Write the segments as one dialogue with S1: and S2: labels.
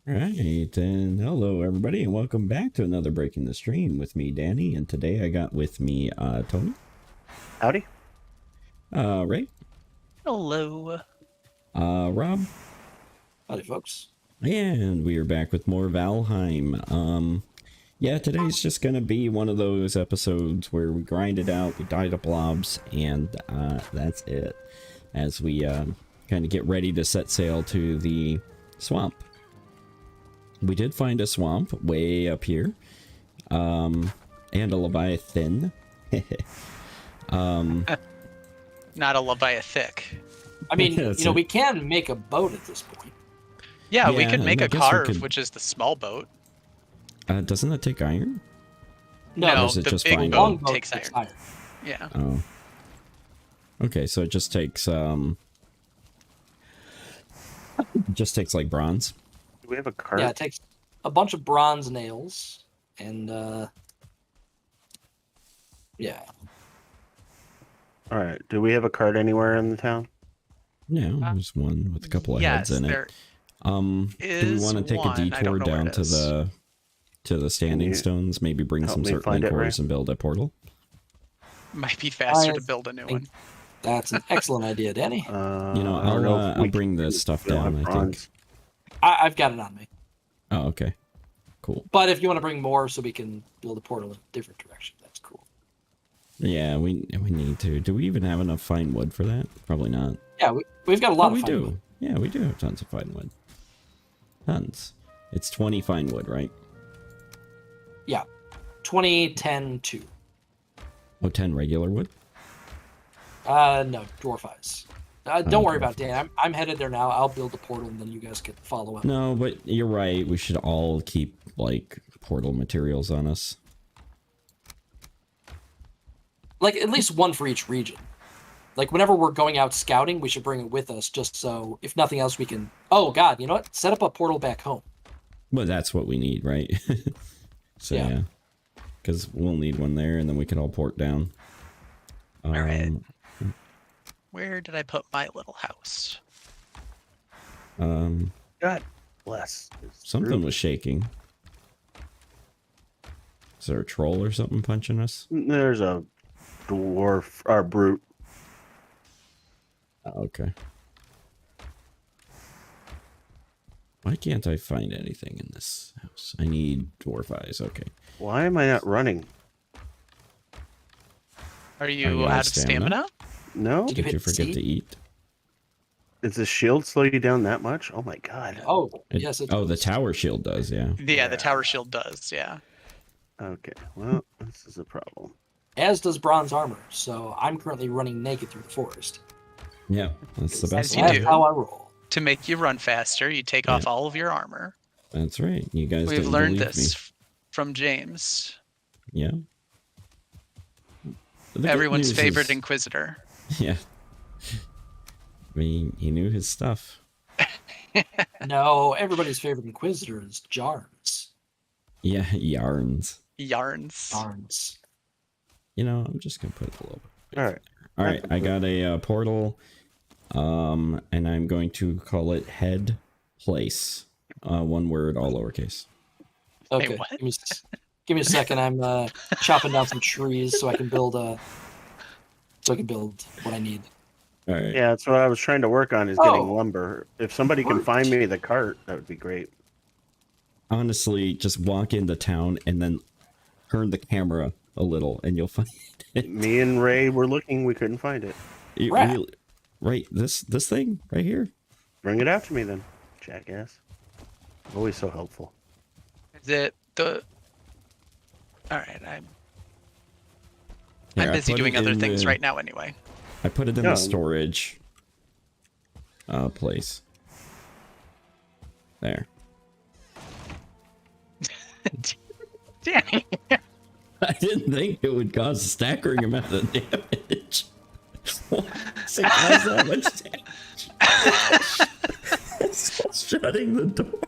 S1: Right, and hello everybody, and welcome back to another Breaking the Stream with me, Danny, and today I got with me Tony,
S2: Howdy.
S1: Ray,
S3: Hello.
S1: Rob,
S4: Howdy, folks.
S1: and we are back with more Valheim. Yeah, today's just gonna be one of those episodes where we grind it out, we die to blobs, and that's it. As we kind of get ready to set sail to the swamp. We did find a swamp way up here. And a Leviathan.
S3: Not a Leviathic.
S4: I mean,
S1: Yeah,
S4: we can make a boat at this point.
S3: Yeah, we
S1: Yeah,
S3: could make
S1: I
S3: a
S1: guess we
S3: carve,
S1: could-
S3: which is the small boat.
S1: doesn't that take iron?
S3: No,
S1: Or is it
S3: the
S1: just
S3: big
S1: fine
S3: boat
S4: boat
S3: takes iron. Yeah.
S1: Oh. Okay, so it just takes like bronze.
S2: Do we have a cart?
S4: Yeah, it takes a bunch of bronze nails and yeah.
S2: All right. Do we have a cart anywhere in the town?
S1: Yeah, there's one with a couple of
S3: yes,
S1: heads in
S3: there
S1: it. Do we
S3: is
S1: want to take
S3: one.
S1: a
S3: I
S1: detour
S3: don't know where
S1: down
S3: it
S1: to
S3: is.
S1: the standing
S2: you
S1: stones? Maybe bring
S2: help
S1: some
S2: me
S1: circling
S2: find it,
S1: cores
S2: Ray?
S1: and build a portal.
S3: Might be faster
S4: I
S3: to build a new
S4: think-
S3: one.
S4: That's an excellent idea, Danny.
S1: You know,
S2: I don't know if
S1: I'll
S2: we
S1: bring
S2: can-
S1: this stuff
S2: we don't
S1: down,
S2: have
S1: I think.
S2: bronze.
S4: I've got it on me.
S1: Oh, okay. Cool.
S4: But if you want to bring more so we can build a portal in a different direction, that's cool.
S1: Yeah, we need to. Do we even have enough fine wood for that? Probably not.
S4: Yeah, we've got a lot
S1: Oh,
S4: of
S1: we
S4: fun.
S1: do. Yeah, we do have tons of fine wood. Tons. It's 20 fine wood, right?
S4: Yeah. 20, 10, 2.
S1: Oh, 10 regular wood?
S4: No, dwarf eyes. Don't worry
S1: dwarf
S4: about it, Dan. I'm headed there now. I'll build the portal and then you guys can follow up.
S1: No, but you're right. We should all keep, like, portal materials on us.
S4: Like, at least one for each region. Like, whenever we're going out scouting, we should bring it with us just so, if nothing else, we can... Oh, God, you know what? Set up a portal back home.
S1: But that's what we need, right? So, yeah. Because we'll need one there, and then we can all port down.
S3: Alright. Where did I put my little house?
S2: God bless. this
S1: Something
S2: group.
S1: was shaking. Is there a troll or something punching us?
S2: There's a dwarf or brute.
S1: Oh, okay. Why can't I find anything in this house? I need dwarf eyes. Okay.
S2: Why am I not running?
S3: Are
S1: you
S3: you
S1: out of
S3: out of stamina?
S2: No.
S4: Did you
S1: Did you
S4: hit
S1: forget
S4: C?
S1: to eat?
S2: Does the shield slow you down that much? Oh my god.
S4: Oh,
S1: It-
S4: yes. It
S1: oh, the
S4: does.
S1: tower shield does, yeah.
S3: Yeah, the tower shield does, yeah.
S2: Okay. Well, this is a problem.
S4: As does bronze armor, so I'm currently running naked through the forest.
S1: Yeah, that's the best.
S3: As you
S4: That's
S3: do.
S4: how I roll.
S3: To make you run faster, you take off all of your armor.
S1: That's right. You guys
S3: We've
S1: didn't
S3: learned
S1: believe
S3: this from James,
S1: me. Yeah. The good
S3: everyone's
S1: news
S3: favorite
S1: is-
S3: inquisitor.
S1: Yeah. I mean, he knew his stuff.
S4: No, everybody's favorite inquisitor is Jarns.
S1: Yeah, yarns.
S3: Yarns.
S4: Jarns.
S1: You know, I'm just gonna put it a little bit.
S2: All right.
S1: All right, I got a portal, and I'm going to call it head place. One word, all lowercase.
S4: Okay,
S3: what?
S4: give me a second. I'm chopping down some trees so I can build what I need.
S1: All right.
S2: Yeah, that's what I was trying to work on is
S4: Oh.
S2: getting lumber. If somebody can
S4: Brute.
S2: find me the cart, that would be great.
S1: Honestly, just walk into town and then turn the camera a little, and you'll find it.
S2: Me and Ray were looking, we couldn't find it.
S1: You
S4: Rat.
S1: really- right, this thing right here.
S2: Bring it after me then, jackass. Always so helpful.
S3: Is it the... Alright, I'm
S1: Here, I
S3: busy
S1: put
S3: doing
S1: it
S3: other
S1: in
S3: things
S1: the-
S3: right now anyway.
S1: I put it in
S2: Yeah.
S1: the storage place. There.
S3: Danny!
S1: I didn't think it would cause a staggering amount of damage. Why does it cause that much damage? It's shutting the door.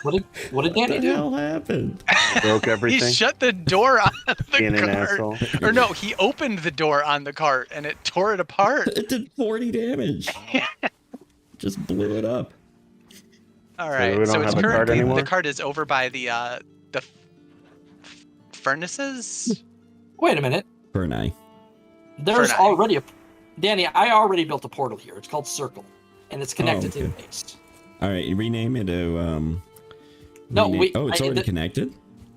S4: What did
S1: What
S4: Danny
S1: the
S4: do?
S1: hell happened?
S2: Broke
S3: He
S2: everything.
S3: shut the door on
S2: Being
S3: the
S2: an
S3: cart.
S2: asshole.
S3: Or no, he opened the door on the cart and it tore it apart.
S1: It did 40 damage. Just blew it up.
S3: All
S2: So
S3: right.
S2: we
S3: So
S2: don't
S3: it's
S2: have a cart
S3: currently
S2: anymore?
S3: the cart is over by the furnaces.
S4: Wait a minute.
S1: Bernai.
S4: There's
S3: For now.
S4: already a... Danny, I already built a portal here. It's called Circle. And it's connected to the
S1: okay.
S4: base.
S1: All right, you rename it to
S4: No,
S1: it's already connected.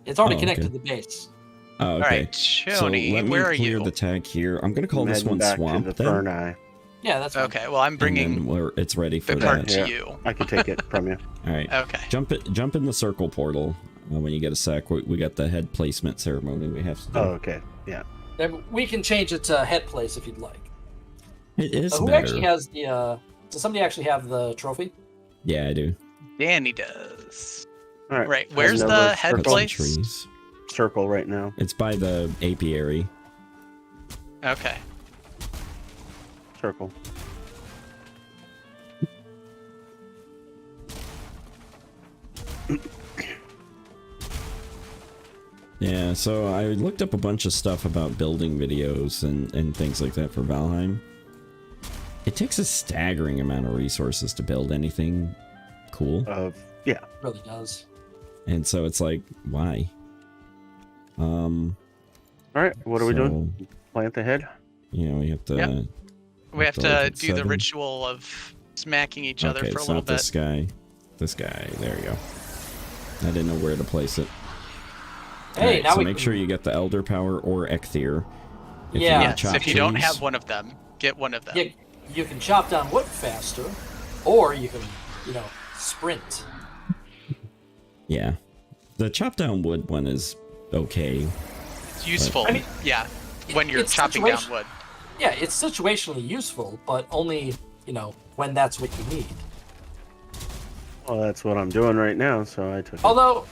S4: It's already
S1: Oh,
S4: connected
S1: okay.
S4: to the base.
S1: Oh, okay.
S3: All right,
S1: So
S3: Tony,
S1: let me
S3: where are
S1: clear
S3: you?
S1: the tag here. I'm gonna call
S2: I'm
S1: this
S2: heading
S1: one
S2: back
S1: Swamp
S2: to the
S1: then.
S2: Ferni.
S4: Yeah, that's fine.
S3: Okay, well, I'm
S1: And
S3: bringing
S1: then it's ready for
S3: the
S1: that.
S3: cart to
S2: Here.
S3: you.
S2: I can take it from you.
S1: All right.
S3: Okay.
S1: Jump in the circle portal when you get a sec. We got the head placement ceremony we have to do.
S2: Oh, okay. Yeah.
S4: Then we can change it to head place if you'd like.
S1: It is
S4: Who
S1: better.
S4: actually has the... Does somebody actually have the trophy?
S1: Yeah, I do.
S3: Danny does.
S2: All right.
S3: Right, where's
S2: Heading
S3: the
S2: over
S3: head
S1: Got some
S3: place?
S1: trees.
S2: Circle right now.
S1: It's by the apiary.
S3: Okay.
S2: Circle.
S1: Yeah, so I looked up a bunch of stuff about building videos and things like that for Valheim. It takes a staggering amount of resources to build anything cool.
S2: Yeah.
S4: It really does.
S1: And so it's like, why?
S2: All right. What are we doing?
S1: So,
S2: Plant the head.
S1: You know, we have to...
S3: Yep. We have
S1: leave
S3: to
S1: at
S3: do the
S1: 7.
S3: ritual of smacking each other
S1: Okay,
S3: for a
S1: it's
S3: little
S1: not this
S3: bit.
S1: guy. This guy. There you go. I didn't know where to place it.
S4: Hey,
S1: Alright,
S4: now
S1: so
S4: we
S1: make
S4: can...
S1: sure you get the Elder Power or Ecthyr. If
S4: Yeah.
S1: you
S3: Yes,
S1: chop
S3: if you don't
S1: trees-
S3: have one of them, get one of them.
S4: You can chop down wood faster, or you can, sprint.
S1: Yeah. The chop down wood one is okay.
S3: It's useful,
S4: I mean,
S3: yeah, when you're
S4: it's
S3: chopping down
S4: situation-
S3: wood.
S4: Yeah, it's situationally useful, but only, when that's what you need.
S2: Well, that's what I'm doing right now, so I took it.
S4: Although,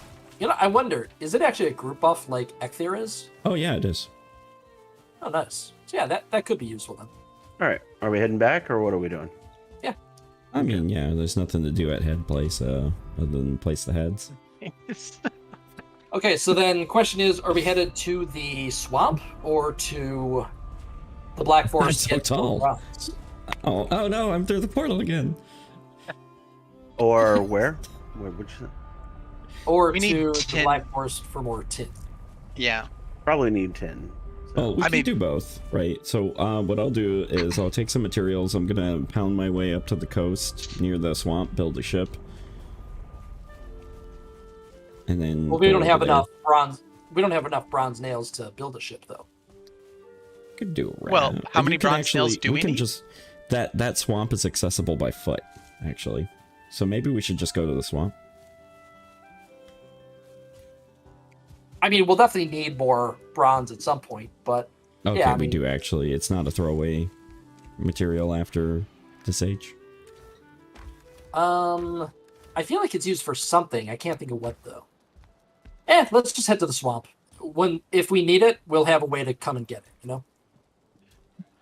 S4: I wonder, is it actually a group buff like Ecthyr is?
S1: Oh yeah, it is.
S4: Oh, nice. So yeah, that could be useful then.
S2: All right. Are we heading back, or what are we doing?
S1: I mean, yeah, there's nothing to do at head place other than place the heads.
S4: Okay, so then question is, are we headed to the swamp or to the Black Forest?
S1: so
S4: to get
S1: tall.
S4: bronze?
S1: Oh no, I'm through the portal again.
S2: Or where? Which?
S4: Or
S3: We
S4: to
S3: need
S4: the
S3: 10.
S4: Black Forest for more tin?
S3: Yeah.
S2: Probably need 10.
S1: Oh, we
S3: I
S1: can
S3: mean-
S1: do both, right? So what I'll do is I'll take some materials. I'm gonna pound my way up to the coast near the swamp, build a ship, and then.
S4: Well, we
S1: go
S4: don't
S1: over
S4: have
S1: there.
S4: enough bronze. We don't have enough bronze nails to build a ship, though.
S1: Could do a
S3: Well,
S1: rat.
S3: how
S1: You
S3: many
S1: can
S3: bronze nails do we
S1: can
S3: need?
S1: just that swamp is accessible by foot, actually. So maybe we should just go to the swamp.
S4: I mean, we'll definitely need more bronze at some point, but
S1: Okay,
S4: yeah, I
S1: we
S4: mean,
S1: do actually. It's not a throwaway material after the sage.
S4: I feel like it's used for something. I can't think of what though. Let's just head to the swamp. If we need it, we'll have a way to come and get it.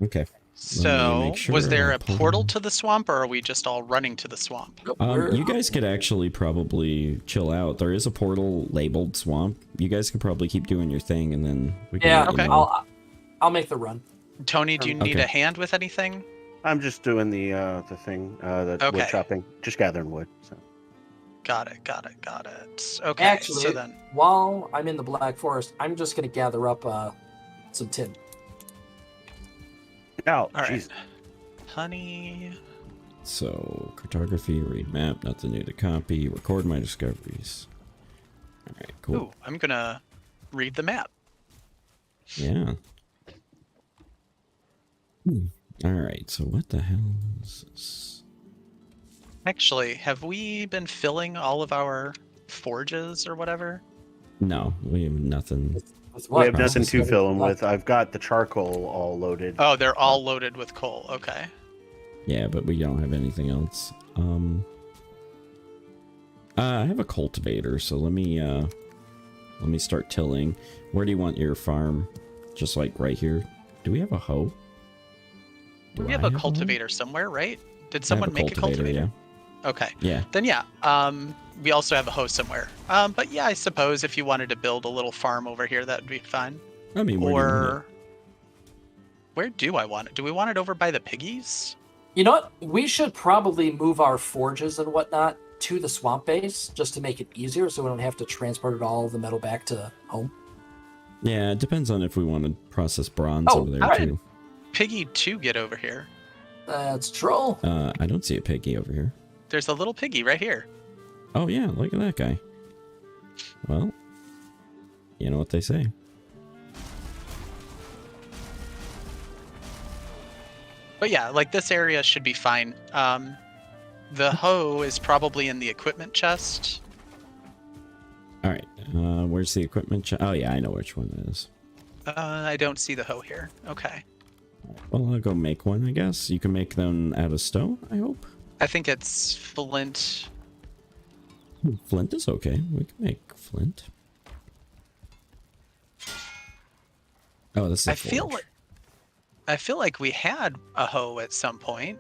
S1: Okay.
S3: So,
S1: make sure
S3: was there
S1: I
S3: a
S1: pull
S3: portal
S1: them.
S3: to the swamp, or are we just all running to the swamp?
S1: You guys could actually probably chill out. There is a portal labeled swamp. You guys could probably keep doing your thing, and then we can.
S4: Yeah,
S1: let you
S3: okay.
S1: know.
S4: I'll make the run.
S3: Tony, do you need
S1: Okay.
S3: a hand with anything?
S2: I'm just doing the thing, the
S3: Okay.
S2: wood chopping, just gathering wood. So.
S3: Got it. Okay,
S4: Actually,
S3: so then...
S4: while I'm in the Black Forest, I'm just gonna gather up some tin.
S2: Oh,
S3: All right.
S2: jeez.
S3: Honey...
S1: So cartography, read map, nothing new to copy. Record my discoveries. All right, cool.
S3: Ooh, I'm gonna read the map.
S1: Yeah. All right. So what the hell is this?
S3: Actually, have we been filling all of our forges or whatever?
S1: No, we have nothing.
S4: With
S2: We
S4: what?
S2: have nothing to
S4: Just
S2: fill them
S4: left.
S2: with. I've got the charcoal all loaded.
S3: Oh, they're all loaded with coal. Okay.
S1: Yeah, but we don't have anything else. I have a cultivator, so let me start tilling. Where do you want your farm? Just like right here. Do we have a hoe? Do
S3: We
S1: I
S3: have a
S1: hoe?
S3: cultivator somewhere, right? Did
S1: I have
S3: someone make a cultivator? Okay.
S1: Yeah.
S3: Then yeah, we also have a hoe somewhere. But yeah, I suppose if you wanted to build a little farm over here, that would be fine.
S1: I mean, where do you want
S3: Or where do I want it? Do we want it over by the piggies?
S4: You know what? We should probably move our forges and whatnot to the swamp base just to make it easier, so we don't have to transport all the metal back to home.
S1: Yeah, it depends on if we want to process bronze
S4: Oh,
S1: over there
S4: alright.
S1: too.
S3: Piggy 2 get over here.
S4: That's troll.
S1: I don't see a piggy over here.
S3: There's a little piggy right here.
S1: Oh yeah, look at that guy. Well, you know what they say.
S3: But yeah, like this area should be fine. The hoe is probably in the equipment chest.
S1: All right, where's the equipment? Oh yeah, I know which one it is.
S3: I don't see the hoe here. Okay.
S1: Well, I'll go make one, I guess. You can make them out of stone, I hope.
S3: I think it's flint.
S1: Flint is okay. We can make flint. Oh, this is a forge.
S3: I feel like we had a hoe at some point.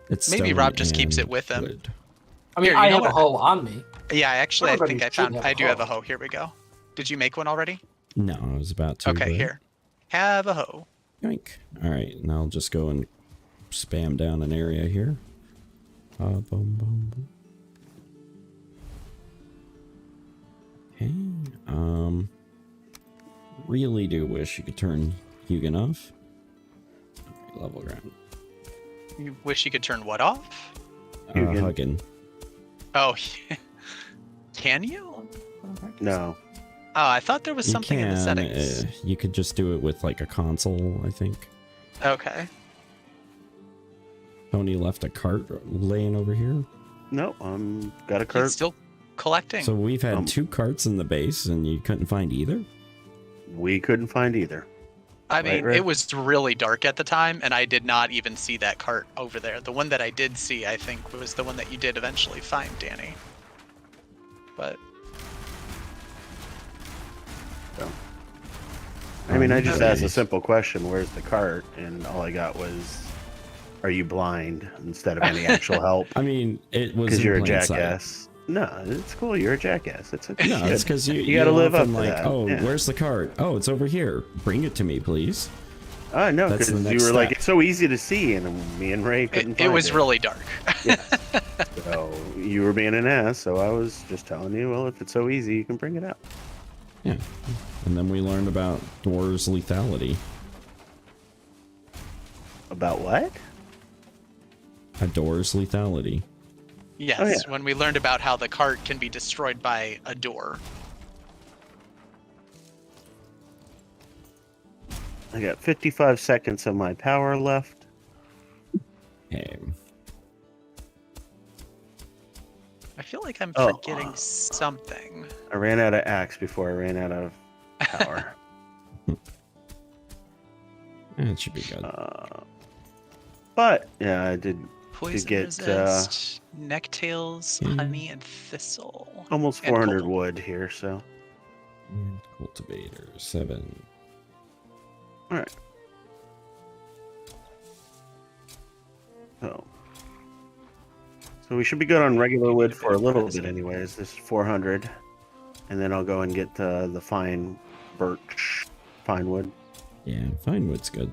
S1: It's
S3: Maybe
S1: stone
S3: Rob just keeps
S1: and
S3: it with him.
S1: wood.
S4: I mean,
S3: Here, you
S4: I
S3: know
S4: have a
S3: what?
S4: hoe on me.
S3: Yeah, actually, I
S4: Everybody
S3: think I
S4: should
S3: found.
S4: have a
S3: I do have a
S4: hoe.
S3: hoe. Here we go. Did you make one already?
S1: No, I was about to.
S3: Okay,
S1: but-
S3: here. Have a hoe.
S1: Yoink. All right, and I'll just go and spam down an area here. Boom, boom, boom. Okay. Really do wish you could turn Hugin off. Okay, level ground.
S3: You wish you could turn what off?
S2: Hugin.
S1: Huggin.
S3: Oh, can you?
S2: No.
S3: Oh, I thought there was
S1: You
S3: something in the
S1: can,
S3: settings.
S1: you could just do it with like a console, I think.
S3: Okay.
S1: Tony left a cart laying over here.
S2: No, got a cart.
S3: He's still collecting.
S1: So we've had
S2: Um,
S1: 2 carts in the base and you couldn't find either?
S2: We couldn't find either.
S3: I mean,
S2: right.
S3: it was really dark at the time, and I did not even see that cart over there. The one that I did see, I think, was the one that you did eventually find, Danny. But
S2: So. I mean, I just
S1: Okay.
S2: asked a simple question, where's the cart? And all I got was, are you blind? Instead of any actual help.
S1: I mean, it was
S2: Because
S1: in
S2: you're a
S1: plain sight.
S2: jackass. No, it's cool. You're a jackass. It's okay.
S1: No, it's because you
S2: gotta live up
S1: often
S2: to
S1: like,
S2: that.
S1: oh,
S2: Yeah.
S1: where's the cart? Oh, it's over here. Bring it to me, please.
S2: No,
S1: That's
S2: because
S1: the
S2: you
S1: next
S2: were like,
S1: step.
S2: it's so easy to see, and me and Ray couldn't
S3: it
S2: find
S3: was really dark.
S2: Yes. So you were being an ass, so I was just telling you, well, if it's so easy, you can bring it out.
S1: Yeah. And then we learned about Door's lethality.
S2: About what?
S1: A Door's lethality.
S3: Yes,
S2: Oh, yeah.
S3: when we learned about how the cart can be destroyed by a door.
S2: I got 55 seconds of my power left.
S1: Okay.
S3: I feel like I'm
S2: Oh.
S3: forgetting something.
S2: I ran out of axe before I ran out of power.
S1: That should be good.
S2: But yeah, I did
S3: Poison
S2: get,
S3: resist, necktails,
S1: Hmm.
S3: honey, and thistle.
S2: almost
S3: And
S2: 400
S3: coal.
S2: wood here, so
S1: And cultivator 7.
S2: all right. So we should be good on regular wood for a little bit, anyways. This is 400, and then I'll go and get the fine birch, fine wood.
S1: Yeah, fine wood's good.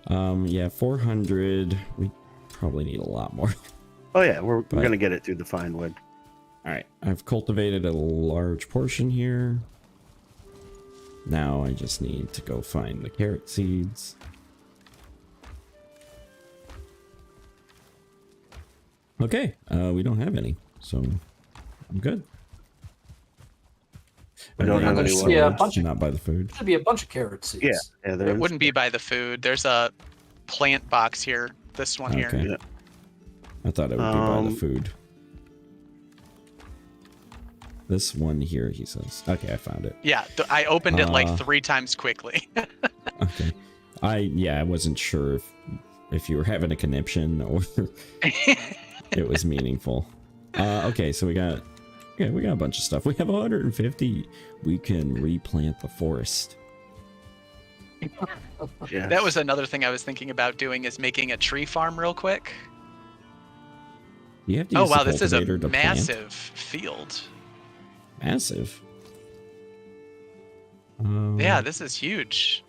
S1: Yeah, 400. We probably need a lot more.
S2: Oh yeah, we're
S1: But-
S2: gonna get it through the fine wood.
S1: All right, I've cultivated a large portion here. Now I just need to go find the carrot seeds. Okay, we don't have any, so I'm good.
S2: We don't have
S1: Everything
S2: any
S1: else
S2: wood.
S4: Yeah, a
S1: sorted,
S4: bunch of-
S1: not by the food.
S4: Should be a bunch of carrot seeds.
S2: Yeah, they're
S3: It
S2: in-
S3: wouldn't be by the food. There's a plant box here. This one here.
S1: Okay.
S2: Yeah.
S1: I thought it would be by the
S2: Um,
S1: food. This one here, he says. Okay, I found it.
S3: Yeah, I opened it like
S1: Uh,
S3: 3 times quickly.
S1: Okay. I wasn't sure if you were having a conniption or it was meaningful. Okay, so we got a bunch of stuff. We have 150. We can replant the forest.
S2: yeah.
S3: That was another thing I was thinking about doing, is making a tree farm real quick.
S1: You have to
S3: Oh
S1: use
S3: wow,
S1: the
S3: this is a
S1: cultivator to plant.
S3: massive field.
S1: Massive.
S3: Yeah, this is huge.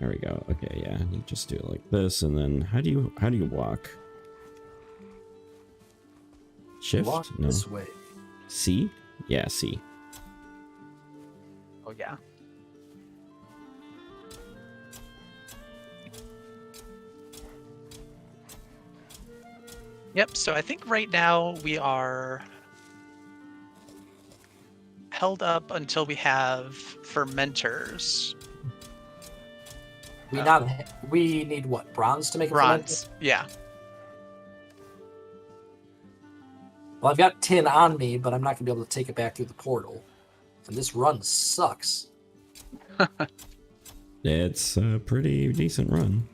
S1: There we go. Okay, yeah. You just do it like this, and then how do you walk? Shift?
S4: Walk
S1: No.
S4: this way.
S1: C? Yeah, C.
S3: Oh yeah. Yep, so I think right now we are held up until we have fermenters.
S4: We need what? Bronze to make a fermenter?
S3: Bronze, yeah.
S4: Well, I've got tin on me, but I'm not gonna be able to take it back through the portal. And this run sucks.
S1: It's a pretty decent run.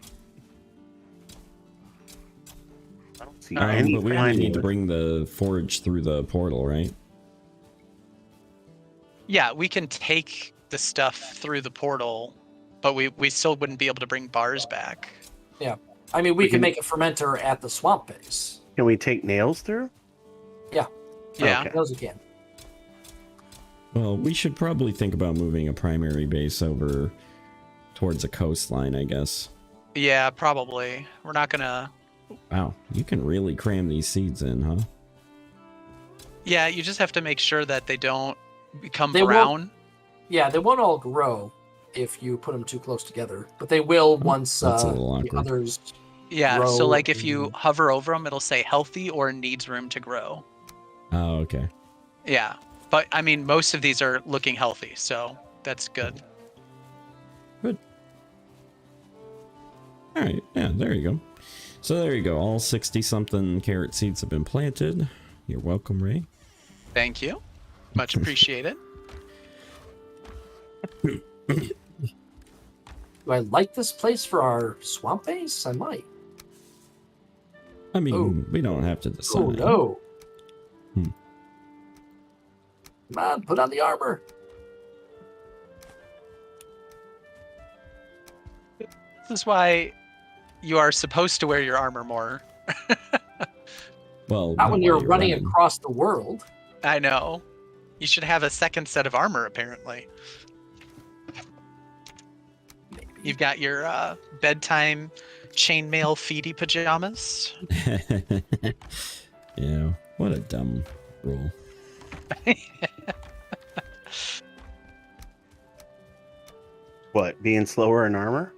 S2: I don't see
S3: But
S2: any
S1: But we only
S2: fine
S1: need to
S2: wood.
S1: bring the forge through the portal, right?
S3: Yeah, we can take the stuff through the portal, but we still wouldn't be able to bring bars back.
S4: I mean, we
S2: We
S4: can
S2: can-
S4: make a fermenter at the swamp base.
S2: Can we take nails through?
S3: Yeah.
S2: Okay.
S4: Those we can.
S1: Well, we should probably think about moving a primary base over towards a coastline, I guess.
S3: Yeah, probably. We're not gonna.
S1: Wow, you can really cram these seeds in, huh?
S3: Yeah, you just have to make sure that they don't become
S4: They won't-
S3: brown.
S4: Yeah, they won't all grow if you put them too close together, but they will once
S1: That's a little
S4: the
S1: awkward.
S4: others.
S3: Yeah, so
S4: grow
S3: like if you
S4: and-
S3: hover over them, it'll say healthy or needs room to grow.
S1: Oh, okay.
S3: Yeah, but I mean, most of these are looking healthy, so that's good.
S1: All right, yeah, there you go. So there you go. All 60-something carrot seeds have been planted. You're welcome, Ray.
S3: Thank you. Much appreciated.
S4: Do I like this place for our swamp base? I might.
S1: I mean,
S4: Oh.
S1: we don't have to decide.
S4: Oh no!
S1: Hmm.
S4: Come on, put on the armor.
S3: This is why you are supposed to wear your armor more.
S1: Well,
S4: Not when
S1: while
S4: you're running across the world.
S3: I know. You should have a second set of armor, apparently. You've got your bedtime chainmail feety pajamas.
S1: Yeah, what a dumb rule.
S2: What, being slower in armor?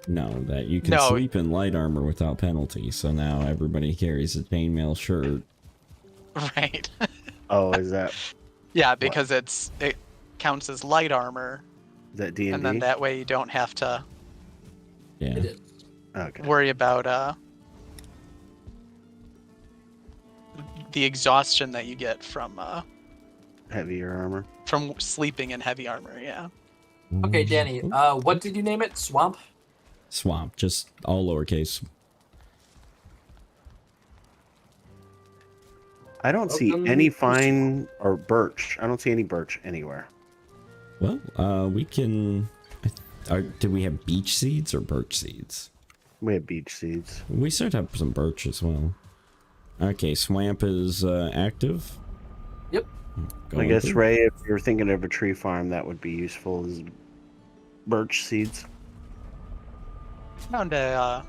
S1: No, that you can
S3: No.
S1: sleep in light armor without penalty. So now everybody carries a chainmail shirt.
S3: Right.
S2: Oh, is that
S3: Yeah, because it counts as light armor,
S2: D&D?
S3: and then that way you don't have to
S1: Yeah.
S4: It is.
S2: Okay.
S3: worry about the exhaustion that you get from
S2: Heavier armor.
S3: sleeping in heavy armor. Yeah.
S4: Okay, Danny. What did you name it? Swamp.
S1: Swamp, just all lowercase.
S2: I don't see
S4: Welcome
S2: any
S4: to
S2: fine or birch. I don't see any birch anywhere.
S1: Well, we can. Do we have beech seeds or birch seeds?
S2: We have beech seeds.
S1: We should have some birch as well. Okay, swamp is active.
S4: Yep.
S2: I
S1: Going
S2: guess,
S1: through.
S2: Ray, if you're thinking of a tree farm, that would be useful as birch seeds.
S3: Found a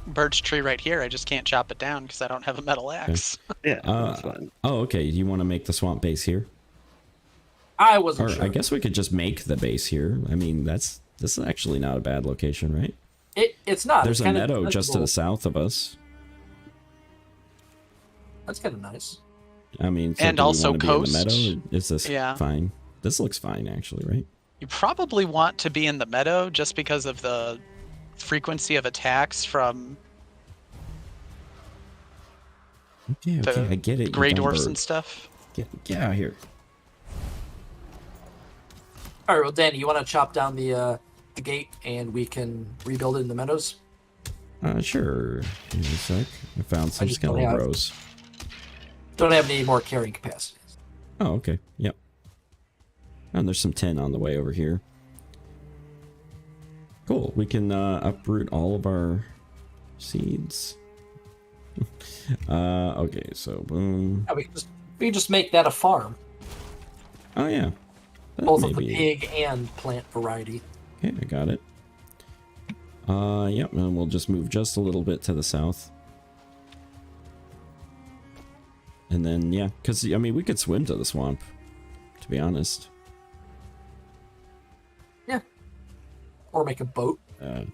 S3: birch tree right here. I just can't chop it down because I don't have a metal axe.
S2: Yeah, that's fine.
S1: Oh, okay. You want to make the swamp base here?
S4: I wasn't
S1: Or
S4: sure.
S1: I guess we could just make the base here. I mean, this is actually not a bad location, right?
S4: It's not.
S1: There's
S4: It's
S1: a
S4: kinda
S1: meadow just to the
S4: defensible.
S1: south of us.
S4: That's kind of nice.
S1: I mean, so
S3: And
S1: do we
S3: also
S1: wanna be in
S3: coast.
S1: the meadow? Or is this
S3: Yeah.
S1: fine? This looks fine, actually, right?
S3: You probably want to be in the meadow just because of the frequency of attacks from
S1: Okay,
S3: The
S1: okay, I get it. you
S3: gray
S1: dumb
S3: dwarfs
S1: bird.
S3: and stuff.
S1: Get out of here.
S4: All right, well, Danny, you want to chop down the gate and we can rebuild it in the meadows?
S1: Sure. Give me a sec. I found some
S4: just don't
S1: skeleton
S4: have-
S1: bros.
S4: Don't have any more carrying capacity.
S1: Oh, okay. Yep. And there's some tin on the way over here. Cool. We can uproot all of our seeds. Okay, so boom.
S4: Yeah, we can just make that a farm,
S1: Oh yeah. That
S4: both
S1: may
S4: of the
S1: be-
S4: pig and plant variety.
S1: Okay, I got it. Yep, and we'll just move just a little bit to the south. And then, yeah, because, I mean, we could swim to the swamp, to be honest.
S4: Yeah. Or make a boat.
S1: I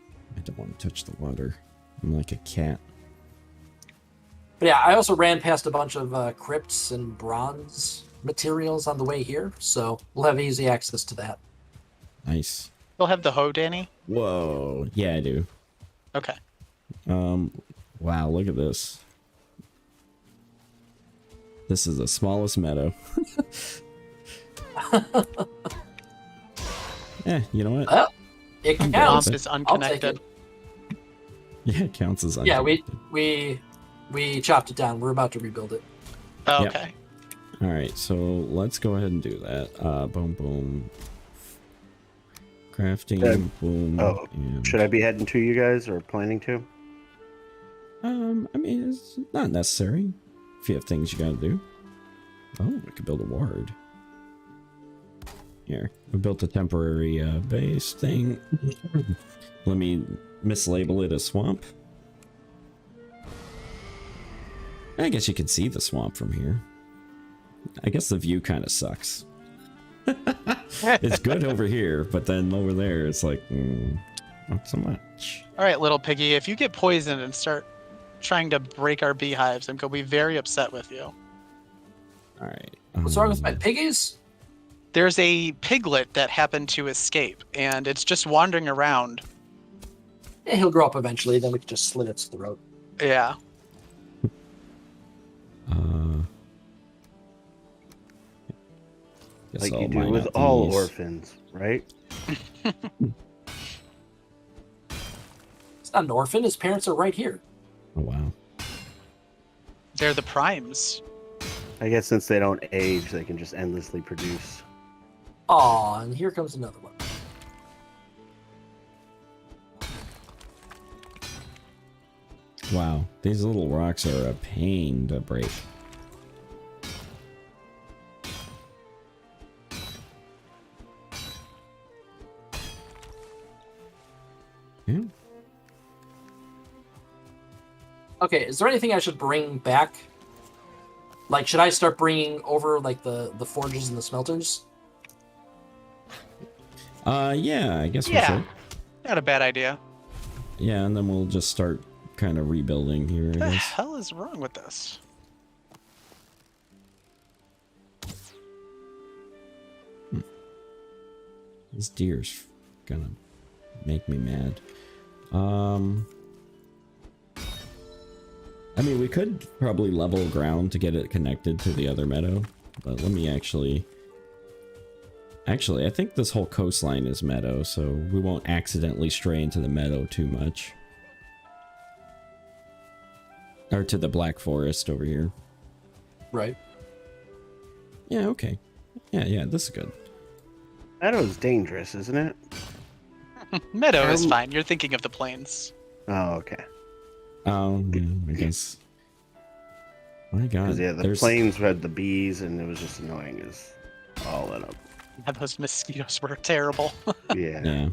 S1: don't want to touch the water. I'm like a cat.
S4: But yeah, I also ran past a bunch of crypts and bronze materials on the way here, so we'll have easy access to that.
S1: Nice.
S3: You'll have the hoe, Danny?
S1: Whoa. Yeah, I do.
S3: Okay.
S1: Wow, look at this. This is the smallest meadow. You know what?
S4: Well, it
S3: Swamp
S4: counts.
S3: is
S4: I'll take
S3: unconnected.
S4: it.
S1: Yeah, it counts as
S4: Yeah,
S1: unconnected.
S4: we chopped it down. We're about to rebuild it.
S3: Oh,
S1: Yep.
S3: okay.
S1: All right, so let's go ahead and do that. Boom, boom. Crafting, boom.
S2: Oh,
S1: and,
S2: should I be heading to you guys or planning to?
S1: I mean, it's not necessary. If you have things you gotta do. Oh, we could build a ward. Here, we built a temporary base thing. Let me mislabel it as swamp. I guess you can see the swamp from here. I guess the view kind of sucks. It's good over here, but then over there it's like, not so much.
S3: All right, little piggy, if you get poisoned and start trying to break our beehives, I'm going to be very upset with you.
S1: All right.
S4: What's wrong with my piggies?
S3: There's a piglet that happened to escape, and it's just wandering around.
S4: Yeah, he'll grow up eventually, then we can just slit its throat.
S3: Yeah.
S1: Guess
S2: Like
S1: I'll
S2: you do
S1: mine
S2: with
S1: out
S2: all
S1: these.
S2: orphans, right?
S4: It's not an orphan. His parents are right here.
S1: Oh wow.
S3: They're the primes.
S2: I guess since they don't age, they can just endlessly produce.
S4: Aw, and here comes another one.
S1: Wow, these little rocks are a pain to break. Yeah.
S4: Okay, is there anything I should bring back? Like, should I start bringing over, like, the forges and the smelters?
S1: Yeah, I guess we
S3: Yeah.
S1: should.
S3: Not a bad idea.
S1: Yeah, and then we'll just start kind of rebuilding here, I
S3: What the
S1: guess.
S3: hell is wrong with this?
S1: This deer's gonna make me mad. I mean, we could probably level ground to get it connected to the other meadow, but let me actually... Actually, I think this whole coastline is meadow, so we won't accidentally stray into the meadow too much. Or to the Black Forest over here.
S4: Right.
S1: Yeah, okay. Yeah, this is good.
S2: Meadow's dangerous, isn't it?
S3: Meadow is fine. You're thinking of the plains.
S2: Oh, okay.
S1: Yeah, I guess. My God,
S2: 'Cause, yeah, the plains had the bees, and it was just annoying as all that up.
S3: Yeah, those mosquitoes were terrible.
S2: Yeah.
S1: Yeah,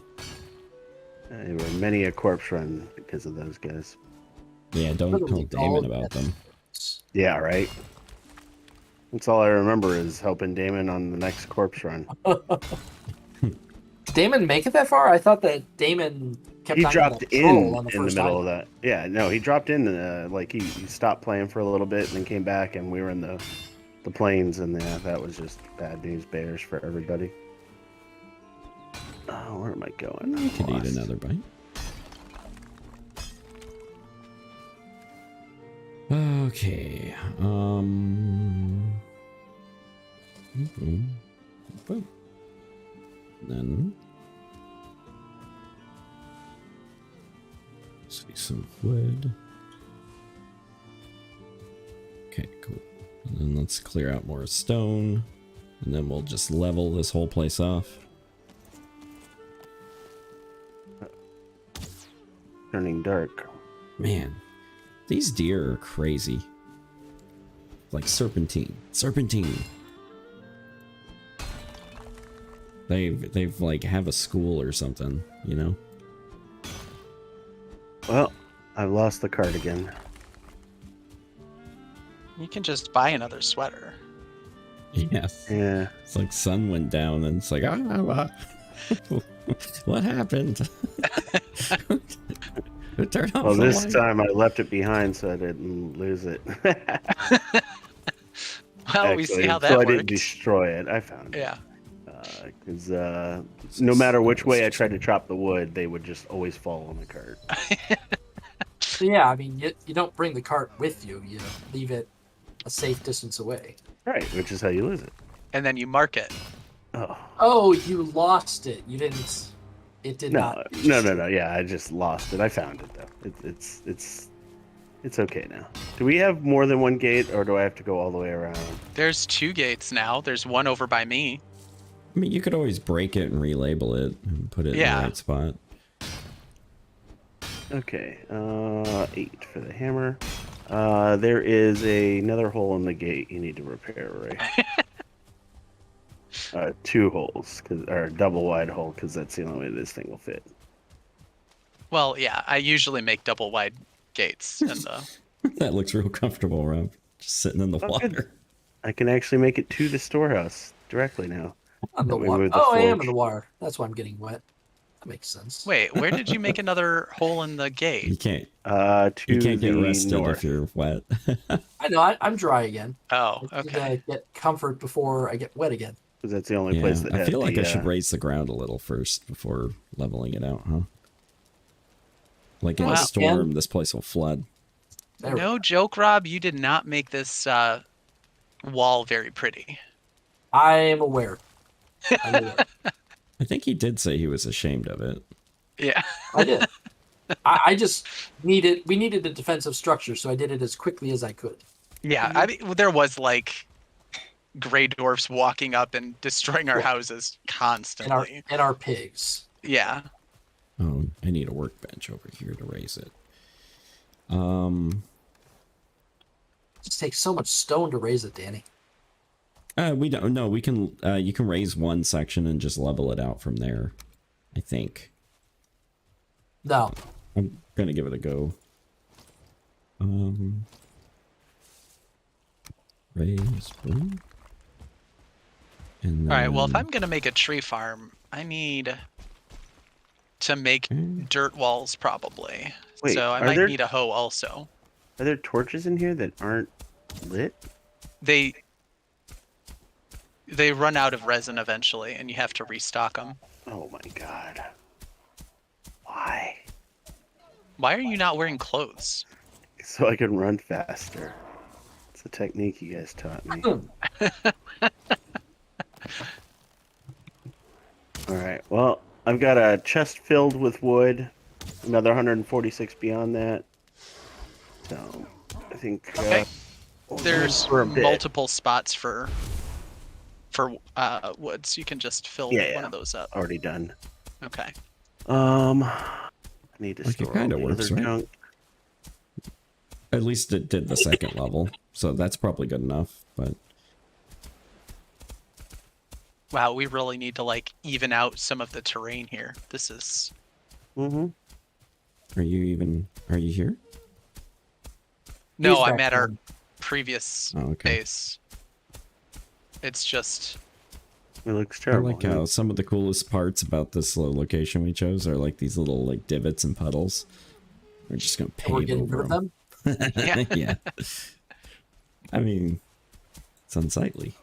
S2: There were many a corpse run because of those guys.
S1: yeah. Don't
S4: Literally
S1: tell Damon
S4: all
S1: about them.
S2: Yeah, right. That's all I remember is helping Damon on the next corpse run.
S4: Damon make it that far? I thought that Damon kept
S2: He
S4: on
S2: dropped
S4: getting a troll
S2: in
S4: on the
S2: in the
S4: first
S2: middle of
S4: island.
S2: that. Yeah, no, he dropped in. Like he stopped playing for a little bit and then came back, and we were in the plains, and that was just bad news bears for everybody. Oh, where am I going?
S1: I
S2: I'm
S1: could eat
S2: lost.
S1: another bite. Okay. Boom. Then see some wood. Okay, cool. And then let's clear out more stone, and then we'll just level this whole place off.
S2: Turning dark.
S1: Man, these deer are crazy. Like serpentine. They've like have a school or something, you know?
S2: Well, I've lost the card again.
S3: You can just buy another sweater.
S1: Yes.
S2: Yeah.
S1: It's like sun went down and it's like, what happened? Who turned off
S2: Well,
S1: the
S2: this
S1: light?
S2: time I left it behind so I didn't lose it.
S3: Well, we see how that
S2: so I
S3: worked.
S2: didn't destroy it. I found it.
S3: Yeah.
S2: Because no matter which way I tried to chop the wood, they would just always fall on the cart.
S4: So yeah, I mean, you don't bring the cart with you. You leave it a safe distance away.
S2: Right, which is how you lose it.
S3: And then you mark it.
S2: Oh.
S4: Oh, you lost it. You didn't. It did not.
S2: No. Yeah, I just lost it. I found it though. It's okay now. Do we have more than one gate, or do I have to go all the way around?
S3: There's 2 gates now. There's one over by me.
S1: I mean, you could always break it and relabel it and put it in the right spot.
S2: Okay, 8 for the hammer. There is another hole in the gate you need to repair, right? 2 holes, or a double wide hole, because that's the only way this thing will fit.
S3: Well, yeah, I usually make double wide gates in the...
S1: That looks real comfortable, Rob. Just sitting in the water.
S2: Good. I can actually make it to the storehouse directly now.
S4: On the water. Oh, I am in the water. That's why I'm getting wet. That makes sense.
S3: Wait, where did you make another hole in the gate?
S1: You can't.
S2: To
S1: You can't get
S2: the
S1: rested
S2: north.
S1: if you're wet.
S4: I know. I'm dry again.
S3: Oh,
S4: I need
S3: okay.
S4: to get comfort before I get wet again.
S2: Because that's the only
S1: Yeah,
S2: place that
S1: I
S2: had
S1: feel like
S2: the,
S1: I should raise the ground a little first before leveling it out, huh? Like in
S3: Wow.
S1: a storm, this place will flood.
S4: There we
S3: No
S4: go.
S3: joke, Rob. You did not make this wall very pretty.
S4: I am aware. I'm aware.
S1: I think he did say he was ashamed of it.
S3: Yeah.
S4: I did. I just needed. We needed a defensive structure, so I did it as quickly as I could.
S3: Yeah, I mean, there was like gray dwarfs walking up and destroying our houses constantly.
S4: And our pigs.
S3: Yeah.
S1: Oh, I need a workbench over here to raise it.
S4: It just takes so much stone to raise it, Danny.
S1: We don't. No, we can. You can raise one section and just level it out from there. I think.
S4: No.
S1: I'm gonna give it a go. Raise boom. And
S3: All right. Well, if
S1: then-
S3: I'm gonna make a tree farm, I need to make dirt walls probably.
S2: Wait,
S3: So I
S2: are
S3: might
S2: there-
S3: need a hoe also.
S2: Are there torches in here that aren't lit?
S3: They run out of resin eventually, and you have to restock them.
S2: Oh my god. Why?
S3: Why are you not wearing clothes?
S2: So I can run faster. It's a technique you guys taught me. Alright, well, I've got a chest filled with wood. Another 146 beyond that. So, I think...
S3: Okay. There's
S2: for a bit.
S3: multiple spots for woods. You can just fill
S2: Yeah,
S3: one of those up.
S2: already done.
S3: Okay.
S2: I need to
S1: Like, it
S2: store
S1: kinda
S2: all the
S1: works,
S2: other
S1: right?
S2: junk.
S1: At least it did the second level, so that's probably good enough. But
S3: Wow, we really need to like even out some of the terrain here. This is
S2: Mm-hmm.
S1: are you here?
S3: no,
S4: He's
S3: I'm
S4: back
S3: at our
S4: home.
S3: previous
S1: Oh, okay.
S3: base. It's just
S2: It looks
S1: I
S2: terrible.
S1: like how some of the coolest parts about this location we chose are like these little like divots and puddles. We're just gonna
S4: We're
S1: pave
S4: getting
S1: over
S4: rid of
S1: them.
S4: them.
S3: Yeah.
S1: Yeah. I mean, it's unsightly.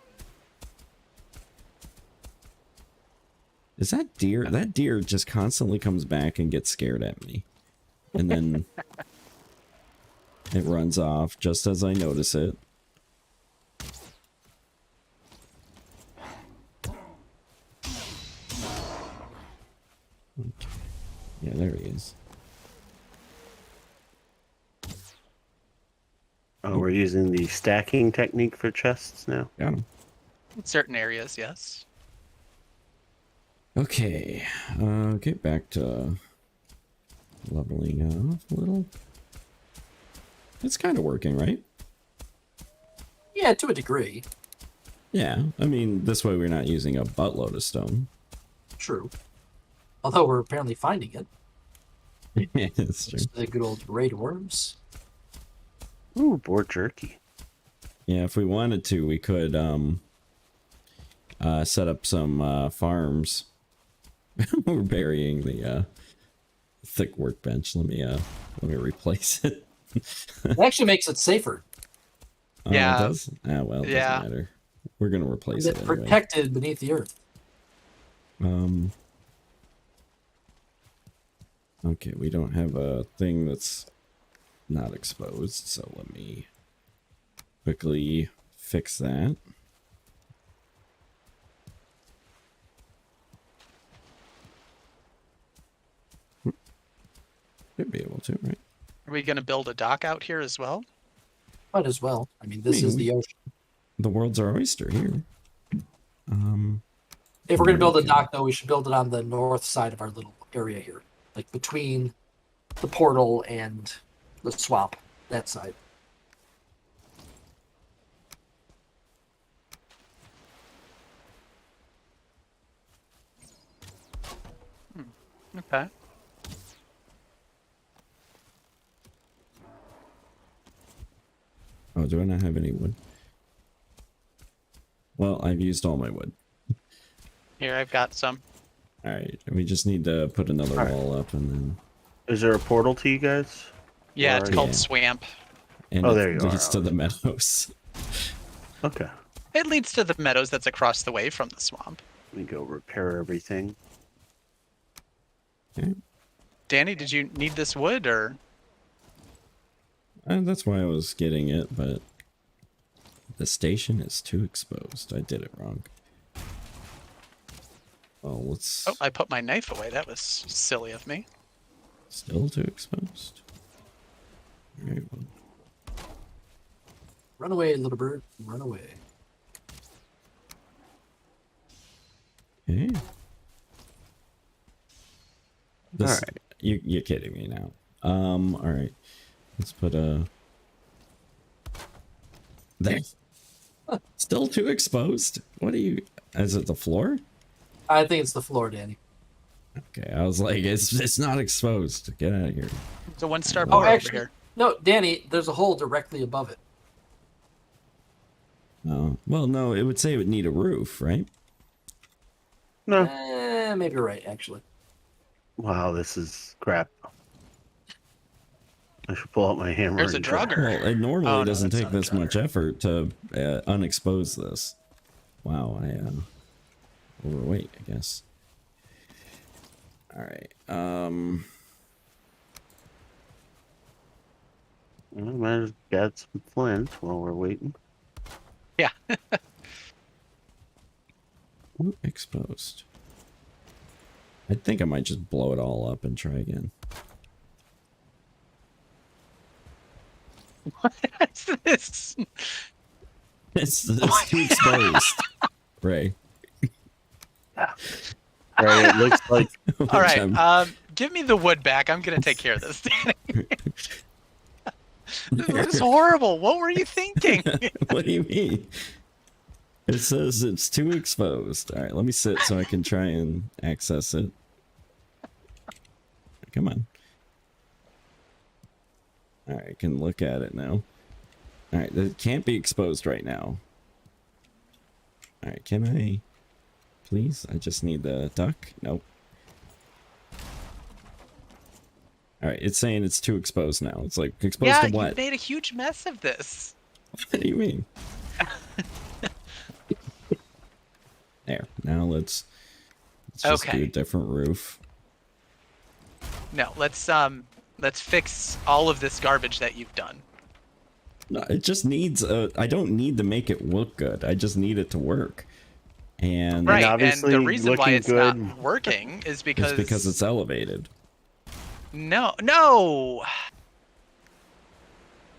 S1: Is that deer? That deer just constantly comes back and gets scared at me. And then it runs off just as I notice it. Okay. Yeah, there he is.
S2: Oh, we're using the stacking technique for chests now.
S1: Got him.
S3: in certain areas, yes.
S1: Okay, get back to leveling off a little. It's kind of working, right?
S4: Yeah, to a degree.
S1: Yeah, I mean, this way we're not using a buttload of stone.
S4: True. Although we're apparently finding it.
S1: It's true.
S4: It's the good old raid worms.
S2: Ooh, boar jerky.
S1: Yeah, if we wanted to, we could set up some farms. We're burying the thick workbench. Let me replace it.
S4: It actually makes it safer.
S1: Oh,
S3: Yeah.
S1: it does? Ah, well, it
S3: Yeah.
S1: doesn't matter. We're gonna replace
S4: It's
S1: it anyway.
S4: protected beneath the earth.
S1: Okay, we don't have a thing that's not exposed, so let me quickly fix that. Should be able to, right?
S3: Are we going to build a dock out here as well?
S4: Might as well. I mean, this is the ocean.
S1: The world's our oyster here.
S4: If we're going to build a
S1: okay.
S4: dock, though, we should build it on the north side of our little area here. Like between the portal and the swamp. That side.
S3: Okay.
S1: Oh, do I not have any wood? Well, I've used all my wood.
S3: Here, I've got some.
S1: Alright, we just need to put another
S2: Alright.
S1: wall up and then...
S2: Is there a portal to you guys?
S3: Yeah, it's
S2: Or-
S3: called
S1: Yeah.
S3: Swamp.
S1: And
S2: Oh,
S1: it
S2: there you
S1: leads
S2: are.
S1: to the meadows.
S2: Okay.
S3: It leads to the meadows that's across the way from the swamp.
S2: Let me go repair everything.
S1: Okay.
S3: Danny, did you need this wood or?
S1: That's why I was getting it, but... The station is too exposed. I did it wrong. Well, let's...
S3: Oh, I put my knife away. That was silly of me.
S1: Still too exposed? Alright, well...
S4: Run away, little bird. Run away.
S1: Okay. This,
S2: Alright.
S1: You're kidding me now. Alright. Let's put a... There. Still too exposed? What are you... Is it the floor?
S4: I think it's the floor, Danny.
S1: Okay, I was like, it's not exposed. Get out of here.
S3: It's a one-star
S1: Oh,
S3: board over
S4: actually-
S3: here.
S4: No, Danny, there's a hole directly above it.
S1: Oh, well, no, it would say it would need a roof, right?
S2: No.
S4: Maybe you're right, actually.
S2: Wow, this is crap. I should pull out my hammer.
S3: There's a
S2: and try-
S3: drugger.
S1: Well, it normally
S3: Oh, no,
S1: doesn't
S3: that's
S1: take
S3: not a
S1: this much
S3: drugger.
S1: effort to unexpose this. Wow, I overweight, I guess. All right.
S2: I might have got some flint while we're waiting.
S3: Yeah.
S1: Ooh, exposed. I think I might just blow it all up and try again.
S3: What's this?
S1: It's too exposed. Ray.
S2: Right, it looks like
S3: All right. Give me the wood back. I'm gonna take care of this. Danny. This is horrible. What were you thinking?
S1: What do you mean? It says it's too exposed. All right, let me sit so I can try and access it. Come on. All right, I can look at it now. All right, it can't be exposed right now. All right, can I... Please? I just need the duck. Nope. All right, it's saying it's too exposed now. It's like, exposed
S3: Yeah,
S1: to
S3: you
S1: what?
S3: made a huge mess of this.
S1: What do you mean? There. Now let's just do
S3: Okay.
S1: a different roof.
S3: No, let's fix all of this garbage that you've done.
S1: No, it just needs I don't need to make it look good. I just need it to work. And
S3: Right, and
S2: obviously
S3: the reason why
S2: looking
S3: it's
S2: good.
S3: not working is because
S1: it's because it's elevated.
S3: No.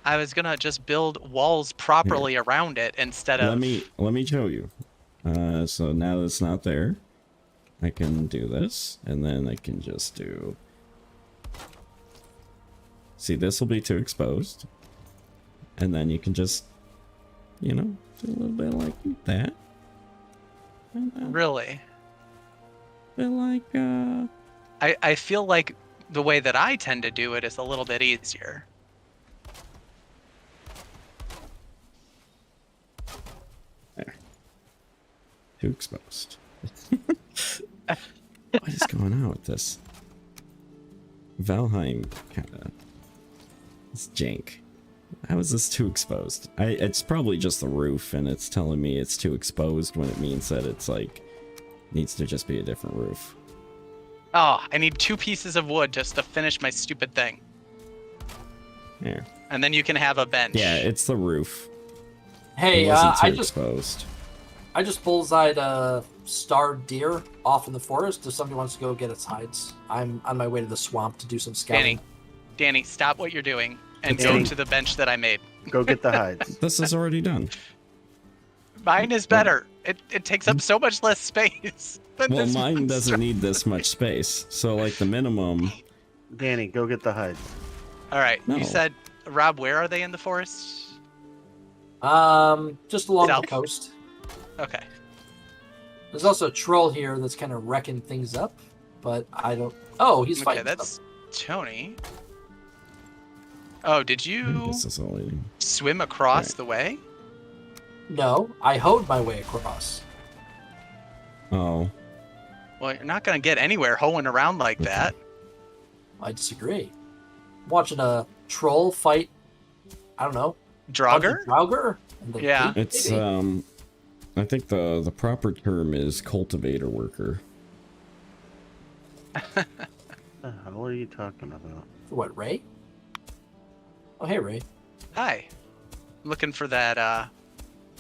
S3: I was gonna just build walls properly around it instead of.
S1: Let me show you. So now that it's not there, I can do this, and then I can just do... See, this will be too exposed. And then you can just, you know, do a little bit like that. And then
S3: Really,
S1: a bit like,
S3: I feel like the way that I tend to do it is a little bit easier.
S1: Too exposed. What is going on with this? Valheim kind of... It's jank. How is this too exposed? It's probably just the roof, and it's telling me it's too exposed when it means that it's like... Needs to just be a different roof.
S3: Oh, I need 2 pieces of wood just to finish my stupid thing.
S1: Yeah.
S3: And then you can have a bench.
S1: Yeah, it's the roof.
S4: Hey,
S1: It wasn't too
S4: I just
S1: exposed.
S4: bullseyed a starved deer off in the forest. If somebody wants to go get its hides, I'm on my way to the swamp to do some scouting.
S3: Danny, stop what you're doing and
S2: Danny.
S3: go to the bench that I made.
S2: Go get the hides.
S1: This is already done.
S3: Mine is better. It takes up so much less space. Than
S1: Well,
S3: this
S1: mine
S3: monster.
S1: doesn't need this much space. So, like, the minimum...
S2: Danny, go get the hides.
S3: All right.
S1: No.
S3: You said, Rob, where are they in the forest?
S4: Just along
S3: South.
S4: the coast.
S3: Okay.
S4: There's also a troll here that's kind of wrecking things up, but I don't. Oh, he's
S3: Okay,
S4: fighting.
S3: that's Tony. Oh, did you
S1: This is all I need.
S3: swim across
S1: Right.
S3: the way?
S4: No, I hoed my way across.
S1: Oh.
S3: Well, you're not gonna get anywhere hoeing around like that.
S4: I disagree. Watching a troll fight. I don't know.
S3: Draugr?
S4: Draugr? And they
S3: Yeah.
S4: beat
S1: It's,
S4: maybe?
S1: I think the proper term is cultivator worker.
S2: What the hell are you talking about?
S4: For what, Ray? Oh, hey, Ray.
S3: Hi. I'm looking for that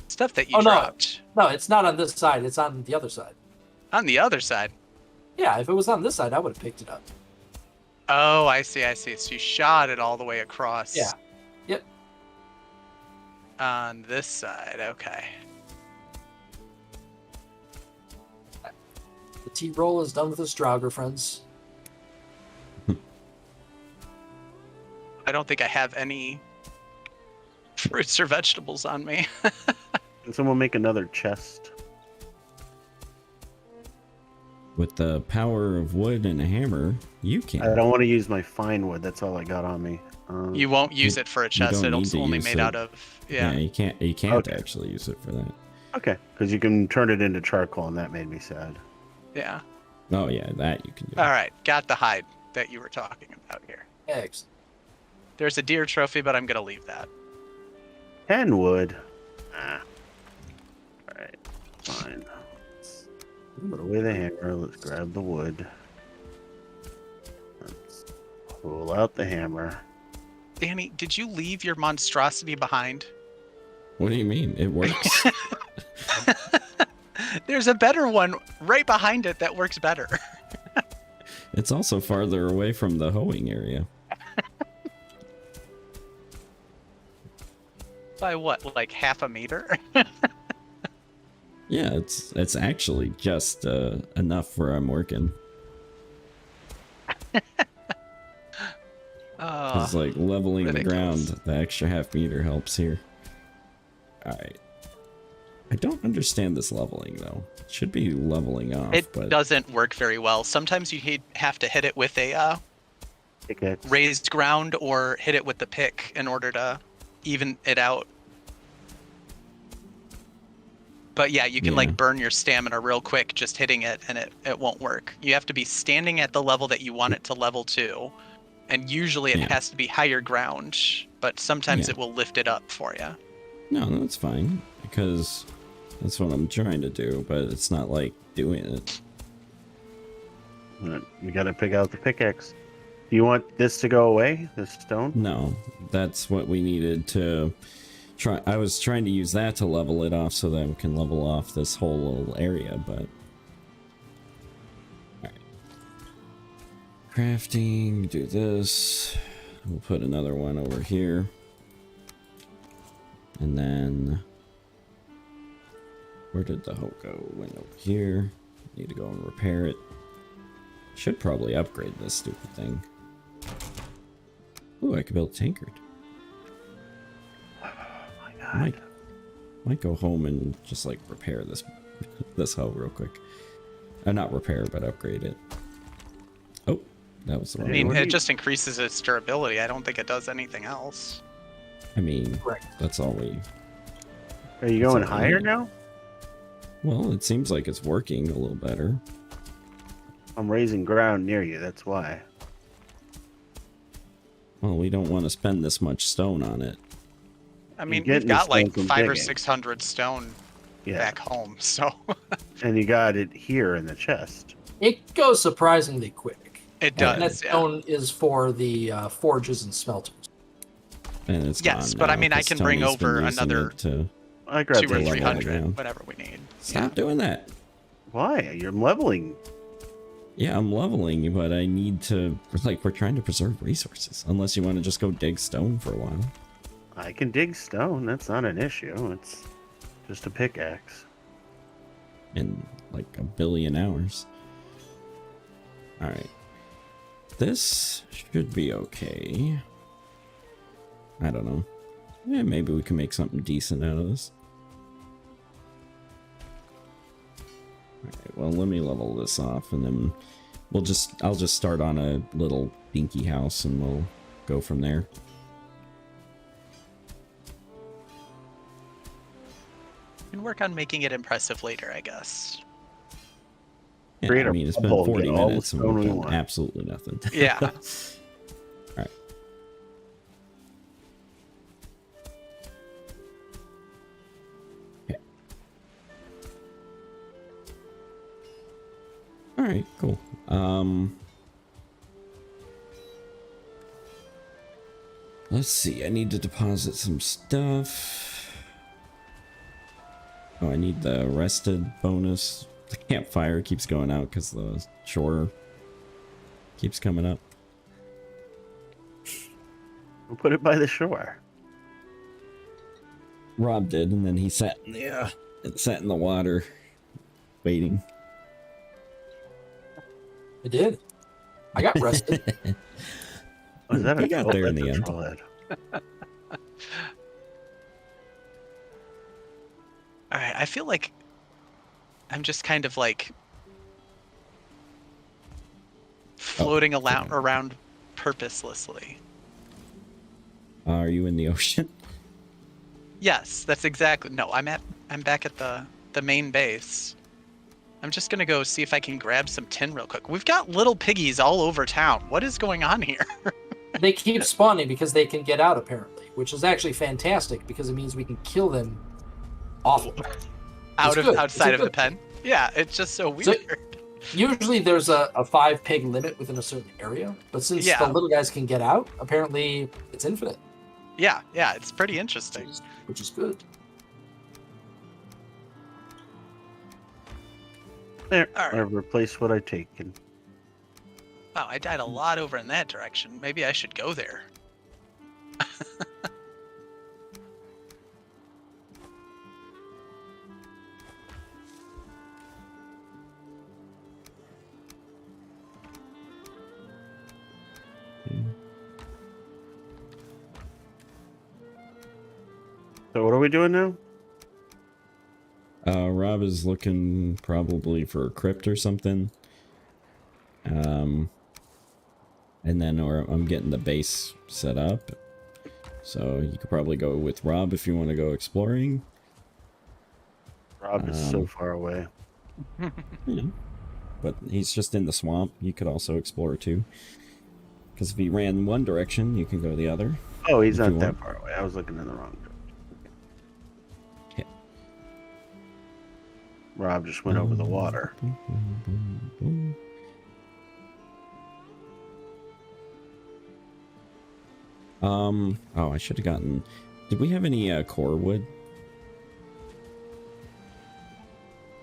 S3: stuff that you
S4: Oh, no.
S3: dropped.
S4: No, it's not on this side. It's on the other side.
S3: On the other side.
S4: Yeah, if it was on this side, I would have picked it up.
S3: Oh, I see. So you shot it all the way across.
S4: Yeah. Yep.
S3: On this side, okay.
S4: The tea roll is done with his Draugr, friends.
S3: I don't think I have any fruits or vegetables on me.
S2: Can someone make another chest?
S1: With the power of wood and a hammer, you can.
S2: I don't want to use my fine wood. That's all I got on me.
S3: You won't use it for a chest.
S1: don't need
S3: It's
S1: to
S3: only
S1: use
S3: made
S1: it.
S3: out of yeah.
S1: You can't
S2: Okay.
S1: actually use it for that.
S2: Okay, because you can turn it into charcoal, and that made me sad.
S3: Yeah.
S1: Oh yeah, that you can do.
S3: All right, got the hide that you were talking about here.
S4: Eggs.
S3: There's a deer trophy, but I'm gonna leave that.
S2: 10 wood. Ah. Alright, fine. Let's put away the hammer. Let's grab the wood. Let's pull out the hammer.
S3: Danny, did you leave your monstrosity behind?
S1: What do you mean? It works.
S3: There's a better one right behind it that works better.
S1: It's also farther away from the hoeing area.
S3: By what, like half a meter?
S1: Yeah, it's actually just enough where I'm working.
S3: Oh,
S1: It's like leveling
S3: ridiculous.
S1: the ground. The extra half meter helps here. Alright. I don't understand this leveling though. It should be leveling off,
S3: it
S1: but
S3: doesn't work very well. Sometimes you have to hit it with a
S2: Pickaxe.
S3: raised ground or hit it with the pick in order to even it out. But yeah, you can
S1: Yeah.
S3: like burn your stamina real quick just hitting it, and it won't work. You have to be standing at the level that you want it to level to, and usually it
S1: Yeah.
S3: has to be higher ground, but sometimes
S1: Yeah.
S3: it will lift it up for you.
S1: no, that's fine because that's what I'm trying to do, but it's not like doing it.
S2: You gotta pick out the pickaxe. Do you want this to go away? This stone?
S1: No, that's what we needed to try. I was trying to use that to level it off so that we can level off this whole little area, but alright. Crafting, do this. We'll put another one over here. And then where did the hoe go? Went over here. Need to go and repair it. Should probably upgrade this stupid thing. Ooh, I could build a tankard.
S2: Oh my god.
S1: Might go home and just like repair this this hoe real quick. Not repair, but upgrade it. Oh, that was the
S3: I
S1: wrong
S3: mean,
S1: one.
S3: it just increases its durability. I don't think it does anything else.
S1: I mean,
S4: Correct.
S1: that's all we.
S2: Are you going
S1: That's all I
S2: higher
S1: need.
S2: now?
S1: Well, it seems like it's working a little better.
S2: I'm raising ground near you, that's why.
S1: Well, we don't want to spend this much stone on it.
S3: I mean,
S2: getting
S3: we've got
S2: the
S3: like
S2: stone from
S3: 500 or
S2: digging.
S3: 600 stone
S2: Yeah.
S3: back home, so
S2: And you got it here in the chest.
S4: It goes surprisingly quick.
S3: it
S4: And that
S3: does. Yeah.
S4: stone is for the forges and smelters.
S1: And it's
S3: Yes,
S1: gone
S3: but I
S1: now,
S3: mean, I
S1: 'cause
S3: can bring
S1: Tony's been
S3: over
S1: using
S3: another
S1: it to
S2: 2 or
S1: level
S3: 300,
S1: down.
S3: whatever we need.
S1: Stop doing that.
S2: Why? You're leveling.
S1: Yeah, I'm leveling, but I need to, like, we're trying to preserve resources. Unless you want to just go dig stone for a while.
S2: I can dig stone. That's not an issue. It's just a pickaxe.
S1: In, like, a billion hours. Alright. This should be okay. I don't know. Yeah, maybe we can make something decent out of this. Alright, well, let me level this off, and then I'll just start on a little dinky house, and we'll go from there.
S3: We can work on making it impressive later, I guess.
S1: Yeah,
S2: Create
S1: I
S2: a
S1: mean, it's been
S2: bubble and
S1: 40
S2: get all the
S1: minutes, and
S2: stone
S1: we've
S2: we
S1: done
S2: want.
S1: absolutely nothing.
S3: Yeah.
S1: Alright. Okay. Alright, cool. Let's see, I need to deposit some stuff. Oh, I need the rested bonus. The campfire keeps going out because the shore keeps coming up.
S2: We'll put it by the shore.
S1: Rob did, and then he sat in the water, waiting.
S4: I did. I got rested.
S2: Oh, is that
S1: He
S2: a
S1: got
S2: troll?
S1: there in
S2: That's
S1: the
S2: a
S1: end.
S2: troll head.
S3: All right, I feel like I'm just kind of like floating around purposelessly.
S1: Are you in the ocean?
S3: Yes, that's exactly. No, I'm back at the main base. I'm just gonna go see if I can grab some tin real quick. We've got little piggies all over town. What is going on here?
S4: They keep spawning because they can get out, apparently, which is actually fantastic because it means we can kill them often.
S3: Outside of the pen? Yeah, it's just so weird.
S4: So, usually there's a 5-pig limit within a certain area, but since the little guys can get out, apparently it's infinite.
S3: Yeah, it's pretty interesting.
S4: Which is good.
S2: There,
S3: All right.
S2: I've replaced what I've taken.
S3: Wow, I died a lot over in that direction. Maybe I should go there.
S2: So what are we doing now?
S1: Rob is looking probably for a crypt or something. And then I'm getting the base set up. So you could probably go with Rob if you want to go exploring.
S2: Rob is so far away.
S1: Yeah. But he's just in the swamp. You could also explore too. Because if he ran one direction, you can go the other.
S2: Oh, he's
S1: If you
S2: not that
S1: want.
S2: far away. I was looking in the wrong direction.
S1: Yeah.
S2: Rob just went over the water.
S1: Oh, I should have gotten... Did we have any core wood?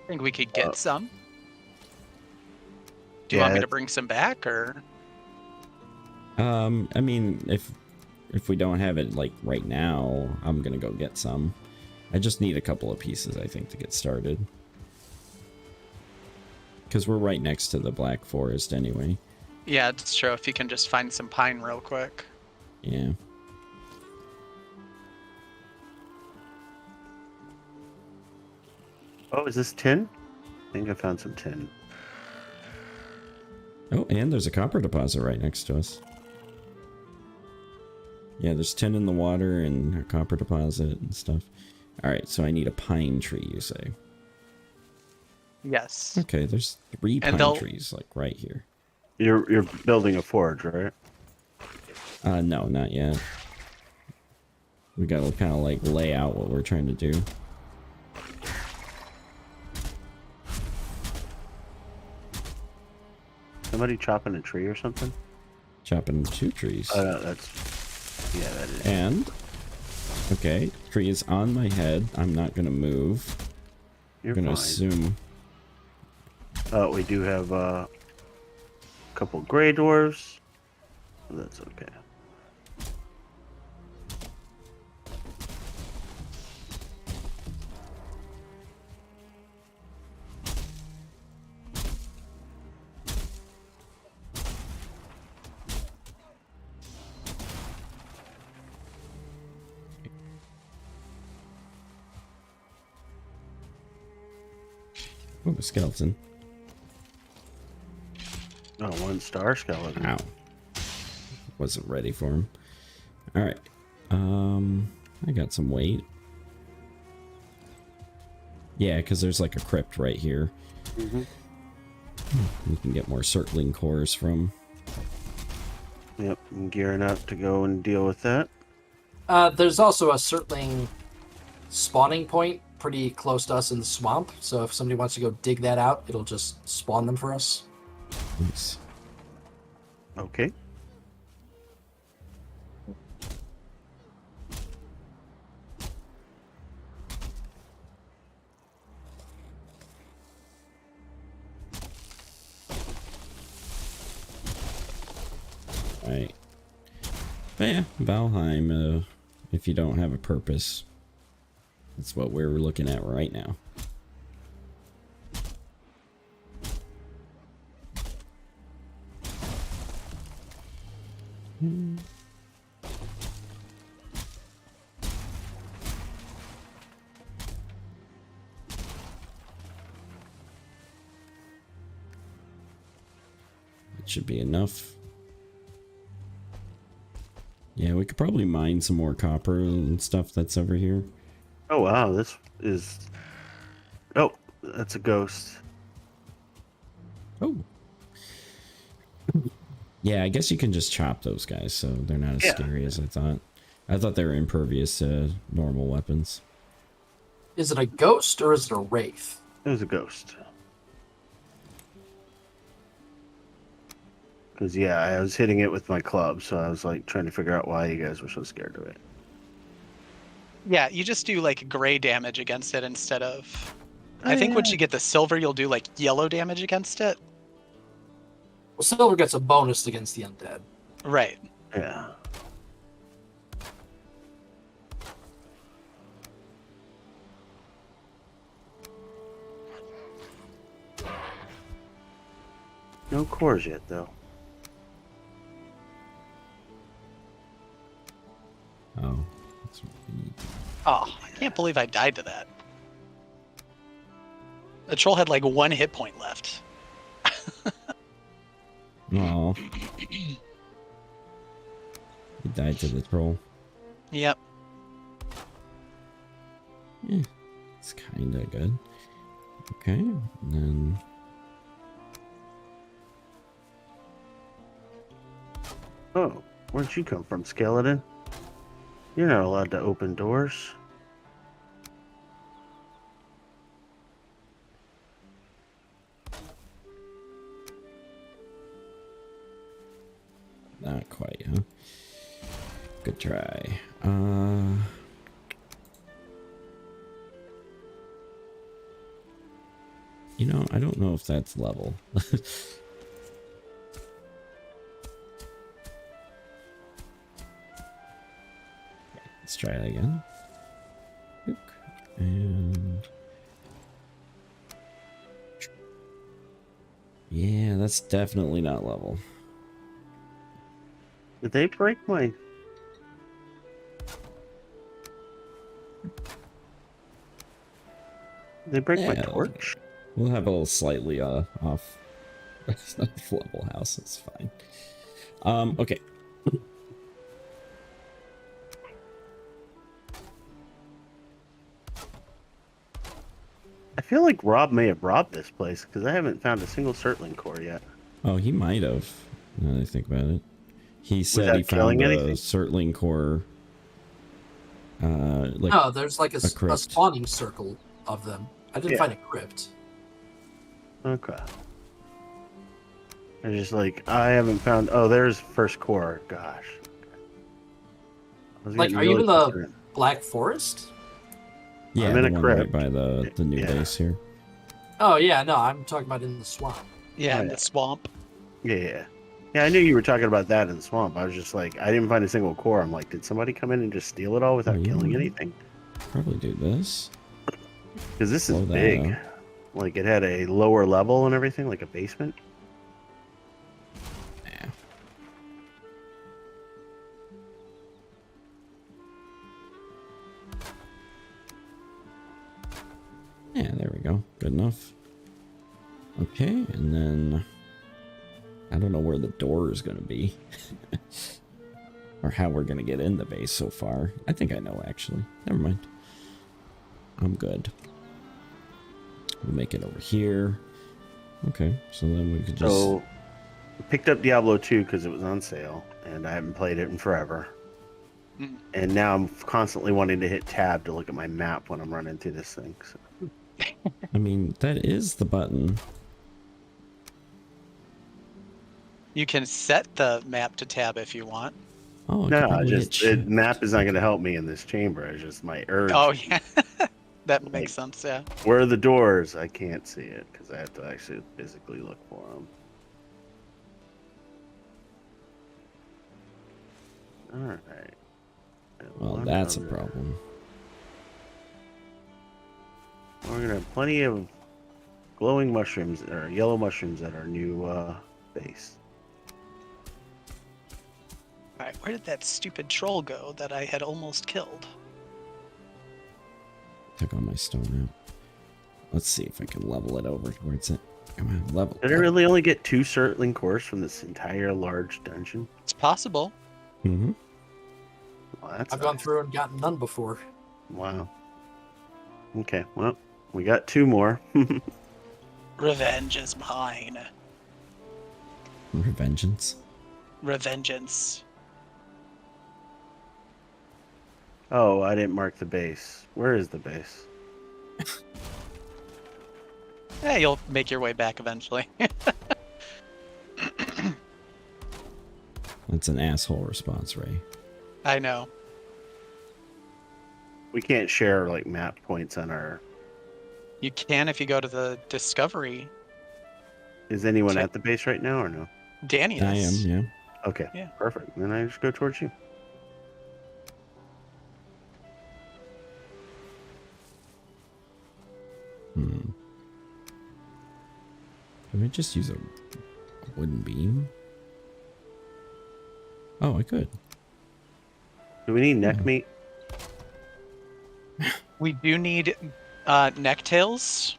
S3: I think we could get some. Do you want me to bring some back, or?
S1: I mean, if we don't have it, like, right now, I'm gonna go get some. I just need a couple of pieces, I think, to get started. Because we're right next to the Black Forest anyway.
S3: Yeah, it's true. If you can just find some pine real quick.
S1: Yeah.
S2: Oh, is this tin? I think I found some tin.
S1: Oh, and there's a copper deposit right next to us. Yeah, there's tin in the water and a copper deposit and stuff. Alright, so I need a pine tree, you say.
S3: Yes.
S1: Okay, there's 3
S3: And
S1: pine trees, like, right here.
S2: You're building a forge, right?
S1: No, not yet. We gotta kind of, like, lay out what we're trying to do.
S2: Somebody chopping a tree or something?
S1: Chopping 2 trees.
S2: Oh, no, that's... Yeah, that is.
S1: And... Okay, tree is on my head. I'm not gonna move.
S2: You're
S1: I'm gonna
S2: fine.
S1: assume...
S2: We do have a couple gray dwarves. That's okay.
S1: Oh, a skeleton.
S2: Oh, 1-star skeleton.
S1: Ow. Wasn't ready for him. Alright. I got some weight. Yeah, because there's like a crypt right here.
S2: Mm-hmm.
S1: We can get more circling cores from.
S2: Yep, I'm gearing up to go and deal with that.
S4: There's also a circling spawning point pretty close to us in the swamp. So if somebody wants to go dig that out, it'll just spawn them for us.
S1: Nice.
S2: Okay.
S1: Right. But yeah, Valheim, if you don't have a purpose, that's what we're looking at right now. It should be enough. Yeah, we could probably mine some more copper and stuff that's over here.
S2: Oh, wow, this is... Oh, that's a ghost.
S1: Oh. Yeah, I guess you can just chop those guys, so they're not as scary as I thought. I thought they were impervious to normal weapons.
S4: Is it a ghost or is it a wraith?
S2: It was a ghost. Because, yeah, I was hitting it with my club, so I was, like, trying to figure out why you guys were so scared of it.
S3: Yeah, you just do like gray damage against it instead of. I think once you get the silver, you'll do like yellow damage against it.
S4: Well, silver gets a bonus against the undead.
S3: Right.
S2: Yeah. No cores yet, though.
S1: Oh, that's what we need.
S3: Oh, I can't believe I died to that. The troll had like 1 hit point left.
S1: Oh. He died to the troll.
S3: Yep.
S1: Yeah, it's kind of good. Okay, and then...
S2: Oh, where'd you come from, skeleton? You're not allowed to open doors.
S1: Not quite, huh? Good try. You know, I don't know if that's level. Let's try it again. And... yeah, that's definitely not level.
S2: Did they break my... Did they break my
S1: Yeah.
S2: torch?
S1: We'll have a little slightly off level house. It's fine. Okay.
S2: I feel like Rob may have robbed this place because I haven't found a single Surtling core yet.
S1: Oh, he might have. Now that I think about it. He said
S2: that
S1: he
S2: killing
S1: found a
S2: anything?
S1: Surtling core. Like
S4: No, there's like a
S1: crypt.
S4: spawning circle of them. I didn't find a crypt.
S2: Okay. I just like I haven't found. Oh, there's first core. Gosh. I was
S4: Like,
S2: getting
S4: are you
S2: really
S4: in the
S2: concerned.
S4: Black Forest?
S1: Yeah,
S2: I'm in
S1: the
S2: a
S1: one
S2: crypt.
S1: right by the new
S2: Yeah.
S1: base here.
S4: Oh yeah, no, I'm talking about in the swamp.
S3: Yeah,
S2: Oh,
S3: in
S2: yeah.
S3: the swamp.
S2: Yeah. Yeah, I knew you were talking about that in the swamp. I was just like, I didn't find a single core. I'm like, did somebody come in and just steal it all without
S1: you
S2: killing
S1: know,
S2: anything?
S1: Probably do this.
S2: Because this is
S1: Blow that
S2: big.
S1: up.
S2: Like it had a lower level and everything, like a basement.
S1: Yeah. Yeah, there we go. Good enough. Okay, and then I don't know where the door is going to be. Or how we're going to get in the base so far. I think I know, actually. Never mind. I'm good. We'll make it over here. Okay, so then we could just...
S2: So, I picked up Diablo 2 because it was on sale, and I haven't played it in forever.
S3: Mm.
S2: And now I'm constantly wanting to hit tab to look at my map when I'm running through this thing. So.
S1: I mean, that is the button.
S3: You can set the map to tab if you want.
S1: Oh, I could
S2: No,
S1: probably hit
S2: just the
S1: shift.
S2: map is not going to help me in this chamber. It's just my urge.
S3: Oh yeah, that
S2: Like-
S3: makes sense. Yeah.
S2: Where are the doors? I can't see it because I have to actually physically look for them. All right.
S1: Well, that's a problem.
S2: We're gonna have plenty of glowing mushrooms or yellow mushrooms at our new base.
S3: All right, where did that stupid troll go that I had almost killed?
S1: Took all my stone out. Let's see if I can level it over towards it. Come on, level.
S2: Did I really only get 2 Surtling cores from this entire large dungeon?
S3: It's possible.
S1: Mm-hmm.
S2: Well, that's
S4: I've gone
S2: nice.
S4: through and gotten none before.
S2: Wow. Okay, well, we got 2 more.
S3: Revenge is mine.
S1: Revengeance.
S3: Revengeance.
S2: Oh, I didn't mark the base. Where is the base?
S3: Yeah, you'll make your way back eventually.
S1: That's an asshole response, Ray.
S3: I know.
S2: We can't share like map points on our.
S3: You can if you go to the Discovery.
S2: Is anyone
S3: Okay.
S2: at the base right now or no?
S3: Danny
S1: I am,
S3: is.
S1: yeah.
S2: Okay,
S3: Yeah.
S2: perfect. Then I just go towards you.
S1: Hmm. Can I just use a wooden beam? Oh, I could.
S2: Do we need neck meat?
S3: We do need necktails.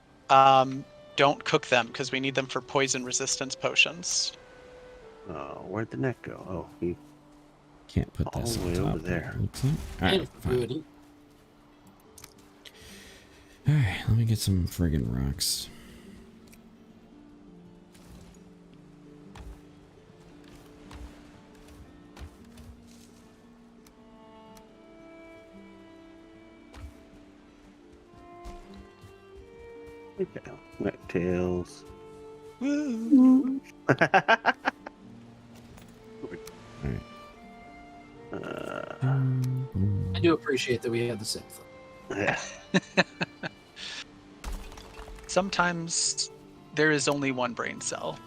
S3: Don't cook them because we need them for poison resistance potions.
S2: Oh, where'd the neck go? Oh, he.
S1: Can't put
S2: All
S1: this
S2: the
S1: on
S2: way
S1: top.
S2: over there.
S1: Looks like. Alright,
S4: And
S1: fine.
S4: good.
S1: Alright, let me get some friggin' rocks.
S2: Okay, neck tails.
S3: Woo.
S1: Alright.
S4: I do appreciate that we had the same thing.
S2: Yeah.
S3: Sometimes there is only one brain cell.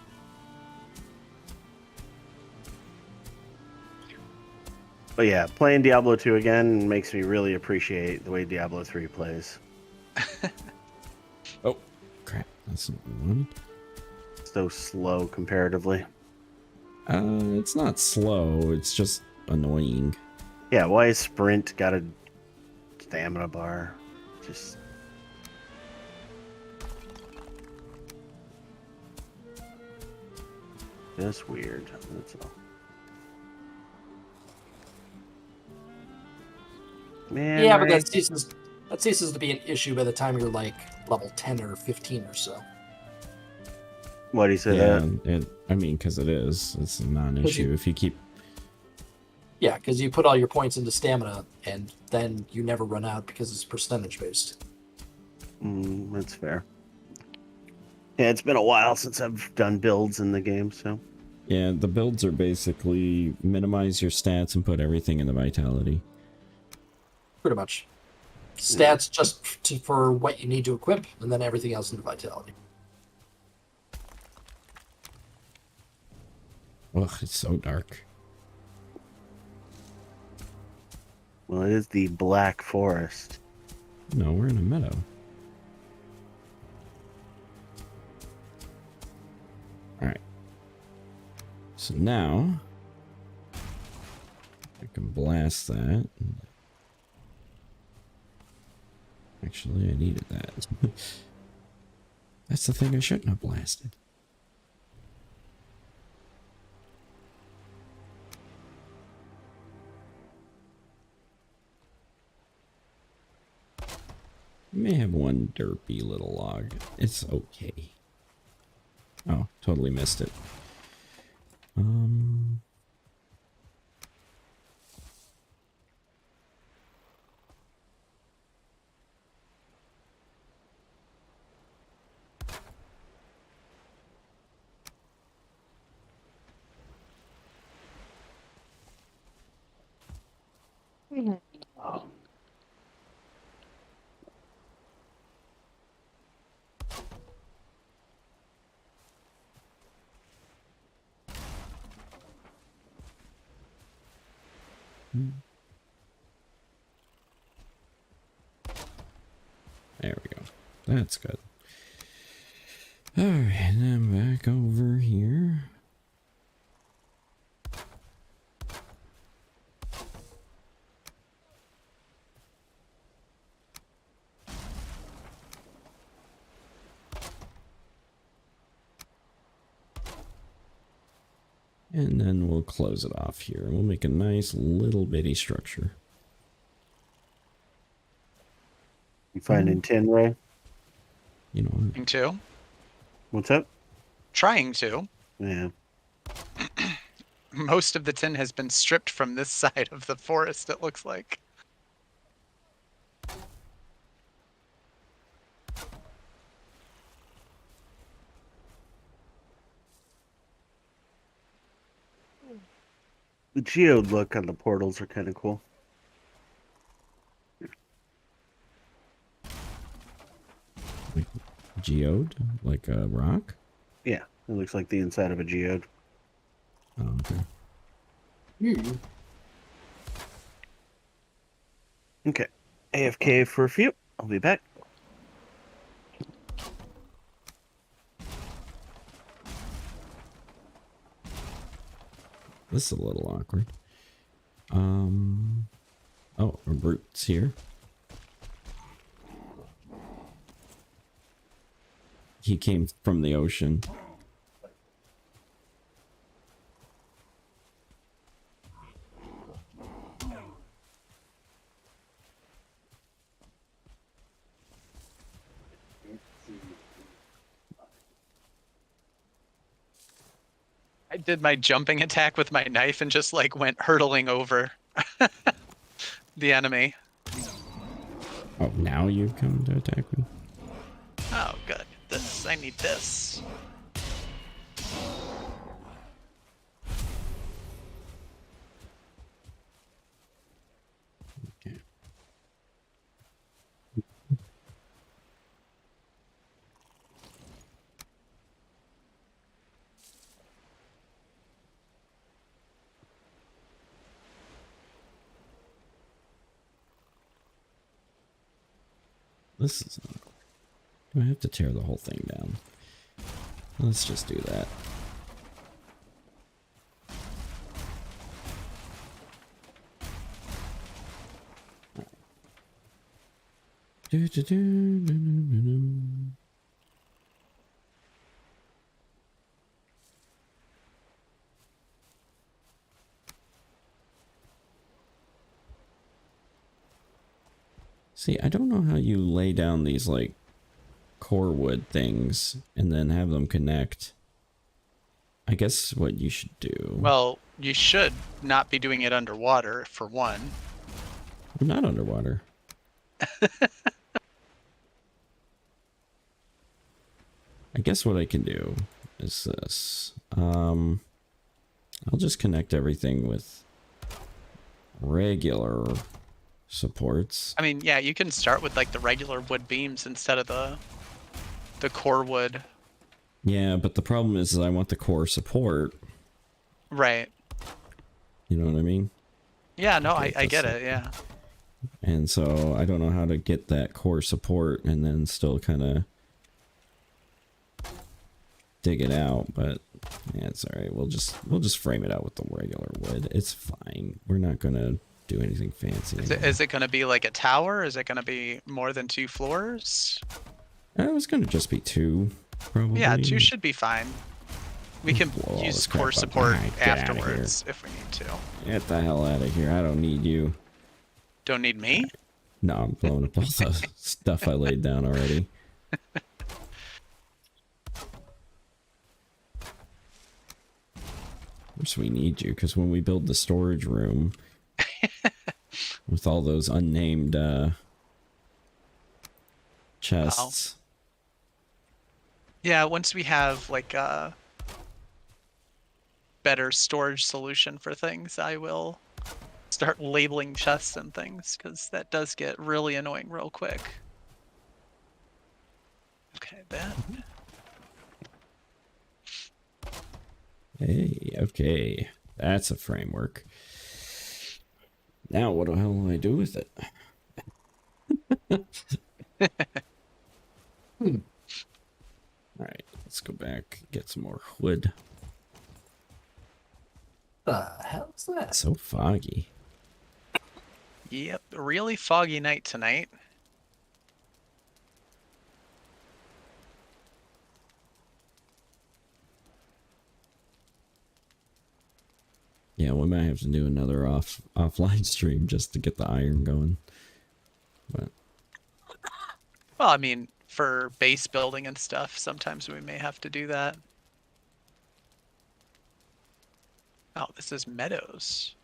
S2: But yeah, playing Diablo 2 again makes me really appreciate the way Diablo 3 plays.
S1: Oh, crap. That's not what we wanted.
S2: So slow comparatively.
S1: It's not slow. It's just annoying.
S2: Yeah, why is Sprint got a stamina bar? Just. Just weird. That's all. Man,
S4: Yeah, but
S2: right?
S4: That ceases to be an issue by the time you're like level 10 or 15 or so.
S2: Why do you say
S1: Yeah,
S2: that?
S1: I mean, because it is. It's a non-issue if you keep.
S4: Yeah, because you put all your points into stamina, and then you never run out because it's percentage based.
S2: That's fair. Yeah, it's been a while since I've done builds in the game, so.
S1: Yeah, the builds are basically minimize your stats and put everything in the vitality.
S4: Pretty much. Stats just for what you need to equip, and then everything else into vitality.
S1: Ugh, it's so dark.
S2: Well, it is the Black Forest.
S1: No, we're in a meadow. Alright. So now I can blast that. Actually, I needed that. That's the thing I shouldn't have blasted. You may have one derpy little log. It's okay. Oh, totally missed it. There we go. That's good. Alright, and I'm back over here. And then we'll close it off here. We'll make a nice little bitty structure.
S2: You finding tin, Ray?
S1: You know what?
S3: Trying to.
S2: What's up?
S3: Trying to.
S2: Yeah.
S3: Most of the tin has been stripped from this side of the forest, it looks like.
S2: The geode look on the portals are kind of cool.
S1: Like geode? Like a rock?
S2: Yeah, it looks like the inside of a geode.
S1: Oh, okay.
S2: Okay. AFK for a few. I'll be back.
S1: This is a little awkward. Oh, a brute's here. He came from the ocean.
S3: I did my jumping attack with my knife and just like went hurtling over the enemy.
S1: Oh, now you come to attack me?
S3: Oh, good. This. I need this.
S1: Okay. This is awkward. Do I have to tear the whole thing down? Let's just do that. Do. See, I don't know how you lay down these, like, core wood things and then have them connect. I guess what you should do...
S3: Well, you should not be doing it underwater, for one.
S1: I'm not underwater. I guess what I can do is this. I'll just connect everything with regular supports.
S3: I mean, yeah, you can start with like the regular wood beams instead of the core wood.
S1: Yeah, but the problem is I want the core support.
S3: Right.
S1: You know what I mean?
S3: Yeah, no,
S1: Okay,
S3: I get
S1: that's
S3: it, yeah.
S1: And so I don't know how to get that core support and then still kind of dig it out, but yeah, it's all right. We'll just frame it out with the regular wood. It's fine. We're not gonna do anything fancy.
S3: Is it gonna be like a tower? Is it gonna be more than 2 floors?
S1: It was gonna just be 2, probably.
S3: Yeah, 2 should be fine. We can
S1: Blow all
S3: use
S1: this crap
S3: core
S1: up.
S3: support
S1: Alright, get outta
S3: afterwards if we need to.
S1: Get the hell out of here. I don't need you.
S3: Don't need me?
S1: No, I'm blowing up all the stuff I laid down already. Of course we need you, because when we build the storage room with all those unnamed chests.
S3: Yeah, once we have like a better storage solution for things, I will start labeling chests and things, because that does get really annoying real quick. Okay, that.
S1: Hey, okay. That's a framework. Now what the hell do I do with it? Alright, let's go back, get some more wood.
S4: The hell's that?
S1: So foggy.
S3: Yep, really foggy night tonight.
S1: Yeah, we might have to do another offline stream just to get the iron going. But
S3: Well, I mean, for base building and stuff, sometimes we may have to do that. Oh, this is meadows.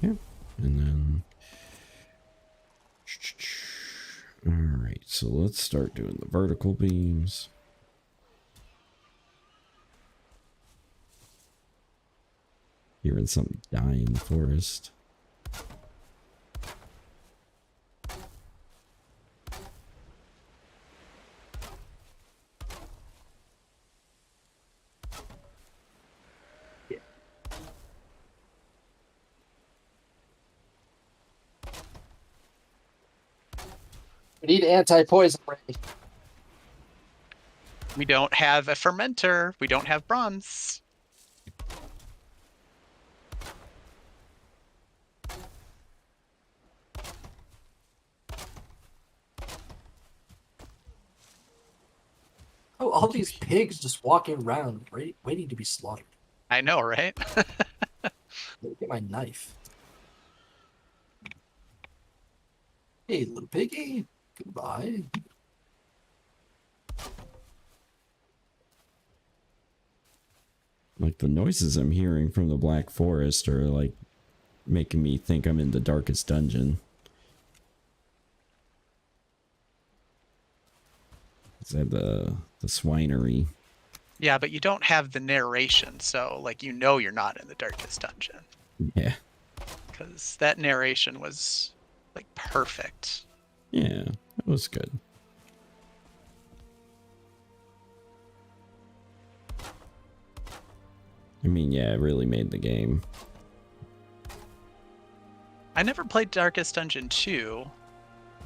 S1: yeah, and then all right, so let's start doing the vertical beams. Hearing something die in the forest.
S4: We need anti-poison ray.
S3: We don't have a fermenter. We don't have bronze.
S4: Oh, all these pigs just walking around, waiting to be slaughtered.
S3: I know, right?
S4: Look at my knife. Hey, little piggy. Goodbye.
S1: Like the noises I'm hearing from the Black Forest are like making me think I'm in the darkest dungeon. Is that the swinery?
S3: Yeah, but you don't have the narration, so like you're not in the darkest dungeon.
S1: Yeah.
S3: Because that narration was like perfect.
S1: Yeah, that was good. I mean, yeah, it really made the game.
S3: I never played Darkest Dungeon 2.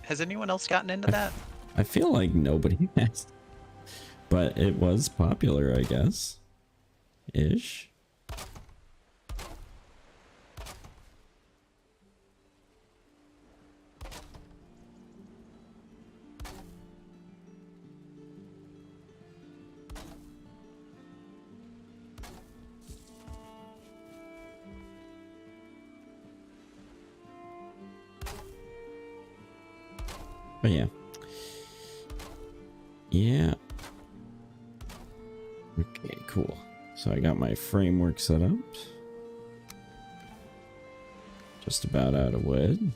S3: Has anyone else gotten into that?
S1: I feel like nobody has. But it was popular, I guess. Ish. But yeah. Yeah. Okay, cool. So I got my framework set up. Just about out of wood.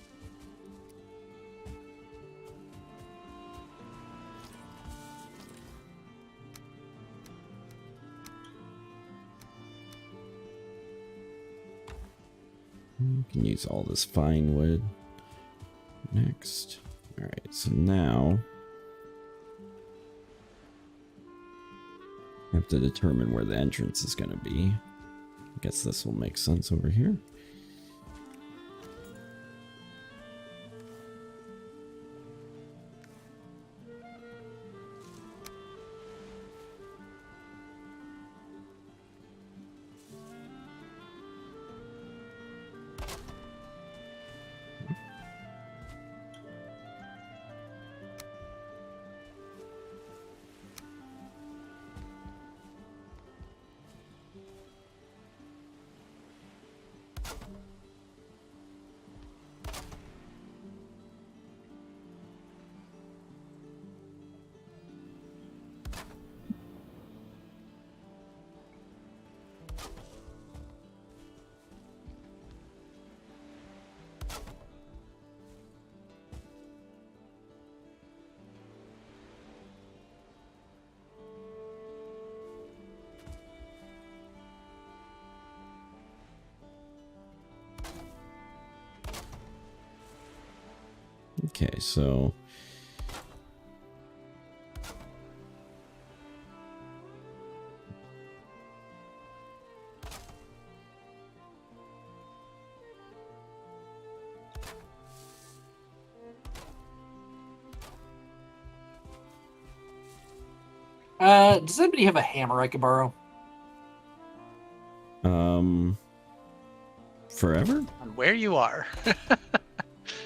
S1: You can use all this fine wood. Next. Alright, so now I have to determine where the entrance is going to be. I guess this will make sense over here. Okay, so
S4: does anybody have a hammer I could borrow?
S1: forever?
S3: On where you are.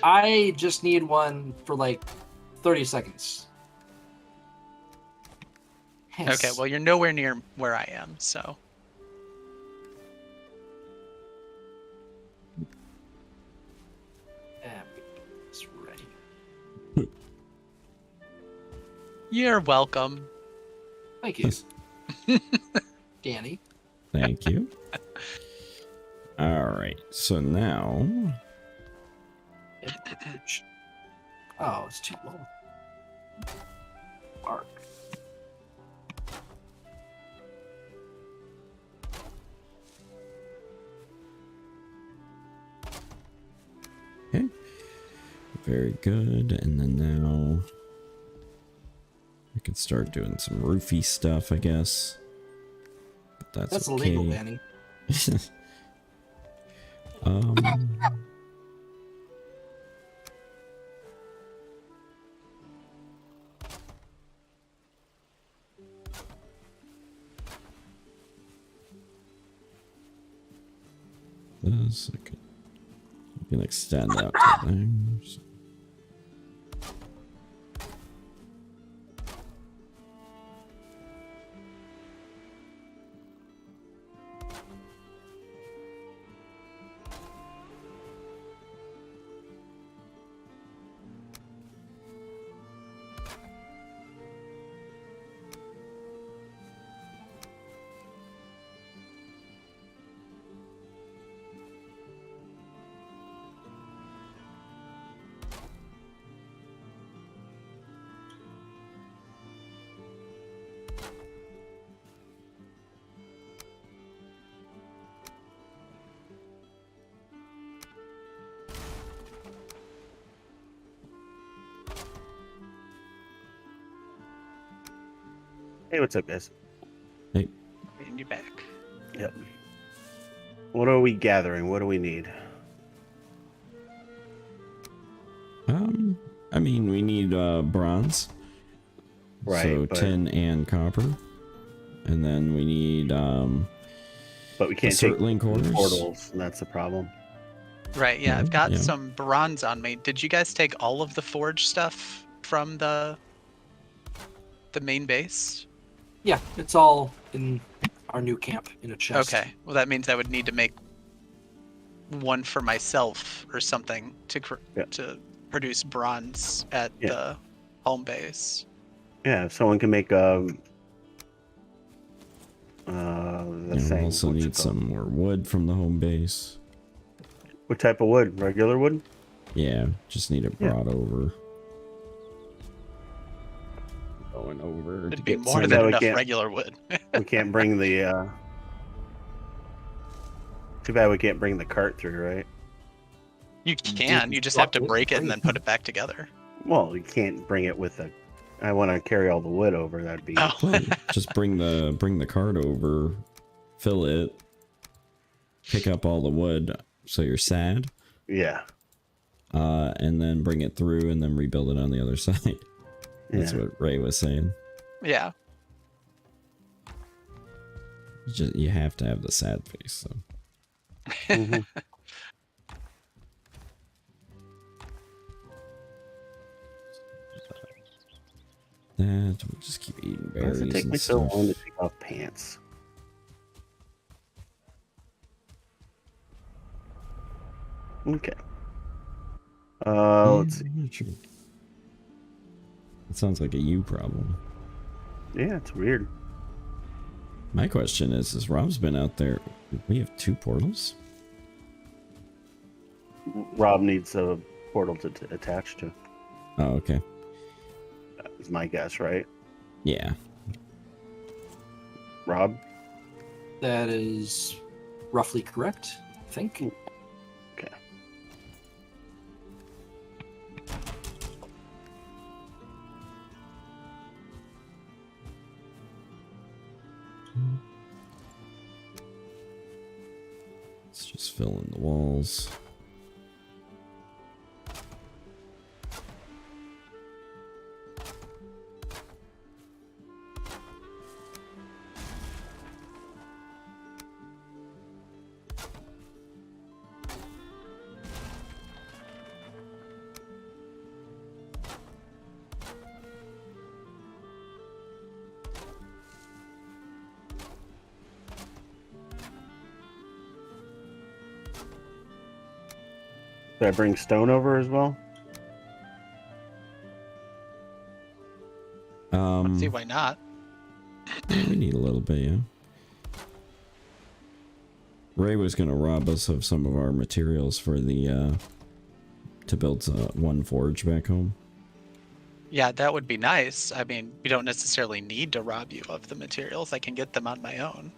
S4: I just need one for like 30 seconds. Yes.
S3: Okay, well, you're nowhere near where I am, so.
S4: It's ready.
S3: You're welcome.
S4: Thank you. Danny.
S1: Thank you. Alright, so now
S4: Oh, it's too low. Bark.
S1: okay. Very good. And then now I can start doing some roofy stuff, I guess. But that's okay.
S4: illegal, Danny.
S1: This I can extend out to there. So.
S2: Hey, what's up, guys?
S1: Hey.
S3: And you're back.
S2: Yep. What are we gathering? What do we need?
S1: I mean, we need bronze.
S2: Right,
S1: So
S2: but-
S1: tin and copper. And then we need
S2: But we can't take
S1: Acetylene
S2: the
S1: cores?
S2: portals, and that's the problem.
S3: Right, yeah,
S1: No,
S3: I've got
S1: yeah.
S3: some bronze on me. Did you guys take all of the forge stuff from the main base?
S4: Yeah, it's all in our new camp in a chest.
S3: Okay, well that means I would need to make one for myself or something to
S2: Yeah.
S3: to produce bronze at
S2: Yeah.
S3: the home base.
S2: Yeah, if someone can make the
S1: We
S2: thing.
S1: also
S2: what's it
S1: need
S2: called?
S1: some more wood from the home base.
S2: What type of wood? Regular wood?
S1: Yeah, just need it
S2: Yeah.
S1: brought over. Going over.
S3: It'd
S1: to
S3: be
S1: get
S3: more
S1: some-
S3: than
S2: we
S3: enough
S2: can't-
S3: regular wood.
S2: We can't bring the. Too bad we can't bring the cart through, right?
S3: You can, you just have to break it and then put it back together.
S2: Well, you can't bring it with a. I want to carry all the wood over. That'd be.
S3: Oh.
S1: Well, just bring the cart over, fill it, pick up all the wood. So you're sad,
S2: Yeah.
S1: and then bring it through, and then rebuild it on the other side. That's
S2: Yeah.
S1: what Ray was saying.
S3: Yeah.
S1: You have to have the sad face. So.
S2: Mhm.
S1: That we'll just keep eating
S2: Why does
S1: berries
S2: it take
S1: and
S2: me so
S1: stuff.
S2: long to take off pants? Okay. Let's see.
S1: I'm not sure. It sounds like a you problem.
S2: Yeah, it's weird.
S1: My question is Rob's been out there. We have 2 portals?
S2: Rob needs a portal to attach to.
S1: Oh, okay.
S2: Is my guess, right?
S1: Yeah.
S2: Rob?
S4: That is roughly correct, I think.
S2: Okay.
S1: Let's just fill in the walls.
S2: Did I bring stone over as well?
S3: See why not?
S1: Yeah, we need a little bit, yeah. Ray was gonna rob us of some of our materials for the to build one forge back home.
S3: Yeah, that would be nice. I mean, we don't necessarily need to rob you of the materials. I can get them on my own.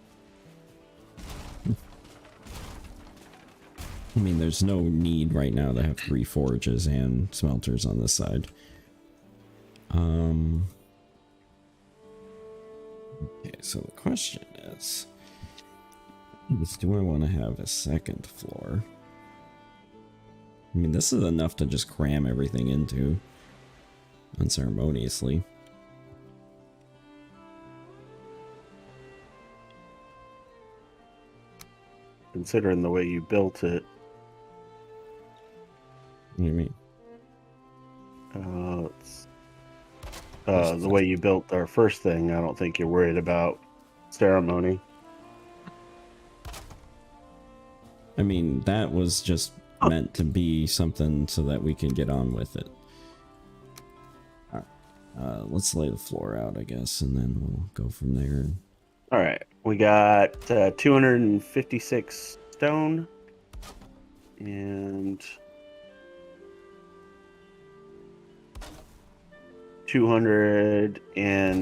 S1: I mean, there's no need right now to have 3 forges and smelters on this side. Okay, so the question is do I want to have a second floor? I mean, this is enough to just cram everything into unceremoniously.
S2: Considering the way you built it,
S1: What do you mean?
S2: the way you built our first thing, I don't think you're worried about ceremony.
S1: I mean, that was just meant to be something so that we can get on with it. Let's lay the floor out, I guess, and then we'll go from there.
S2: All right, we got 256 stone and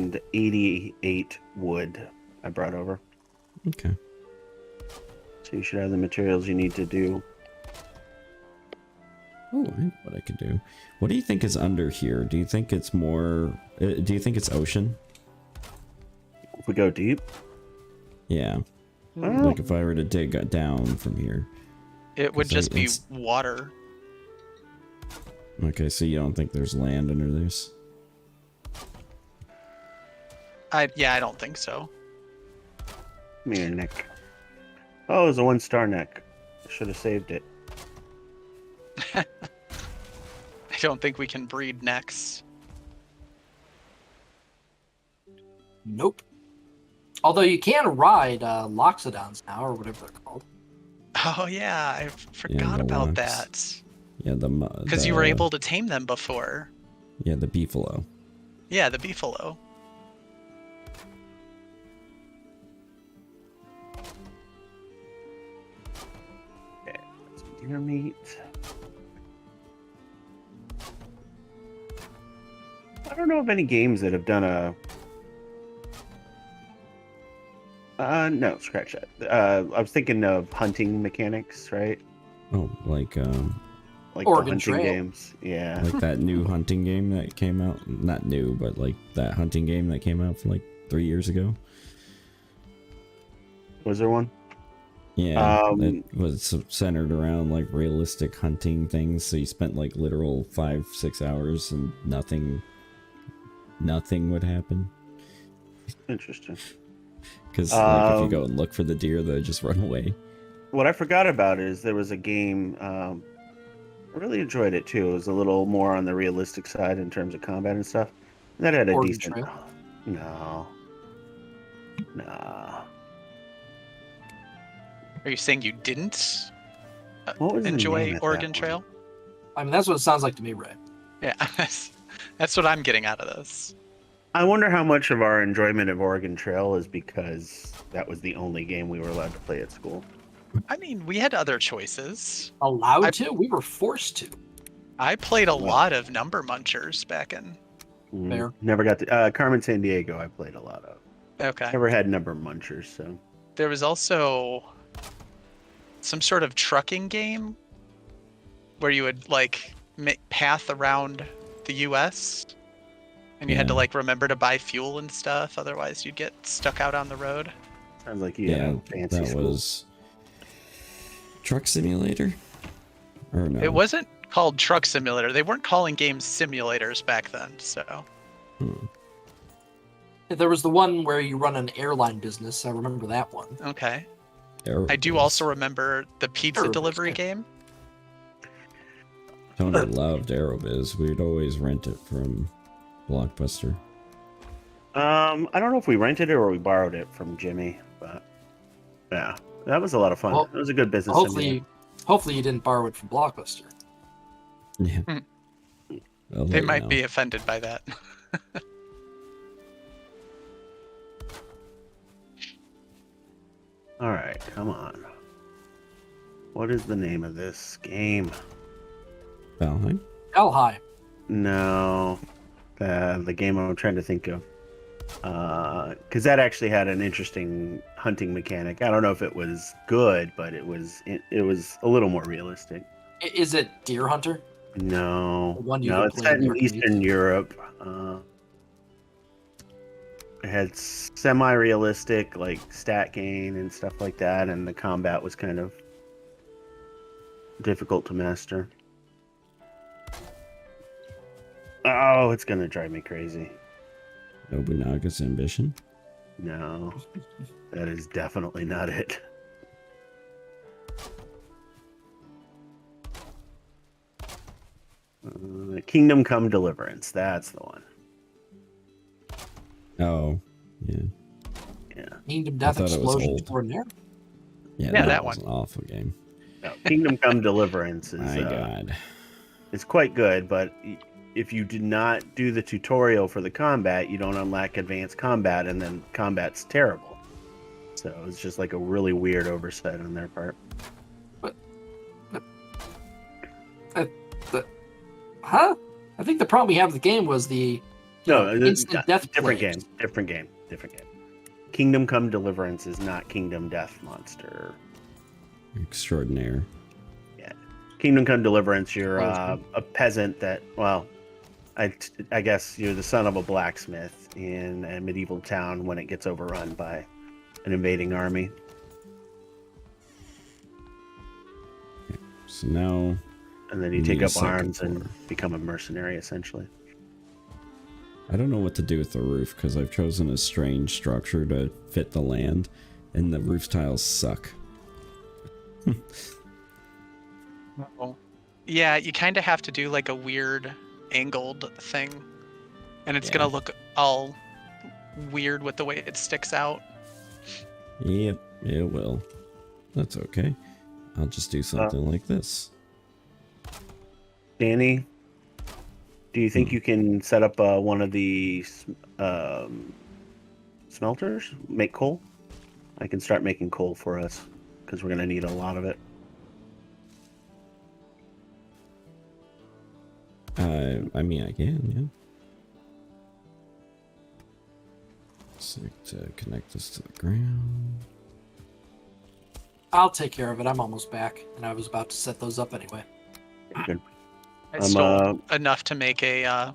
S2: 288 wood I brought over.
S1: Okay.
S2: So you should have the materials you need to do.
S1: Oh, I know what I could do. What do you think is under here? Do you think it's more... do you think it's ocean?
S2: If we go deep,
S1: Yeah.
S2: I don't
S1: Like
S2: know.
S1: if I were to dig down from here.
S3: It would
S1: 'Cause
S3: just be
S1: it's-
S3: water.
S1: Okay, so you don't think there's land under this?
S3: I don't think so.
S2: Come here, Nick. Oh, it was a 1-star Nick. I should have saved it.
S3: I don't think we can breed necks.
S4: Nope. Although you can ride loxodons now, or whatever they're called.
S3: Oh yeah, I forgot
S1: the
S3: about
S1: locks.
S3: that.
S1: Yeah,
S3: Because you were able to tame them before.
S1: Yeah, the beefalo.
S3: Yeah, the beefalo.
S2: Okay, some deer meat. I don't know of any games that have done a. No, scratch that. I was thinking of hunting mechanics, right?
S1: Oh, like
S2: Like
S4: Oregon
S2: the hunting
S4: Trail.
S2: games. Yeah.
S1: like that new hunting game that came out. Not new, but like that hunting game that came out for like 3 years ago.
S2: Was there one?
S1: Yeah, it was centered around like realistic hunting things. So you spent like literal 5-6 hours and nothing would happen.
S2: Interesting.
S1: Because like if you go and look for the deer, they just run away.
S2: What I forgot about is there was a game. I really enjoyed it too. It was a little more on the realistic side in terms of combat and stuff. That had a
S4: Oregon
S2: decent.
S4: Trail?
S2: No. Nah.
S3: Are you saying you didn't
S2: What was the name
S3: enjoy
S2: of that
S3: Oregon
S2: one?
S3: Trail?
S4: I mean, that's what it sounds like to me, Ray.
S3: Yeah, that's what I'm getting out of this.
S2: I wonder how much of our enjoyment of Oregon Trail is because that was the only game we were allowed to play at school.
S3: I mean, we had other choices.
S4: Allowed to? We were forced to.
S3: I played a
S2: Wow.
S3: lot of Number Munchers back in.
S4: Fair.
S2: Never got to Carmen San Diego. I played a lot of.
S3: Okay.
S2: Never had number munchers, so
S3: There was also some sort of trucking game where you would like path around the U.S. and you had to
S1: Yeah.
S3: like remember to buy fuel and stuff, otherwise you'd get stuck out on the road.
S2: sounds like you had
S1: Yeah,
S2: a fancy
S1: that
S2: school.
S1: was Truck Simulator. Or no?
S3: It wasn't called Truck Simulator. They weren't calling games simulators back then, so.
S1: Hmm.
S4: There was the one where you run an airline business. I remember that one.
S3: Okay.
S1: Aerobiz.
S3: I do also remember the pizza
S4: Aerobiz,
S3: delivery
S4: yeah.
S3: game.
S1: Tony loved Aerobiz. We'd always rent it from Blockbuster.
S2: I don't know if we rented it or we borrowed it from Jimmy, but yeah, that was a lot of fun.
S4: Well,
S2: it was a good business.
S4: Hopefully you didn't borrow it from Blockbuster.
S1: Yeah.
S3: Hmm.
S1: I'll let
S3: They
S1: you
S3: might
S1: know.
S3: be offended by that.
S2: All right, come on. What is the name of this game?
S1: Valheim?
S4: Valheim.
S2: No, the game I'm trying to think of. Because that actually had an interesting hunting mechanic. I don't know if it was good, but it was a little more realistic.
S4: Is it Deer Hunter?
S2: No,
S4: The one you
S2: no,
S4: could
S2: it's
S4: play
S2: set
S4: in the
S2: in
S4: arcades?
S2: Eastern Europe. It had semi-realistic like stat gain and stuff like that, and the combat was kind of difficult to master. Oh, it's gonna drive me crazy.
S1: Nobunaga's Ambition?
S2: No, that is definitely not it. Kingdom Come Deliverance. That's the one.
S1: Oh, yeah.
S2: Yeah.
S4: Kingdom Death
S1: thought it was
S4: Explosion
S1: old.
S4: Extraordinaire?
S1: Yeah,
S3: Yeah,
S1: that
S3: that
S1: was
S3: one.
S1: an awful game.
S2: No, Kingdom Come Deliverance is
S1: My God.
S2: it's quite good, but if you did not do the tutorial for the combat, you don't unlock advanced combat, and then combat's terrible. So it's just like a really weird oversight on their part.
S4: Huh? I think the problem we have with the game was the instant death
S2: different
S4: plays.
S2: game, different game. Kingdom Come Deliverance is not Kingdom Death Monster.
S1: Extraordinaire.
S2: Kingdom Come Deliverance, you're
S4: Oh,
S2: a peasant that, well, I guess you're the son of a blacksmith in a medieval town when it gets overrun by an invading army.
S1: So now
S2: And then you
S1: We
S2: take
S1: need a
S2: up
S1: second
S2: arms and
S1: floor.
S2: become a mercenary, essentially.
S1: I don't know what to do with the roof because I've chosen a strange structure to fit the land, and the roof tiles suck.
S3: Oh. Yeah, you kind of have to do like a weird angled thing, and it's
S1: Yeah.
S3: gonna look all weird with the way it sticks out.
S1: Yep, it will. That's okay. I'll just do something like this.
S2: Danny, do you think you can set up one of the smelters? Make coal? I can start making coal for us because we're going to need a lot of it.
S1: I mean, I can, yeah. So to connect this to the ground.
S4: I'll take care of it. I'm almost back, and I was about to set those up anyway.
S2: Good.
S3: I stole enough to make a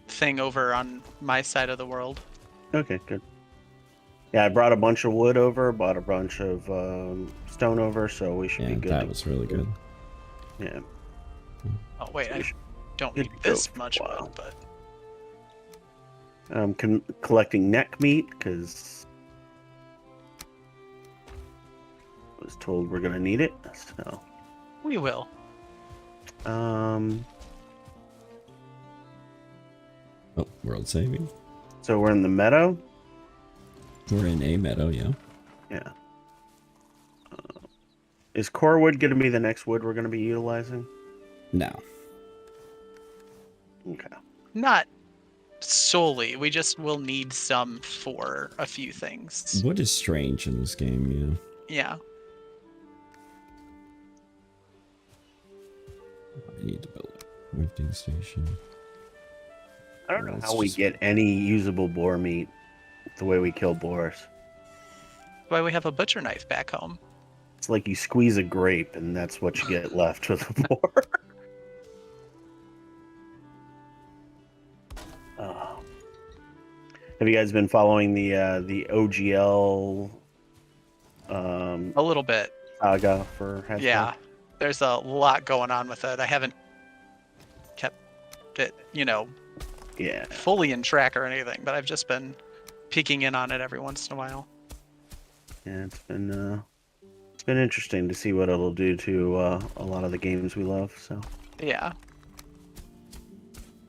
S3: thing over on my side of the world.
S2: Okay, good. Yeah, I brought a bunch of wood over, bought a bunch of stone over, so we should be
S1: Yeah,
S2: good.
S1: that was really good.
S2: Yeah.
S3: Oh wait, I don't
S2: good
S3: need
S2: to go
S3: this
S2: for a
S3: much
S2: while.
S3: wood, but
S2: I'm collecting neck meat because I was told we're gonna need it. So,
S3: we will.
S1: Oh, world saving.
S2: So we're in the meadow.
S1: We're in a meadow, yeah.
S2: Yeah. Is core wood gonna be the next wood we're gonna be utilizing?
S1: No.
S2: Okay.
S3: Not solely. We just will need some for a few things.
S1: Wood is strange in this game,
S3: Yeah.
S1: I need to build a crafting station.
S2: I don't know
S1: Let's
S2: how we
S1: just-
S2: get any usable boar meat the way we kill boars.
S3: That's why we have a butcher knife back home.
S2: It's like you squeeze a grape and that's what you get left with a boar. Have you guys been following the OGL
S3: A little bit.
S2: saga for Hasbro?
S3: Yeah. There's a lot going on with it. I haven't kept it,
S2: Yeah.
S3: fully in track or anything, but I've just been peeking in on it every once in a while.
S2: Yeah, it's been interesting to see what it'll do to a lot of the games we love. So
S3: Yeah.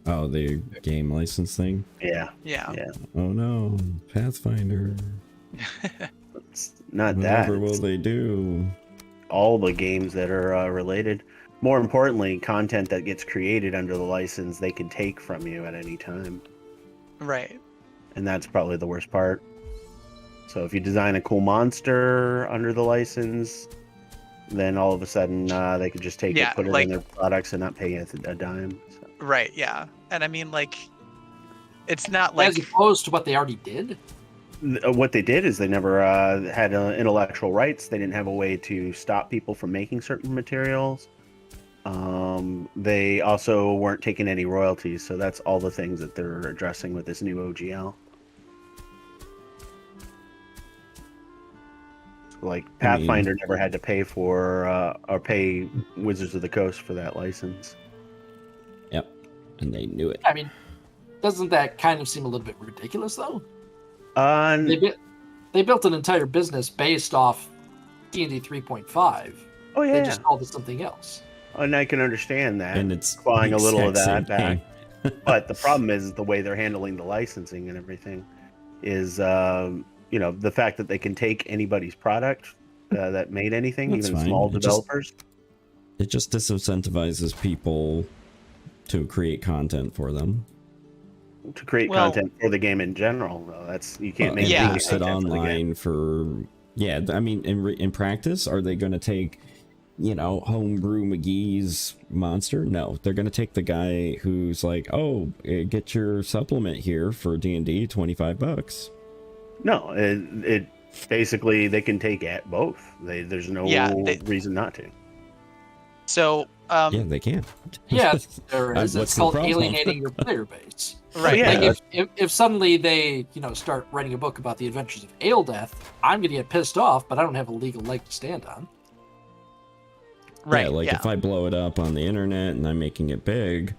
S1: Oh, the game license thing?
S2: yeah,
S3: Yeah.
S2: yeah.
S1: Oh no, Pathfinder.
S2: It's not
S1: Whatever
S2: that.
S1: will
S2: It's
S1: they do?
S2: all the games that are related. More importantly, content that gets created under the license they can take from you at any time,
S3: Right.
S2: and that's probably the worst part. So if you design a cool monster under the license, then all of a sudden they could just take
S3: Yeah,
S2: it, put it
S3: like-
S2: in their products, and not pay a dime. So.
S3: Right, yeah. And I mean, like, it's not like...
S4: As opposed to what they already did.
S2: What they did is they never had intellectual rights. They didn't have a way to stop people from making certain materials. They also weren't taking any royalties. So that's all the things that they're addressing with this new OGL. So, like Pathfinder never had to pay for or pay Wizards of the Coast for that license.
S1: Yep. And they knew it.
S4: I mean, doesn't that kind of seem a little bit ridiculous, though? They built an entire business based off D&D 3.5.
S2: Oh yeah,
S4: They just called it something else.
S2: and I can understand that.
S1: And it's
S2: clawing a
S1: the
S2: little of
S1: exact
S2: that
S1: same
S2: back.
S1: thing.
S2: But the problem is the way they're handling the licensing and everything is, the fact that they can take anybody's product that made anything,
S1: That's
S2: even
S1: fine.
S2: small
S1: It just-
S2: developers.
S1: It just disincentivizes people to create content for them.
S2: To create
S3: Well-
S2: content for the game in general. Though. That's you can't
S1: Well,
S2: make
S1: and
S3: Yeah.
S1: post it
S2: content for the game.
S1: online for yeah. I mean, in practice, are they going to take, homebrew McGee's monster? No, they're going to take the guy who's like, oh, get your supplement here for D&D, $25.
S2: No, it basically they can take at both. There's no
S3: Yeah,
S2: reason not to.
S3: So,
S1: Yeah, they can.
S4: Yeah, there is.
S1: What's
S4: It's
S1: the
S4: called
S1: problem?
S4: alienating your player base.
S3: right.
S2: yeah.
S4: Like if suddenly they start writing a book about the adventures of Ale Death, I'm gonna get pissed off, but I don't have a legal leg to stand on.
S3: Right,
S1: Yeah, like
S3: yeah.
S1: if I blow it up on the internet and I'm making it big,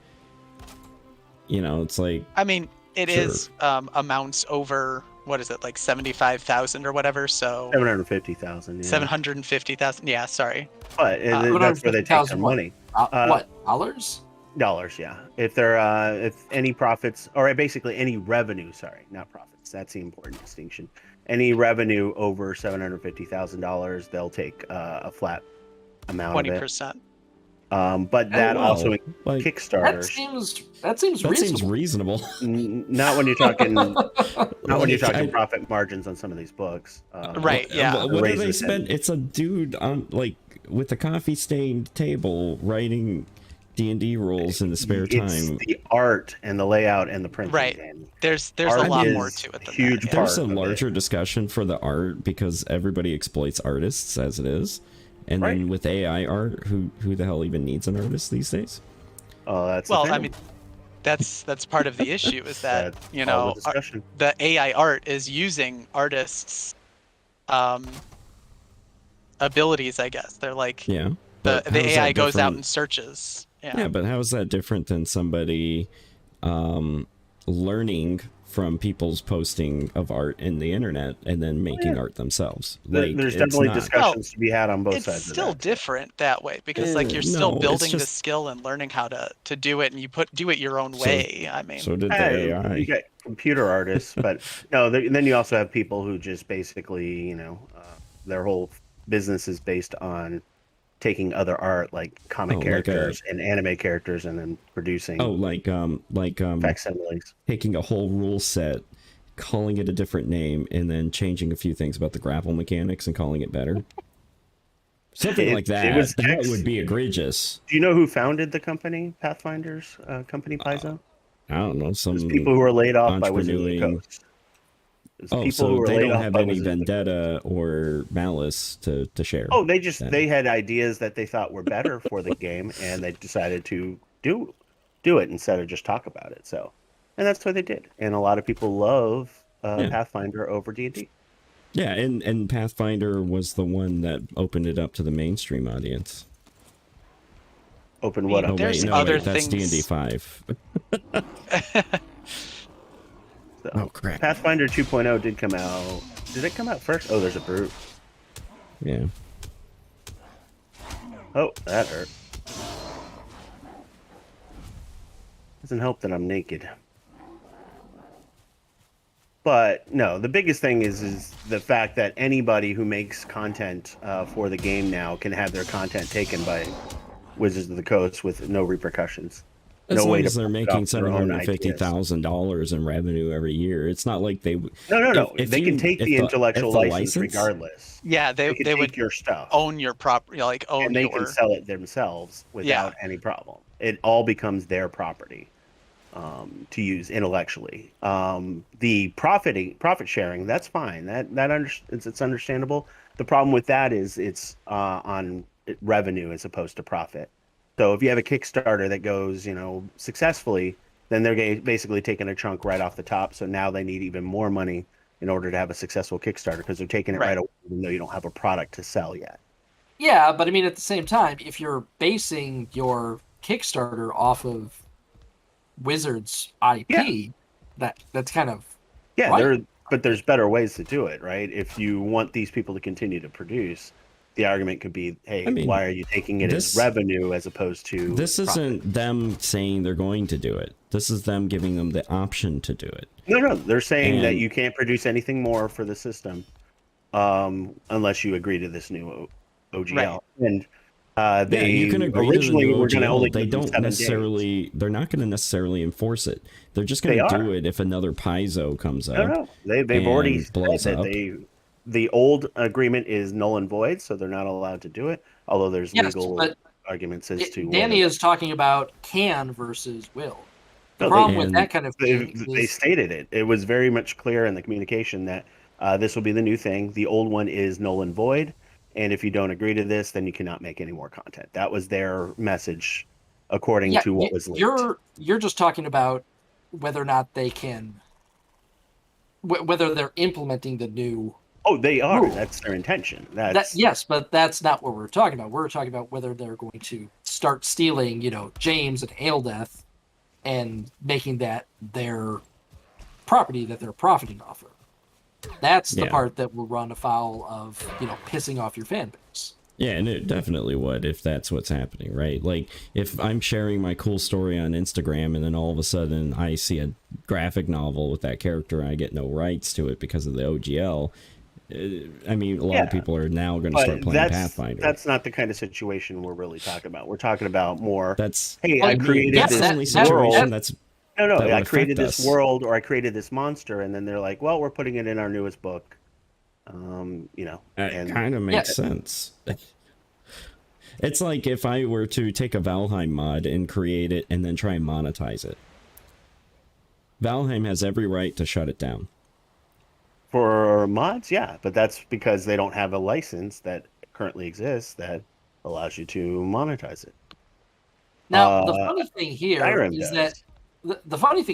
S1: You know, it's like,
S3: I mean, it
S1: Sure.
S3: is amounts over, what is it, like 75,000 or whatever, so
S2: 750,000. Yeah.
S3: 750,000. Yeah, sorry.
S2: But that's where they take
S4: 750,000
S2: their
S4: what?
S2: money.
S4: What, dollars?
S2: Dollars, yeah. If any profits, or basically any revenue, sorry, not profits. That's the important distinction. Any revenue over $750,000, they'll take a flat amount of it.
S3: 20%.
S2: But that
S1: wow,
S2: also
S1: like,
S2: Kickstarter.
S4: That seems
S1: that seems
S4: reasonable.
S1: reasonable.
S2: Not when you're talking, not when you're
S1: Like,
S2: talking profit margins on some of these books.
S3: Right, yeah.
S1: What do they
S2: Razor's
S1: spend?
S2: Edge.
S1: It's a dude on, like, with a coffee stained table writing D&D rules in the spare
S2: It's
S1: time.
S2: the art and the layout and the printing.
S3: Right.
S2: Danny.
S3: There's a
S2: Art
S3: lot
S2: is
S3: more to it than
S2: huge
S3: that.
S1: There's a
S2: part of
S1: larger
S2: it.
S1: discussion for the art because everybody exploits artists as it is. And
S2: Right.
S1: then with AI art, who the hell even needs an artist these days?
S2: Oh, that's the
S3: Well,
S2: thing.
S3: I mean, that's part of the issue is that,
S2: That's
S3: you
S2: all
S3: know,
S2: the discussion.
S3: the AI art is using artists' abilities, I guess. They're like,
S1: Yeah.
S3: the
S1: But how's
S3: AI
S1: that
S3: goes out
S1: different-
S3: and searches.
S1: Yeah, but how is that different than somebody learning from people's posting of art in the internet and then making art themselves? Like,
S2: There's
S1: it's
S2: definitely
S1: not-
S2: discussions to be had on both
S3: It's
S2: sides
S3: still
S2: of that.
S3: different that way because like you're
S1: no,
S3: still
S1: it's
S3: building the
S1: just-
S3: skill and learning how to do it, and you do it your own
S1: So-
S3: way. I mean,
S1: So did the
S2: Hey,
S1: AI.
S2: you got computer artists, but no, then you also have people who just basically, their whole business is based on taking other art like comic
S1: Oh, like
S2: characters and anime characters and then producing
S1: Oh, like
S2: facsimiles.
S1: taking a whole rule set, calling it a different name, and then changing a few things about the grapple mechanics and calling it better. Something like that. That would be egregious.
S2: Do you know who founded the company, Pathfinder's company, Paizo?
S1: I don't know. Some
S2: It's people who were laid off by Wizards of the
S1: entrepreneuring-
S2: Coast. It's
S1: Oh,
S2: people who
S1: so
S2: were
S1: they
S2: laid
S1: don't
S2: off
S1: have
S2: by
S1: any
S2: Wizards of the Coast.
S1: vendetta or malice to share.
S2: Oh,
S1: then.
S2: they had ideas that they thought were better for the game, and they decided to do it instead of just talk about it. So, and that's what they did. And a lot of people love Pathfinder over D&D.
S1: Yeah, and Pathfinder was the one that opened it up to the mainstream audience.
S2: Open what
S3: Oh,
S2: up?
S3: there's
S1: wait,
S3: other
S1: that's
S3: things-
S1: D&D 5.
S2: So,
S1: Oh, crap.
S2: Pathfinder 2.0 did come out. Did it come out first? Oh, there's a brute.
S1: Yeah.
S2: Oh, that hurt. Doesn't help that I'm naked. But no, the biggest thing is the fact that anybody who makes content for the game now can have their content taken by Wizards of the Coast with no repercussions.
S1: As
S2: No
S1: long
S2: way
S1: as
S2: to
S1: they're
S2: profit
S1: making
S2: off their own
S1: $750,000 in revenue every year, it's not like they.
S2: No.
S1: If
S2: They
S1: you-
S2: can take
S1: if
S2: the intellectual
S1: if the
S2: license regardless.
S3: yeah,
S2: They can
S3: they
S2: take
S3: would
S2: your stuff
S3: own your property, like own
S2: and they
S3: your.
S2: can sell it themselves without any problem. It all becomes their property to use intellectually. The profit sharing, that's fine. It's understandable. The problem with that is it's on revenue as opposed to profit. So if you have a Kickstarter that goes, successfully, then they're basically taking a chunk right off the top. So now they need even more money in order to have a successful Kickstarter because they're taking it right away, even though you don't have a product to sell yet.
S4: Yeah, but I mean, at the same time, if you're basing your Kickstarter off of Wizards IP, that's kind of right.
S2: But there's better ways to do it, right? If you want these people to continue to produce, the argument could be, hey, why are you taking it as revenue as opposed to
S1: This isn't them saying they're going to do it. This is them giving them the option to do it.
S2: No, they're saying that you can't produce anything more for the system unless you agree to this new OGL.
S3: Right.
S2: And
S1: you can agree
S2: originally
S1: to the new
S2: were going to
S1: OGL.
S2: only
S1: They
S2: give them
S1: don't
S2: 7
S1: necessarily.
S2: days.
S1: They're not going to necessarily enforce it. They're just going to do it if another Paizo comes up.
S2: No, they've already said
S1: blows
S2: that
S1: up.
S2: the old agreement is null and void, so they're not allowed to do it. Although there's legal arguments as to
S4: Danny is talking about can versus will. The
S2: No,
S4: problem with that kind of thing
S2: they stated it. It was very much clear in the communication that this will be the new thing. The old one is null and void, and if you don't agree to this, then you cannot make any more content. That was their message, according to what was leaked.
S4: You're just talking about whether or not they can, whether they're implementing the new.
S2: Oh, they are.
S4: rule.
S2: That's their intention.
S4: Yes, but that's not what we're talking about. We're talking about whether they're going to start stealing, James and Aeldeath and making that their property that they're profiting off of. That's the part that will run afoul of, pissing off your fan base.
S1: Yeah, and it definitely would if that's what's happening, right? Like, if I'm sharing my cool story on Instagram and then all of a sudden I see a graphic novel with that character and I get no rights to it because of the OGL, I mean, a lot of people are now going to start playing Pathfinder.
S2: That's not the kind of situation we're really talking about. We're talking about more,
S1: hey,
S2: I created this world. I created this world, or I created this monster, and then they're like, well, we're putting it in our newest book.
S1: It kind of makes sense. It's like if I were to take a Valheim mod and create it and then try and monetize it. Valheim has every right to shut it down.
S2: For mods, yeah, but that's because they don't have a license that currently exists that allows you to monetize it.
S4: Now, the funny thing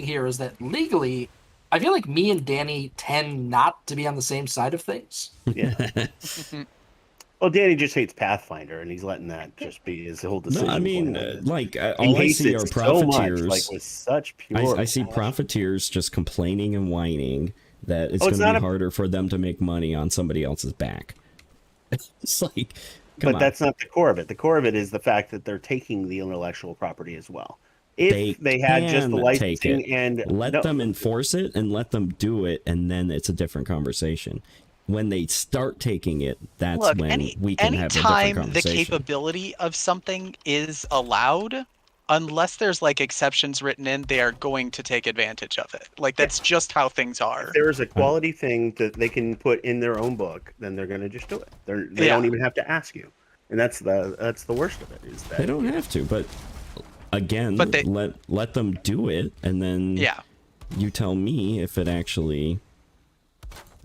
S4: here is that legally, I feel like me and Danny tend not to be on the same side of things.
S2: Yeah. Well, Danny just hates Pathfinder, and he's letting that just be his whole decision.
S1: No, I mean, all I see are profiteers.
S2: So much, with such pure
S1: I see profiteers just complaining and whining that it's going to be harder for them to make money on somebody else's back. It's like,
S2: but that's not the core of it. The core of it is the fact that they're taking the intellectual property as well. If they had just the licensing and
S1: let them enforce it and let them do it, and then it's a different conversation. When they start taking it, that's when we can have a different conversation.
S3: Anytime the capability of something is allowed, unless there's like exceptions written in, they are going to take advantage of it. Like that's just how things are.
S2: If there's a quality thing that they can put in their own book, then they're going to just do it. They don't even have to ask you, and that's the worst of it. Is that
S1: they don't have to, but again, let them do it, and then you tell me if it actually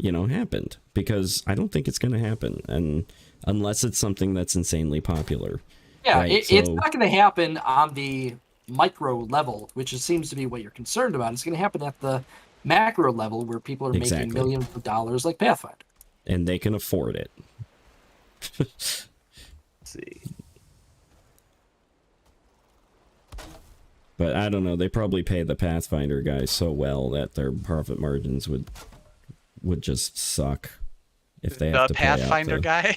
S1: happened, because I don't think it's going to happen, and unless it's something that's insanely popular.
S4: Yeah, right? It's not going to happen on the micro level, which seems to be what you're concerned about. It's going to happen at the macro level where people are making millions of dollars like Pathfinder.
S1: And they can afford it.
S2: Let's see.
S1: But I don't know, they probably pay the Pathfinder guys so well that their profit margins would just suck if they have to pay out
S3: the Pathfinder guy.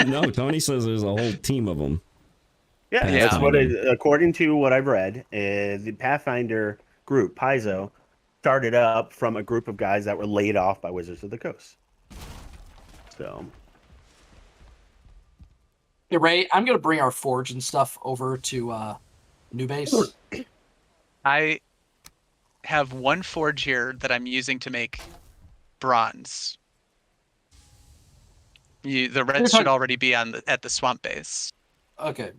S1: No, Tony says there's a whole team of them.
S2: Yeah, that's what according to what I've read, the Pathfinder group, Paizo, started up from a group of guys that were laid off by Wizards of the Coast. So,
S4: hey Ray, I'm gonna bring our forge and stuff over to New Base.
S3: I have one forge here that I'm using to make bronze. The reds should already be at the swamp base.
S4: Okay.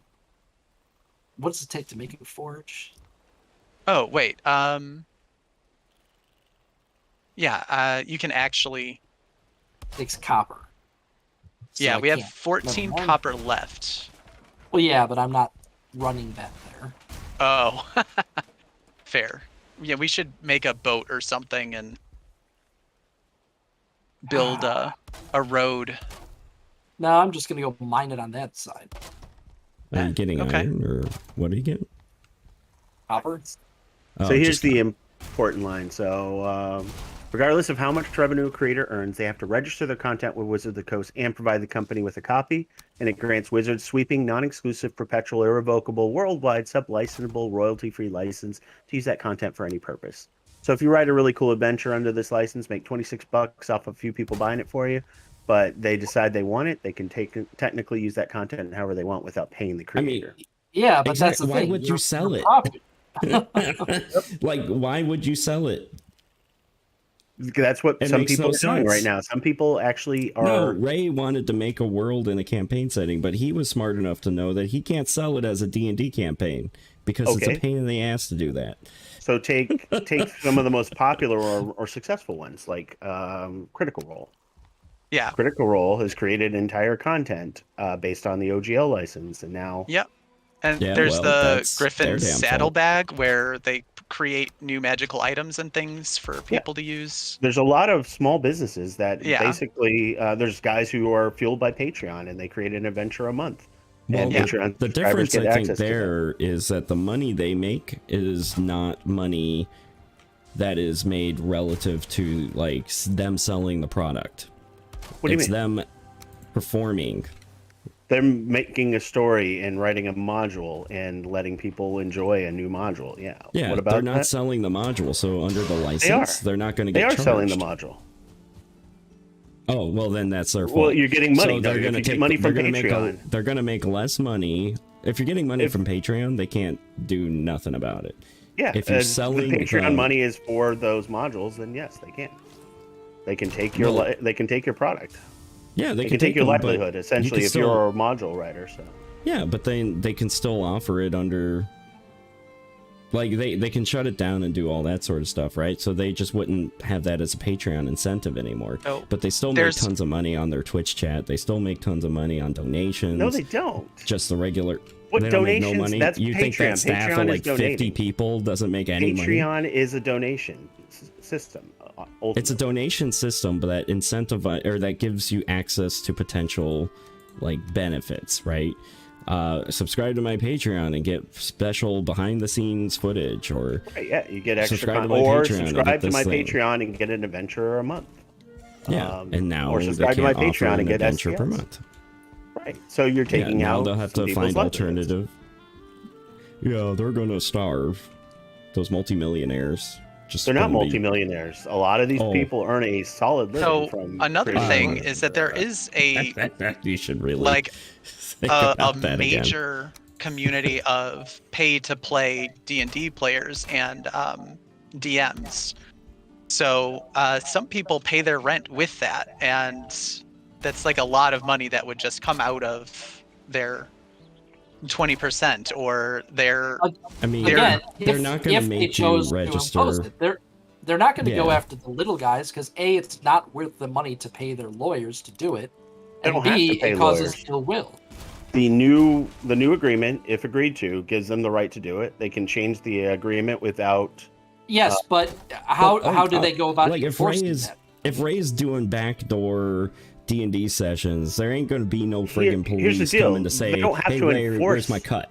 S4: What does it take to make a forge?
S3: Oh wait. You can actually.
S4: It takes copper.
S3: So we have 14 copper left.
S4: Well, yeah, but I'm not running that there.
S3: Oh, fair. Yeah, we should make a boat or something and build a road.
S4: No, I'm just gonna go mine it on that side.
S1: Are you getting iron, or what are you getting?
S4: Copper.
S2: So here's the important line. So regardless of how much revenue a creator earns, they have to register their content with Wizards of the Coast and provide the company with a copy, and it grants Wizards sweeping, non-exclusive, perpetual, irrevocable, worldwide, sub-licensable, royalty-free license to use that content for any purpose. So if you write a really cool adventure under this license, make $26 off a few people buying it for you, but they decide they want it, they can technically use that content however they want without paying the creator.
S4: Yeah, but that's the thing.
S1: Why would you sell it? Like, why would you sell it?
S2: That's what some people are doing right now. Some people actually are.
S1: No, Ray wanted to make a world in a campaign setting, but he was smart enough to know that he can't sell it as a D&D campaign because it's a pain in the ass to do that.
S2: So take some of the most popular or successful ones, like Critical Role.
S3: Yeah,
S2: Critical Role has created entire content based on the OGL license, and now.
S3: Yep. And there's the Griffin Saddlebag, where they create new magical items and things for people to use.
S2: There's a lot of small businesses that basically there's guys who are fueled by Patreon, and they create an adventure a month.
S1: Well,
S2: and Patreon
S1: the
S2: subscribers
S1: difference
S2: get
S1: I think
S2: access to that.
S1: there is that the money they make is not money that is made relative to like them selling the product.
S2: What do you
S1: It's
S2: mean?
S1: them performing.
S2: They're making a story and writing a module and letting people enjoy a new module. Yeah.
S1: Yeah,
S2: What about
S1: they're not
S2: that?
S1: selling the module, so under the license, they're not going to
S2: They
S1: get
S2: are
S1: charged.
S2: selling the module.
S1: Oh, well, then that's their fault.
S2: Well, you're getting money.
S1: So
S2: No,
S1: they're
S2: if
S1: going to
S2: you get
S1: take
S2: money
S1: they're
S2: from
S1: going to make
S2: Patreon.
S1: they're going to make less money. If you're getting money
S2: If-
S1: from Patreon, they can't do nothing about it.
S2: Yeah,
S1: If you're
S2: the
S1: selling
S2: Patreon money is for those modules, then yes, they can. They can take your
S1: Well,
S2: they can take your product.
S1: Yeah,
S2: They can take your
S1: them, but
S2: livelihood
S1: you
S2: essentially
S1: can
S2: if
S1: still-
S2: you're a module writer. So
S1: Yeah, but then they can still offer it under, like, they can shut it down and do all that sort of stuff, right? So they just wouldn't have that as a Patreon incentive anymore.
S3: Oh,
S1: But they still make
S3: there's-
S1: tons of money on their Twitch chat. They still make tons of money on donations.
S2: no, they don't.
S1: Just the regular.
S2: What
S1: they don't make
S2: donations?
S1: no money.
S2: That's
S1: You think
S2: Patreon.
S1: that staff
S2: Patreon
S1: of
S2: is
S1: like 50
S2: donating.
S1: people doesn't make any money?
S2: Patreon is a donation system.
S1: It's a donation system, but that incentivize or that gives you access to potential like benefits, right? Subscribe to my Patreon and get special behind the scenes footage, or
S2: Right, yeah, you get extra
S1: subscribe to
S2: content,
S1: my
S2: or
S1: Patreon and
S2: subscribe
S1: get
S2: to my
S1: this thing.
S2: Patreon and get an adventure a month.
S1: Yeah, and now
S2: or
S1: they
S2: subscribe to my
S1: can't offer
S2: Patreon
S1: an
S2: and get
S1: adventure per
S2: STS.
S1: month.
S2: Right, so you're taking
S1: now
S2: out.
S1: they'll have
S2: some
S1: to
S2: people's
S1: find
S2: livelihoods.
S1: alternative. Yeah, they're gonna starve. Those multimillionaires. Just
S2: They're not
S1: gonna be-
S2: multimillionaires. A lot of these
S1: Oh.
S2: people earn a solid living
S3: So
S2: from
S3: another
S2: creating
S3: thing
S2: content.
S3: is that there is a
S1: You should really
S3: like
S1: think
S3: a
S1: about that again.
S3: major community of pay to play D&D players and DMs. So some people pay their rent with that, and that's like a lot of money that would just come out of their 20% or their
S1: I mean,
S3: Again,
S1: they're not going to
S4: if they
S1: make
S4: chose
S1: you
S4: to impose
S1: register.
S4: it, they're not going to go
S1: Yeah.
S4: after the little guys because A, it's not worth the money to pay their lawyers to do it,
S2: They
S4: and
S2: don't have
S4: B,
S2: to pay
S4: it causes
S2: lawyers.
S4: ill will.
S2: The new agreement, if agreed to, gives them the right to do it. They can change the agreement without.
S4: Yes, but how
S1: But,
S4: how do they go about
S1: like if Ray
S4: enforcing
S1: is
S4: that?
S1: if Ray's doing backdoor D&D sessions, there ain't going to be no
S2: Here-
S1: friggin'
S2: here's the
S1: police
S2: deal.
S1: coming to
S2: They
S1: say,
S2: don't have
S1: "Hey
S2: to
S1: Ray,
S2: enforce-
S1: where's my cut?"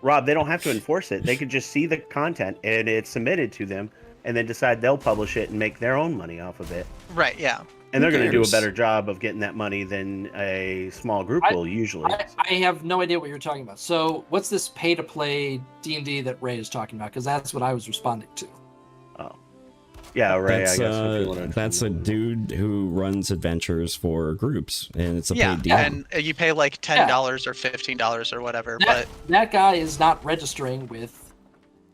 S2: Rob, they don't have to enforce it. They could just see the content and it's submitted to them, and then decide they'll publish it and make their own money off of it.
S3: right, yeah.
S2: And they're
S1: Who
S2: going to do a
S1: cares?
S2: better job of getting that money than a small group will usually.
S4: I have no idea what you're talking about. So, what's this pay-to-play D&D that Ray is talking about? Because that's what I was responding to.
S2: Yeah, Ray.
S1: That's
S2: I guess if you want to.
S1: that's a dude who runs adventures for groups, and it's a
S3: Yeah,
S1: paid deal.
S3: and you pay like $10 or $15 or whatever,
S4: That,
S3: but
S4: that guy is not registering with,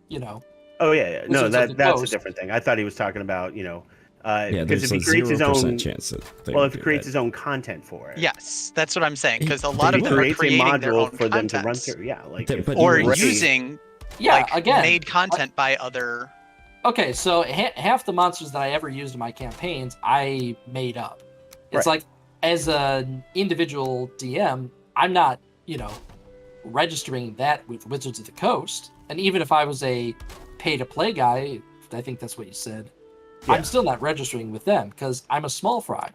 S4: you know,
S2: Oh yeah. No,
S4: Wizards of the
S2: that's a
S4: Coast.
S2: different thing. I thought he was talking about
S1: Yeah,
S2: because
S1: there's
S2: if he
S1: a
S2: creates his
S1: 0%
S2: own.
S1: chance that they
S2: Well,
S1: would
S2: if he
S1: do
S2: creates
S1: that.
S2: his own content for it.
S3: yes, that's what I'm saying. Because a
S1: They
S3: lot of
S1: will.
S3: them are
S2: creates a
S3: creating their own
S2: module for them to run
S3: content.
S2: through. Yeah, like
S1: That-
S2: if
S1: but
S3: Or
S1: Ray-
S3: using
S4: yeah,
S3: like
S4: again,
S3: made content by other.
S4: okay, so half the monsters that I ever used in my campaigns, I made up. It's
S2: Right.
S4: like, as an individual DM, I'm not, registering that with Wizards of the Coast. And even if I was a pay-to-play guy, I think that's what you said,
S2: Yeah.
S4: I'm still not registering with them because I'm a small fry.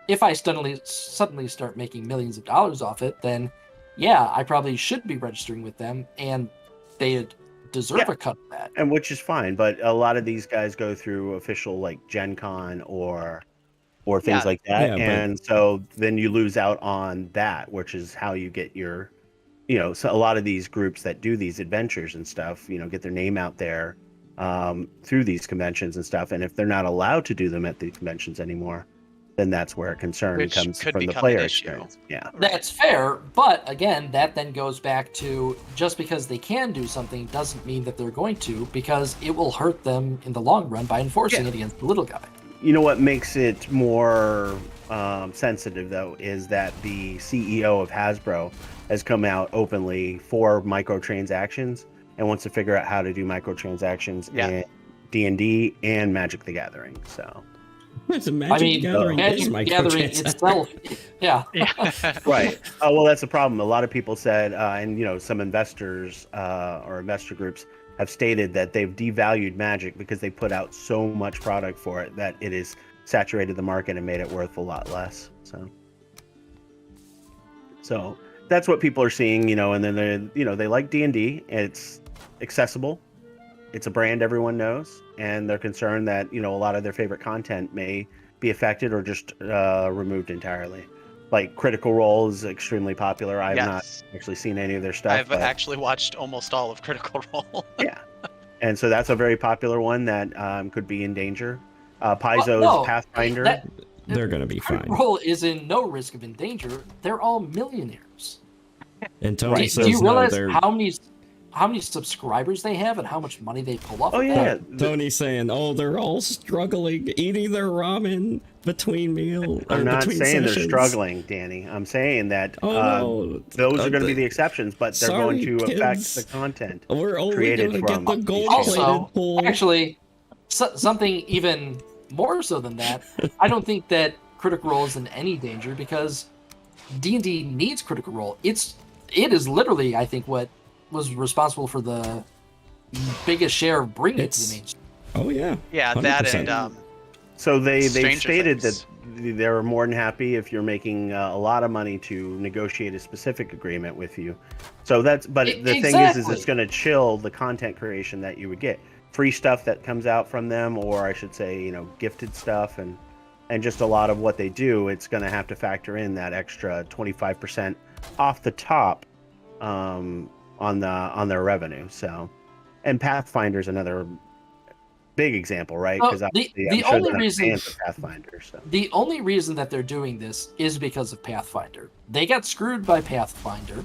S4: If I suddenly start making millions of dollars off it, then yeah, I probably should be registering with them, and they deserve
S2: Yeah.
S4: a cut of that.
S2: and which is fine, but a lot of these guys go through official like Gen Con or things
S3: Yeah.
S2: like that,
S1: Yeah, but-
S2: and so then you lose out on that, which is how you get your, so a lot of these groups that do these adventures and stuff, get their name out there through these conventions and stuff, and if they're not allowed to do them at the conventions anymore, then that's where concern
S3: Which
S2: comes
S3: could
S2: from the
S3: become
S2: player
S3: an issue.
S2: experience. Yeah.
S4: That's fair, but again, that then goes back to just because they can do something doesn't mean that they're going to, because it will hurt them in the long run by enforcing
S2: Yeah.
S4: it against the little guy.
S2: You know what makes it more sensitive, though, is that the CEO of Hasbro has come out openly for microtransactions and wants to figure out how to do microtransactions
S3: Yeah.
S2: in D&D and Magic the Gathering. So,
S1: It's a Magic the Gathering is
S4: Magic the Gathering
S1: microtransaction.
S4: itself, yeah.
S2: right. Oh, well, that's the problem. A lot of people said, and some investors or investor groups have stated that they've devalued Magic because they put out so much product for it that it has saturated the market and made it worth a lot less. So that's what people are seeing, and then they like D&D. It's accessible. It's a brand everyone knows, and they're concerned that a lot of their favorite content may be affected or just removed entirely. Like Critical Role is extremely popular. I've not actually seen any of their stuff.
S3: I've actually watched almost all of Critical Role.
S2: Yeah, and so that's a very popular one that could be in danger. Paizo's Pathfinder.
S1: They're going to be fine.
S4: Critical Role is in no risk of endanger. They're all millionaires.
S1: And Tony says
S4: do you realize
S1: no,
S4: how many subscribers they have and how much money they pull off?
S2: Oh yeah,
S1: Tony's saying, they're all struggling, eating their ramen between meals.
S2: I'm not saying
S1: sessions.
S2: they're struggling, Danny. I'm saying that those are going to be the exceptions, but they're going to affect the content.
S1: We're only
S2: created
S1: going to get
S2: from
S1: the gold
S4: Also,
S1: pool.
S4: actually, something even more so than that. I don't think that Critical Role is in any danger because D&D needs Critical Role. It is literally, I think, what was responsible for the biggest share of bringing it to the mainstream.
S1: Oh yeah.
S3: Yeah,
S1: 100%.
S3: that and
S2: so they've stated
S3: Things.
S2: that they're more than happy if you're making a lot of money to negotiate a specific agreement with you. So the thing is it's going to chill the content creation that you would get. Free stuff that comes out from them, or I should say, gifted stuff and just a lot of what they do. It's going to have to factor in that extra 25% off the top on their revenue. So, and Pathfinder's another big example, right? Because
S4: the only reason
S2: Pathfinder. So
S4: the only reason that they're doing this is because of Pathfinder. They got screwed by Pathfinder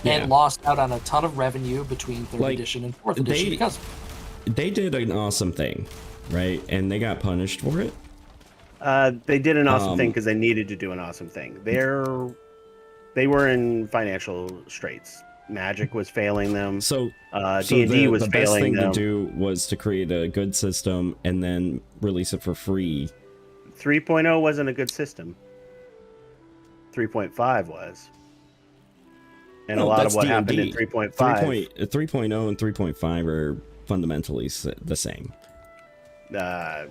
S4: and lost out on a ton of revenue between 3rd edition and 4th edition because
S1: they did an awesome thing, right? And they got punished for it.
S2: they did an awesome thing because they needed to do an awesome thing. They were in financial straits. Magic was failing them.
S1: So
S2: D&D was
S1: the
S2: failing
S1: best thing
S2: them.
S1: to do was to create a good system and then release it for free.
S2: 3.0 wasn't a good system. 3.5 was. And a lot of what
S1: D&D.
S2: happened in 3.5.
S1: 3.0 and 3.5 are fundamentally the same. There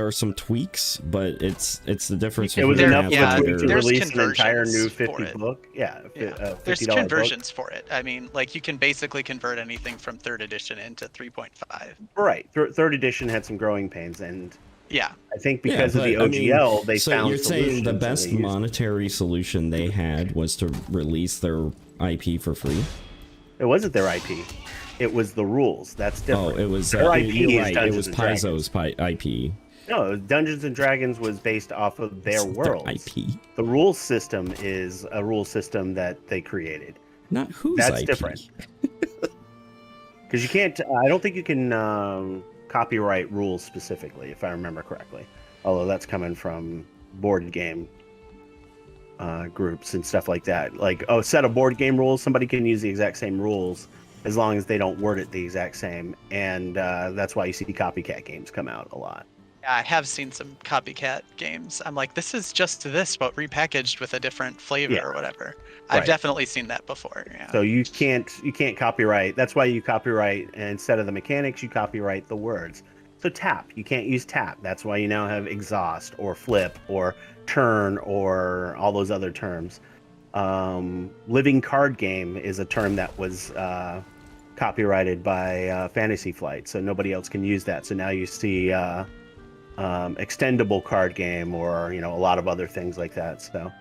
S1: are some tweaks, but it's the difference.
S2: It was enough to
S3: there's
S2: release an entire new
S3: conversions
S2: 50 book.
S3: There's
S2: $50
S3: conversions
S2: book.
S3: for it. I mean, like you can basically convert anything from 3rd edition into 3.5.
S2: Right. 3rd edition had some growing pains, and
S3: yeah,
S2: I think because of the OGL, they found.
S1: So you're saying the
S2: solutions
S1: best
S2: and they used
S1: monetary solution they had was to release their IP for free?
S2: It wasn't their IP. It was the rules. That's different.
S1: Oh, it was
S2: their IP
S1: you're
S2: is
S1: right. It
S2: Dungeons
S1: was
S2: and Dragons.
S1: Paizo's IP.
S2: No, Dungeons and Dragons was based off of their world.
S1: IP.
S2: The rules system is a rule system that they created.
S1: Not whose
S2: That's
S1: IP.
S2: different. Because you can't. I don't think you can copyright rules specifically, if I remember correctly. Although that's coming from board game groups and stuff like that. Like, a set of board game rules, somebody can use the exact same rules as long as they don't word it the exact same. And that's why you see copycat games come out a lot.
S3: I have seen some copycat games. I'm like, this is just this, but repackaged with a different flavor or whatever. I've
S2: Right.
S3: definitely seen that before. Yeah.
S2: So you can't copyright. That's why you copyright, and instead of the mechanics, you copyright the words. So tap, you can't use tap. That's why you now have exhaust or flip or turn or all those other terms. Living card game is a term that was copyrighted by Fantasy Flight, so nobody else can use that. So now you see extendable card game or a lot of other things like that. So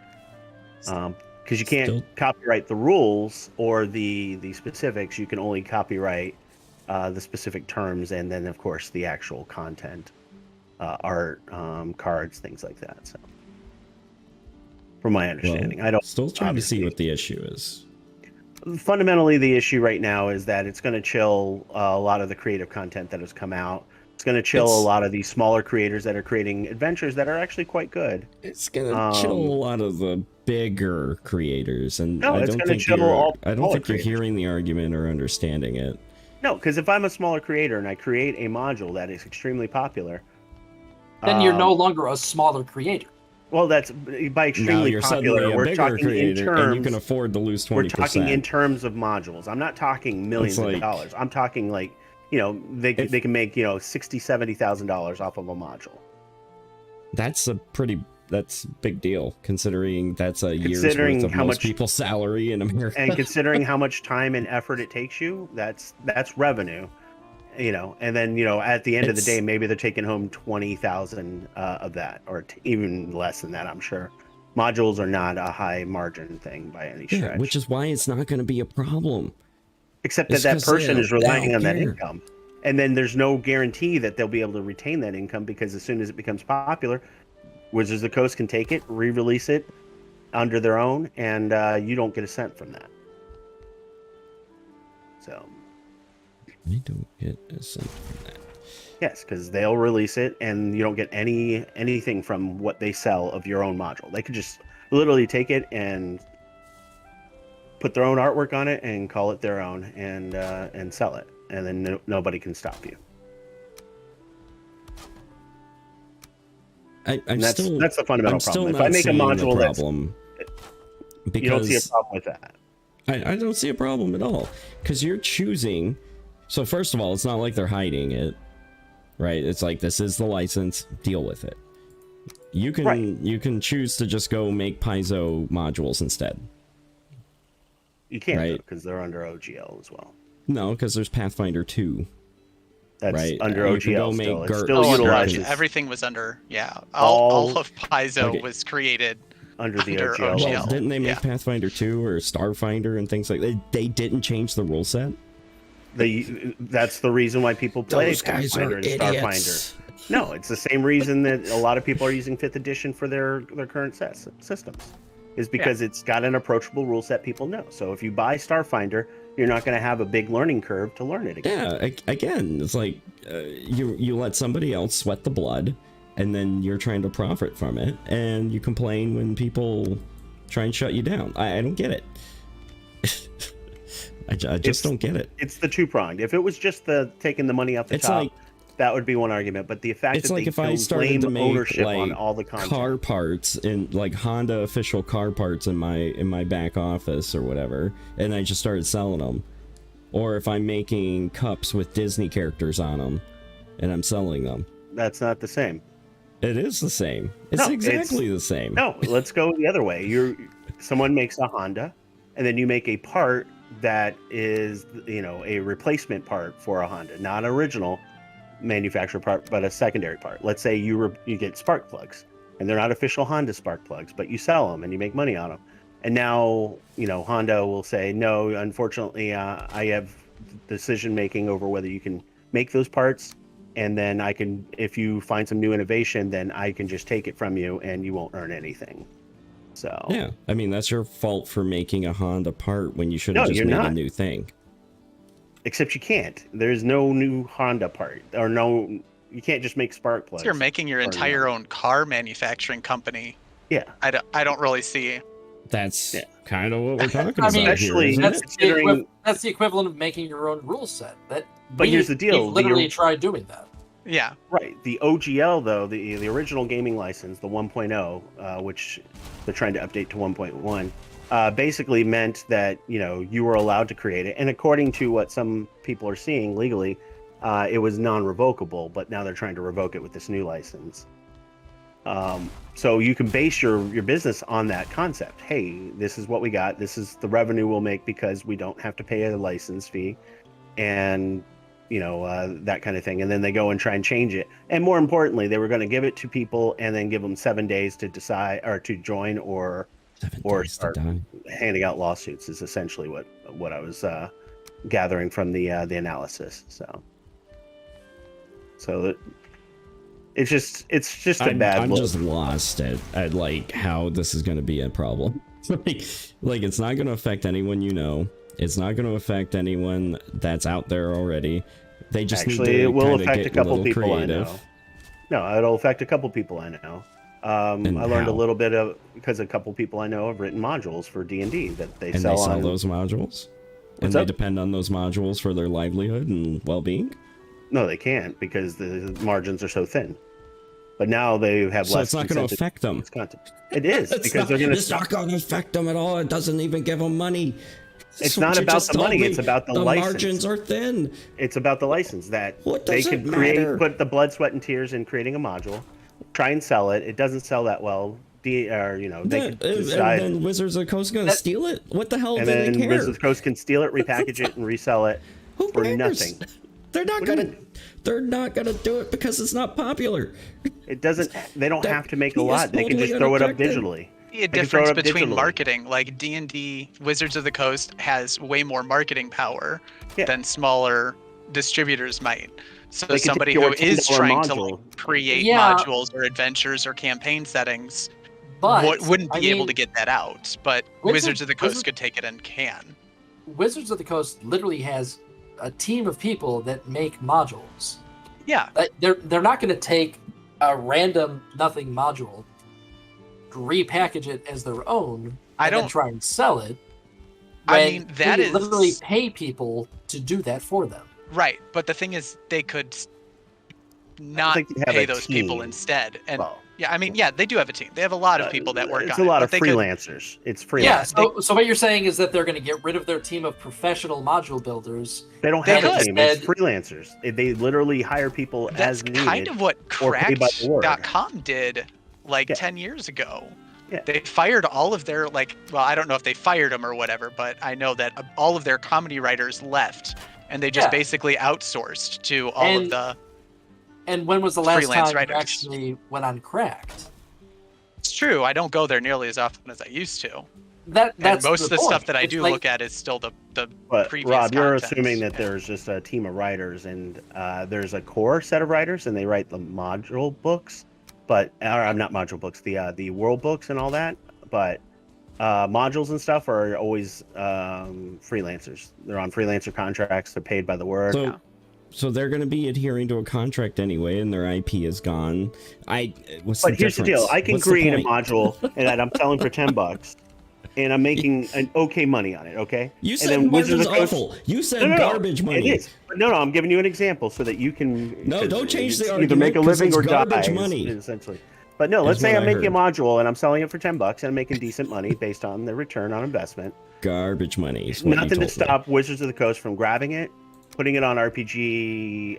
S2: because you can't copyright the rules or the specifics, you can only copyright the specific terms, and then of course the actual content, art, cards, things like that. So from my understanding, I don't
S1: still trying to see what the issue is.
S2: Fundamentally, the issue right now is that it's going to chill a lot of the creative content that has come out. It's going to chill a lot of these smaller creators that are creating adventures that are actually quite good.
S1: It's going to chill a lot of the bigger creators, and
S2: no,
S1: I
S2: it's
S1: don't
S2: going to
S1: think
S2: chill all.
S1: I don't think you're hearing the argument or understanding it.
S2: No, because if I'm a smaller creator and I create a module that is extremely popular,
S4: then you're no longer a smaller creator.
S2: Well, that's by extremely popular. We're talking in terms,
S1: and you can afford to lose 20%.
S2: We're talking in terms of modules. I'm not talking millions of dollars. I'm talking like, they can make $60,000-$70,000 off of a module.
S1: That's a pretty that's big deal considering that's a year's
S2: Considering
S1: worth of
S2: how
S1: most
S2: much-
S1: people's salary in America.
S2: And considering how much time and effort it takes you, that's revenue. And then at the end of the day, maybe they're taking home 20,000 of that, or even less than that. I'm sure modules are not a high margin thing by any stretch.
S1: Yeah, which is why it's not going to be a problem.
S2: Except that person is relying on that income, and then there's no guarantee that they'll be able to retain that income, because as soon as it becomes popular, Wizards of the Coast can take it, re-release it under their own, and you don't get a cent from that. So.
S1: I don't get a cent from that.
S2: Yes, because they'll release it, and you don't get anything from what they sell of your own module. They could just literally take it and put their own artwork on it and call it their own, and sell it, and then nobody can stop you. That's the fundamental problem. If I make a module you don't see a problem with that.
S1: I don't see a problem at all, because you're choosing. So first of all, it's not like they're hiding it, right? It's like, this is the license, deal with it. You can choose to just go make Paizo modules instead.
S2: You can't,
S1: right?
S2: Because they're under OGL as well.
S1: No, because there's Pathfinder 2.
S2: That's
S1: right?
S2: under OGL still. It still
S3: under
S2: utilizes.
S3: everything was under, all of Paizo was created
S2: under the OGL.
S1: Well, didn't they make Pathfinder 2 or Starfinder and things like that? They didn't change the rule set?
S2: That's the reason why people play Pathfinder and Starfinder. No, it's the same reason that a lot of people are using 5th edition for their current systems, is because it's got an approachable rule set people know. So if you buy Starfinder, you're not going to have a big learning curve to learn it again.
S1: Yeah, again, it's like you let somebody else sweat the blood, and then you're trying to profit from it, and you complain when people try and shut you down. I don't get it. I just don't get it.
S2: It's the two-pronged. If it was just taking the money off the top, that would be one argument. But the fact that
S1: if I started to make
S2: ownership on all the content.
S1: Car parts and like Honda official car parts in my back office or whatever, and I just started selling them, or if I'm making cups with Disney characters on them and I'm selling them,
S2: that's not the same.
S1: It is the same. It's exactly the same.
S2: No, let's go the other way. Someone makes a Honda, and then you make a part that is, a replacement part for a Honda, not an original manufacturer part, but a secondary part. Let's say you get spark plugs, and they're not official Honda spark plugs, but you sell them and you make money on them. And now, Honda will say, no, unfortunately, I have decision making over whether you can make those parts, and then if you find some new innovation, then I can just take it from you and you won't earn anything. So
S1: yeah, I mean, that's your fault for making a Honda part when you should have just made a new thing.
S2: Except you can't. There's no new Honda part, or you can't just make spark plugs.
S3: So you're making your entire own car manufacturing company.
S2: Yeah,
S3: I don't really see.
S1: That's kind of what we're talking about.
S2: Especially
S1: here,
S4: that's the equivalent of making your own rule set.
S2: But here's the deal:
S4: we literally tried doing that.
S3: Yeah.
S2: Right. The OGL, though, the original gaming license, the 1.0, which they're trying to update to 1.1, basically meant that, you were allowed to create it. And according to what some people are seeing legally, it was non-revocable, but now they're trying to revoke it with this new license. So you can base your business on that concept. Hey, this is what we got. This is the revenue we'll make because we don't have to pay a license fee. And that kind of thing. And then they go and try and change it. And more importantly, they were going to give it to people and then give them 7 days to decide or to join or start handing out lawsuits is essentially what I was gathering from the analysis. So it's just a bad
S1: I'm
S2: look.
S1: just lost at like how this is going to be a problem. like it's not going to affect anyone It's not going to affect anyone that's out there already. They just need to
S2: it will affect
S1: get
S2: a couple people
S1: creative.
S2: I know. No, it'll affect a couple people I know. I learned a little bit because a couple people I know have written modules for D&D that they sell on.
S1: Those modules? And they depend on those modules for their livelihood and well-being?
S2: No, they can't because the margins are so thin. But now they have less.
S1: So it's not going to affect them.
S2: It is because they're going to.
S1: It's not going to affect them at all. It doesn't even give them money.
S2: It's not about the money. It's about the license.
S1: The margins are thin.
S2: It's about the license that
S1: they
S2: could put the blood, sweat, and tears in creating a module. try and sell it. It doesn't sell that well. Or they could decide.
S1: And then Wizards of the Coast gonna steal it? What the hell
S2: And
S1: do they
S2: then
S1: care?
S2: Wizards of the Coast can steal it, repackage it, and resell it
S1: Who
S2: for
S1: cares?
S2: nothing.
S1: They're not
S2: What do you
S1: gonna.
S2: mean?
S1: They're not gonna do it because it's not popular.
S2: It doesn't. They don't
S1: That-
S2: have to make a
S1: he is
S2: lot. They can
S1: totally
S2: just throw it up
S1: unaffected.
S2: digitally.
S3: A
S2: can throw it
S3: difference
S2: up
S3: between
S2: digitally.
S3: marketing, like D&D Wizards of the Coast has way more marketing power
S2: Yeah.
S3: than smaller distributors might. So
S2: They can take
S3: somebody
S2: your
S3: who is
S2: $10
S3: trying to
S2: module.
S3: create
S4: Yeah.
S3: modules or adventures or campaign settings
S4: But
S3: wouldn't be
S4: I
S3: able
S4: mean,
S3: to get that out. But Wizards of the Coast could take it and can.
S4: Wizards of the Coast literally has a team of people that make modules.
S3: Yeah,
S4: They're not going to take a random nothing module, repackage it as their own,
S3: I
S4: and then
S3: don't.
S4: try and sell it.
S3: I
S4: when
S3: mean, that
S4: they
S3: is
S4: literally pay people to do that for them.
S3: right. But the thing is, they could not
S2: think they have
S3: pay
S2: a
S3: those people
S2: team.
S3: instead. And
S2: Well,
S3: yeah, I mean, yeah, they do have a team. They have a lot of people that work
S2: it's
S3: on
S2: a lot
S3: it.
S2: of
S3: but they could-
S2: freelancers. It's freelance.
S4: Yeah. So what you're saying is that they're going to get rid of their team of professional module builders.
S2: They don't
S3: They
S2: have a
S3: could.
S2: team. It's
S4: Instead-
S2: freelancers. They literally hire people
S3: That's
S2: as needed.
S3: kind of what
S2: or pay by the word.
S3: Cracked.com did like
S2: Yeah.
S3: 10 years ago.
S2: Yeah.
S3: They fired all of their well, I don't know if they fired them or whatever, but I know that all of their comedy writers left and they just
S4: Yeah.
S3: basically outsourced to all of
S4: And-
S3: the
S4: And when was the last
S3: Freelance
S4: time
S3: writers.
S4: you actually went on Cracked?
S3: It's true, I don't go there nearly as often as I used to.
S4: That's
S3: And most
S4: the
S3: of the
S4: point.
S3: stuff that I
S4: It's
S3: do
S4: like-
S3: look at is still the
S2: But
S3: previous
S2: Rob, you're
S3: content.
S2: assuming that
S3: Yeah.
S2: there's just a team of writers, and there's a core set of writers, and they write the module books. But I'm not module books, the world books and all that. But modules and stuff are always freelancers. They're on freelancer contracts. They're paid by the word.
S1: So they're going to be adhering to a contract anyway, and their IP is gone. What's
S2: But here's the deal: I can
S1: What's the
S2: create a
S1: point?
S2: module and that I'm selling for $10, and I'm making an okay money on it. Okay.
S1: You
S2: And
S1: said
S2: then Wizards
S1: margin's
S2: of the Coast-
S1: awful. You said
S2: No,
S1: garbage money.
S2: It is. But no, I'm giving you an example so that you can.
S1: No,
S2: 'cause
S1: don't change the
S2: it's
S1: argument,
S2: Either make a
S1: 'cause
S2: living
S1: it's
S2: or die.
S1: garbage money.
S2: Essentially. But no, let's
S1: Is
S2: say
S1: what
S2: I'm
S1: I
S2: making a
S1: heard.
S2: module and I'm selling it for $10 and I'm making decent money based on the return on investment.
S1: Garbage money. Is what you
S2: Nothing to
S1: told me.
S2: stop Wizards of the Coast from grabbing it, putting it on RPG,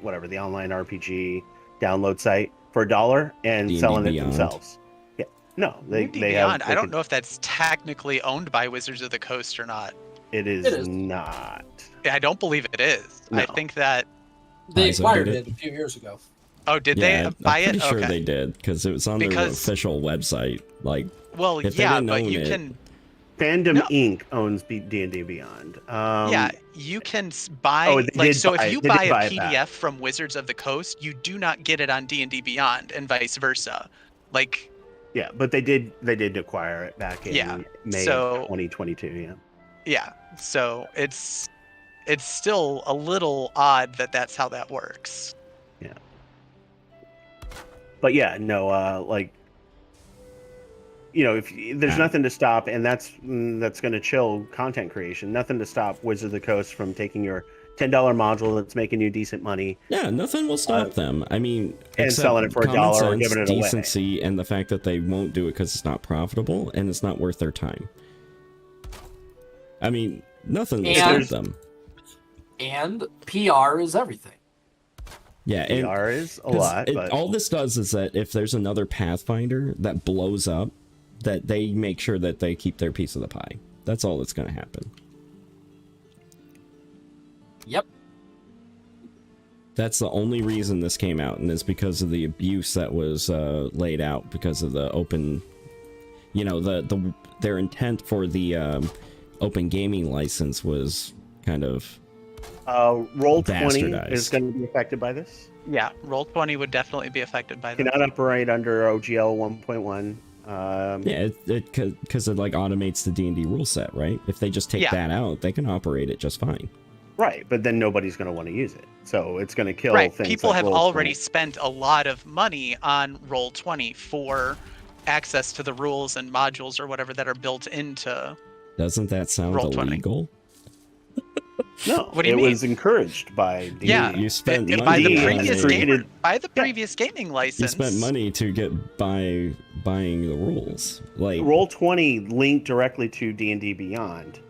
S2: whatever, the online RPG download site for $1 and
S1: D&D
S2: selling it
S1: Beyond.
S2: themselves. Yeah. No, they
S3: D&D
S2: they
S3: Beyond.
S2: have.
S3: I don't know if that's technically owned by Wizards of the Coast or not.
S2: It
S4: It is.
S2: not.
S3: I don't believe it is. I
S2: No.
S3: think that.
S4: They
S1: Paizo
S4: acquired
S1: did
S4: it
S1: it.
S4: a few years ago.
S3: Oh, did
S1: Yeah,
S3: they
S1: I'm
S3: buy it?
S1: pretty sure
S3: Okay.
S1: they did because it was on their
S3: Because-
S1: official website. Like,
S3: Well,
S1: If they
S3: yeah,
S1: didn't
S3: but
S1: own
S3: you
S1: it-
S3: can.
S2: Fandom
S3: No.
S2: Inc. owns D&D Beyond.
S3: Yeah, you can buy
S2: Oh, they
S3: like
S2: did
S3: so
S2: buy
S3: if
S2: it.
S3: you
S2: They did
S3: buy a
S2: buy it back.
S3: PDF from Wizards of the Coast, you do not get it on D&D Beyond and vice versa. Like
S2: Yeah, but they did acquire it back in
S3: Yeah,
S2: May
S3: so-
S2: of 2022. Yeah.
S3: yeah, so it's still a little odd that that's how that works.
S2: But yeah, no, like, if there's nothing to stop, and that's going to chill content creation. Nothing to stop Wizards of the Coast from taking your $10 module that's making you decent money.
S1: yeah, nothing will stop them. I mean,
S2: and
S1: except
S2: selling it for
S1: common
S2: $1 or
S1: sense,
S2: giving it away.
S1: decency, and the fact that they won't do it because it's not profitable and it's not worth their time. I mean, nothing will
S4: And-
S1: stop them.
S4: And PR is everything.
S1: Yeah, and
S2: PR is a
S1: 'cause
S2: lot, but
S1: all this does is that if there's another Pathfinder that blows up, that they make sure that they keep their piece of the pie. That's all that's going to happen.
S4: Yep.
S1: That's the only reason this came out, and it's because of the abuse that was laid out because of the open, their intent for the open gaming license was kind of
S2: Roll20
S1: bastardized.
S2: is going to be affected by this.
S3: Yeah, Roll20 would definitely be affected by that.
S2: Cannot operate under OGL 1.1.
S1: yeah, because it like automates the D&D rule set, right? If they just take
S3: Yeah.
S1: that out, they can operate it just fine.
S2: Right, but then nobody's going to want to use it, so it's going to kill
S3: Right,
S2: things.
S3: people
S2: like
S3: have
S2: Roll20.
S3: already spent a lot of money on Roll20 for access to the rules and modules or whatever that are built into.
S1: Doesn't that sound
S3: Roll20.
S1: illegal?
S2: No,
S3: What do you
S2: it
S3: mean?
S2: was encouraged by D&D.
S3: Yeah,
S1: You spent
S3: By
S1: money
S3: the
S2: on
S3: previous
S2: it.
S3: gamer,
S2: Created-
S3: by the
S2: Yeah.
S3: previous gaming license.
S1: You spent money to get buying the rules. Like
S2: Roll20 linked directly to D&D Beyond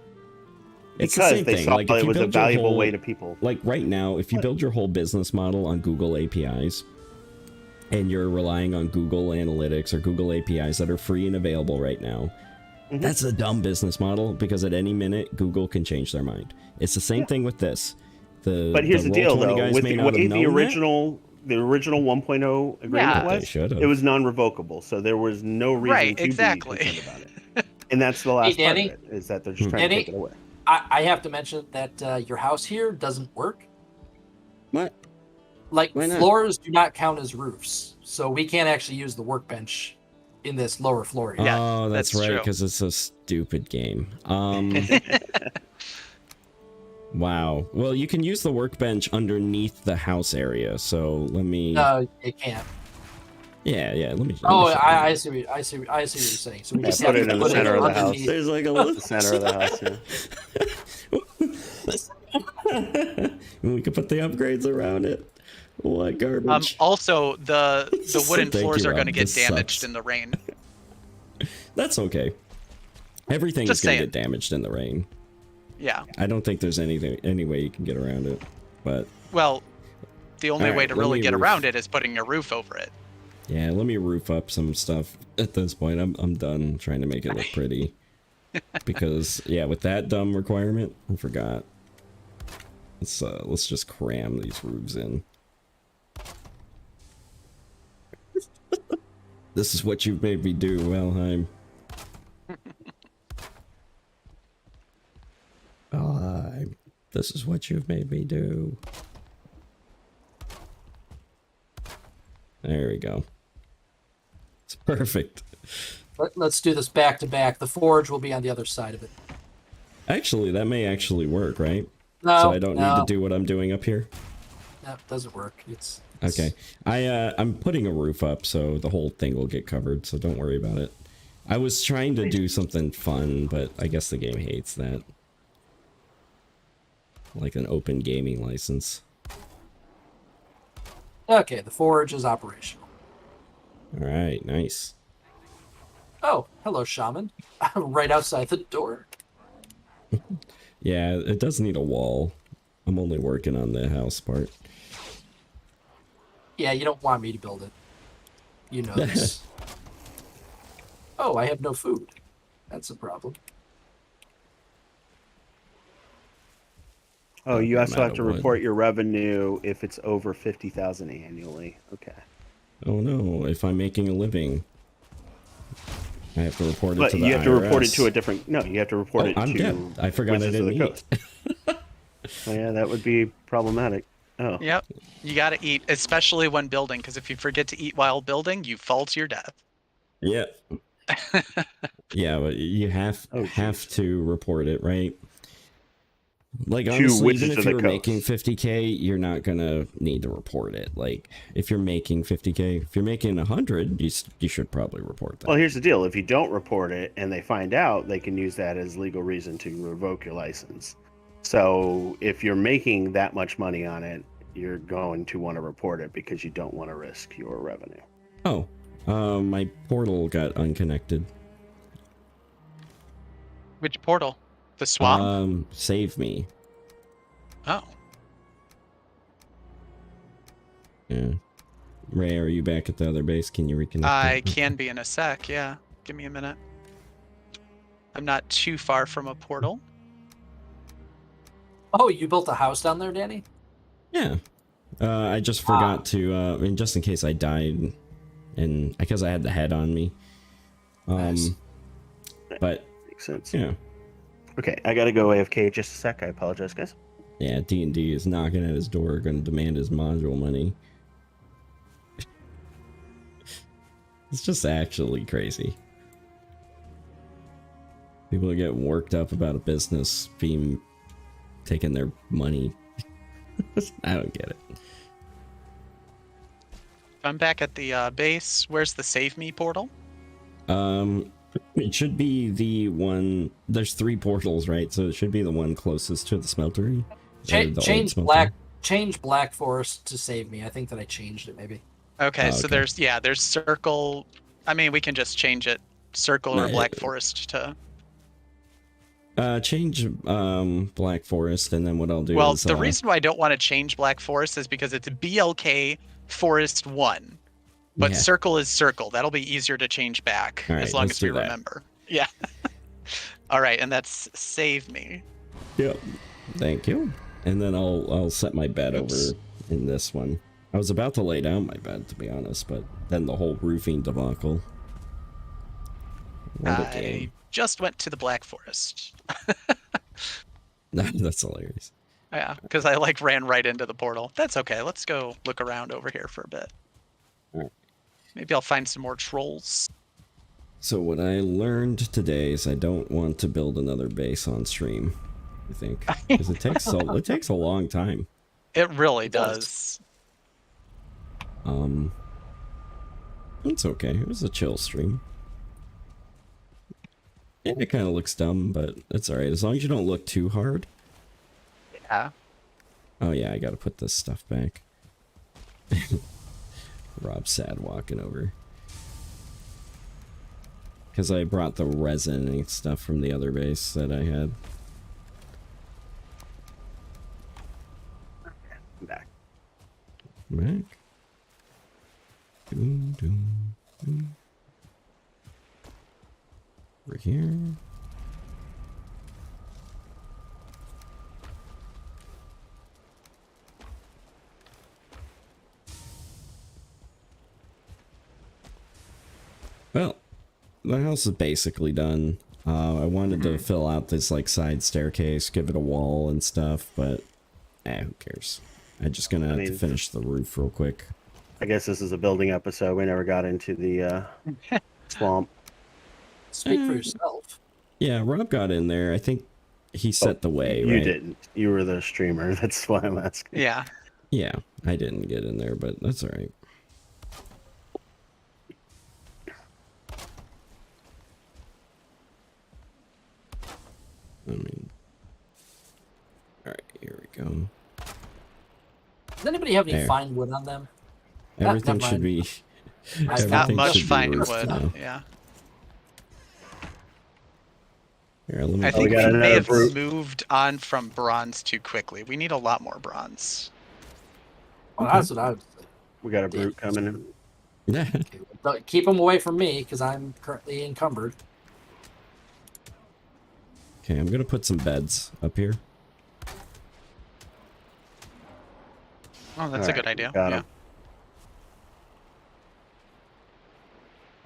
S1: it's the
S2: because
S1: same
S2: they
S1: thing.
S2: saw
S1: Like if
S2: it
S1: you
S2: was a
S1: build your
S2: valuable
S1: whole,
S2: way to people.
S1: like right now, if you build your whole business model on Google APIs, and you're relying on Google Analytics or Google APIs that are free and available right now, that's a dumb business model, because at any minute Google can change their mind. It's the same thing with this.
S2: But here's the deal,
S1: Roll20
S2: though.
S1: guys
S2: With
S1: may
S2: the
S1: not have
S2: way
S1: known
S2: the original 1.0 agreement
S3: Yeah.
S1: They
S2: was,
S1: should've.
S2: it was non-revocable, so there was no reason
S3: Right,
S2: to
S3: exactly.
S2: be concerned about it. And that's the last part of
S4: Danny?
S2: it, is that they're just trying to
S4: Danny?
S2: take it away.
S4: I have to mention that your house here doesn't work.
S1: What?
S4: Like,
S1: Why not?
S4: floors do not count as roofs, so we can't actually use the workbench in this lower floor area.
S3: Yeah,
S1: Oh, that's
S3: that's
S1: right,
S3: true.
S1: because it's a stupid game. Wow. Well, you can use the workbench underneath the house area, so let me...
S4: No, it can't.
S1: Yeah, let me...
S4: Oh,
S1: let me show
S4: I
S1: you.
S4: see what you're saying. So we
S2: Yeah,
S4: just
S2: put
S4: have
S2: it
S4: to
S2: in the
S4: put
S2: center of the house.
S4: underneath.
S1: There's like a
S2: The center of the house, yeah.
S1: We could put the upgrades around it. What garbage.
S3: Also, the wooden
S1: Thank
S3: floors
S1: you,
S3: are going to
S1: Rob.
S3: get
S1: This
S3: damaged
S1: sucks.
S3: in the rain.
S1: That's okay. Everything
S3: Just
S1: is going to
S3: saying.
S1: get damaged in the rain.
S3: Yeah.
S1: I don't think there's any way you can get around it, but
S3: Well, the only
S1: Alright,
S3: way to
S1: let
S3: really
S1: me
S3: get
S1: roof.
S3: around it is putting a roof over it.
S1: yeah, let me roof up some stuff at this point. I'm done trying to make it look pretty. Because yeah, with that dumb requirement, I forgot. Let's just cram these roofs in. This is what you've made me do, Valheim. Valheim. This is what you've made me do. There we go. It's perfect.
S4: Let's do this back to back. The forge will be on the other side of it.
S1: Actually, that may actually work, right?
S4: No,
S1: So I don't need
S4: no,
S1: to do what I'm doing up here?
S4: no, doesn't work. It's
S1: Okay. I'm putting a roof up, so the whole thing will get covered, so don't worry about it. I was trying to do something fun, but I guess the game hates that. Like an open gaming license.
S4: Okay, the forge is operational.
S1: Alright, nice.
S4: Oh, hello, shaman. Right outside the door.
S1: Yeah, it does need a wall. I'm only working on the house part.
S4: Yeah, you don't want me to build it. You know this. Oh, I have no food. That's a problem.
S2: Oh, you
S1: I'm
S2: also
S1: out
S2: have
S1: of
S2: to
S1: wood.
S2: report your revenue if it's over 50,000 annually. Okay.
S1: Oh no, if I'm making a living, I have to report it
S2: But
S1: to the
S2: you have to report it
S1: IRS.
S2: to a different. No, you have to report
S1: Oh,
S2: it
S1: I'm
S2: to.
S1: dead. I forgot I
S2: Wizards of
S1: didn't
S2: the
S1: eat.
S2: Coast. Oh, yeah, that would be problematic. Oh.
S3: Yep. You got to eat, especially when building, because if you forget to eat while building, you fall to your death.
S1: Yeah. Yeah, but you have
S2: Oh, jeez.
S1: to report it, right? Like
S2: To
S1: honestly,
S2: Wizards
S1: even if
S2: of the
S1: you're making
S2: Coast.
S1: 50K, you're not gonna need to report it. Like if you're making 50K, if you're making 100, you should probably report that.
S2: Well, here's the deal: if you don't report it and they find out, they can use that as legal reason to revoke your license. So if you're making that much money on it, you're going to want to report it because you don't want to risk your revenue.
S1: Oh, my portal got unconnected.
S3: Which portal? The swamp?
S1: Save me.
S3: Oh.
S1: Yeah. Ray, are you back at the other base? Can you reconnect?
S3: I
S1: it?
S3: can be in a sec, yeah. Give me a minute. I'm not too far from a portal.
S4: Oh, you built a house down there, Danny?
S1: Yeah. I just forgot to, I mean, just in case I died, and because I had the head on me.
S4: Nice.
S1: But
S2: Makes sense.
S1: yeah,
S2: Okay, I gotta go AFK just a sec. I apologize, guys.
S1: yeah. D&D is knocking at his door, going to demand his module money. It's just actually crazy. People get worked up about a business being taking their money. I don't get it.
S3: I'm back at the base. Where's the save me portal?
S1: It should be the one. There's 3 portals, right? So it should be the one closest to the smeltery.
S4: Change Black Forest to save me. I think that I changed it maybe.
S3: Okay,
S1: Oh,
S3: so
S1: okay.
S3: there's circle. I mean, we can just change it. Circle or
S1: No,
S3: Black Forest to.
S1: Change Black Forest, and then what I'll do
S3: Well,
S1: is
S3: the reason why I don't want to change Black Forest is because it's BLK Forest 1. But
S1: Yeah.
S3: circle is circle. That'll be easier to change back
S1: All right,
S3: as long
S1: let's
S3: as we
S1: do that.
S3: remember. Yeah. All right, and that's save me.
S1: Yep. Thank you. And then I'll set my bed
S3: Oops.
S1: over in this one. I was about to lay down my bed, to be honest, but then the whole roofing debacle. What a
S3: I
S1: game.
S3: just went to the Black Forest.
S1: That's hilarious.
S3: Yeah, because I like ran right into the portal. That's okay. Let's go look around over here for a bit.
S1: Alright.
S3: Maybe I'll find some more trolls.
S1: So what I learned today is I don't want to build another base on stream, I think. Because it takes a long time.
S3: It really
S4: It does.
S3: does.
S1: It's okay. It was a chill stream. Yeah, it kind of looks dumb, but it's alright. As long as you don't look too hard.
S3: Yeah.
S1: Oh yeah, I gotta put this stuff back. Rob's sad walking over. Because I brought the resin and stuff from the other base that I had.
S2: I'm back.
S1: Back. Doom, doom, doom. Over here. Well, the house is basically done. I wanted to fill out this like side staircase, give it a wall and stuff, but who cares? I'm just gonna have to finish the roof real quick.
S2: I guess this is a building episode. We never got into the swamp.
S4: Speak for yourself.
S1: Yeah, Rob got in there. I think he set the way,
S2: You
S1: right?
S2: didn't. You were the streamer. That's why I'm asking.
S3: Yeah.
S1: Yeah, I didn't get in there, but that's alright. I mean, alright, here we go.
S4: Does anybody have any
S1: There.
S4: fine wood on them?
S1: Everything
S4: never
S1: should be.
S4: It's
S3: Not
S1: everything
S3: much
S1: should be
S3: finding
S1: roofed
S3: wood.
S1: now.
S3: Yeah.
S1: Here, let me
S3: I think
S2: we
S3: we,
S2: got
S3: may
S2: another
S3: have
S2: brute.
S3: moved on from bronze too quickly. We need a lot more bronze.
S4: Well, that's what I would say.
S2: We got a brute coming in.
S1: Yeah.
S4: Okay, well, keep them away from me because I'm currently encumbered.
S1: Okay, I'm gonna put some beds up here.
S3: Oh, that's a good idea.
S2: Got
S3: Yeah.
S2: him.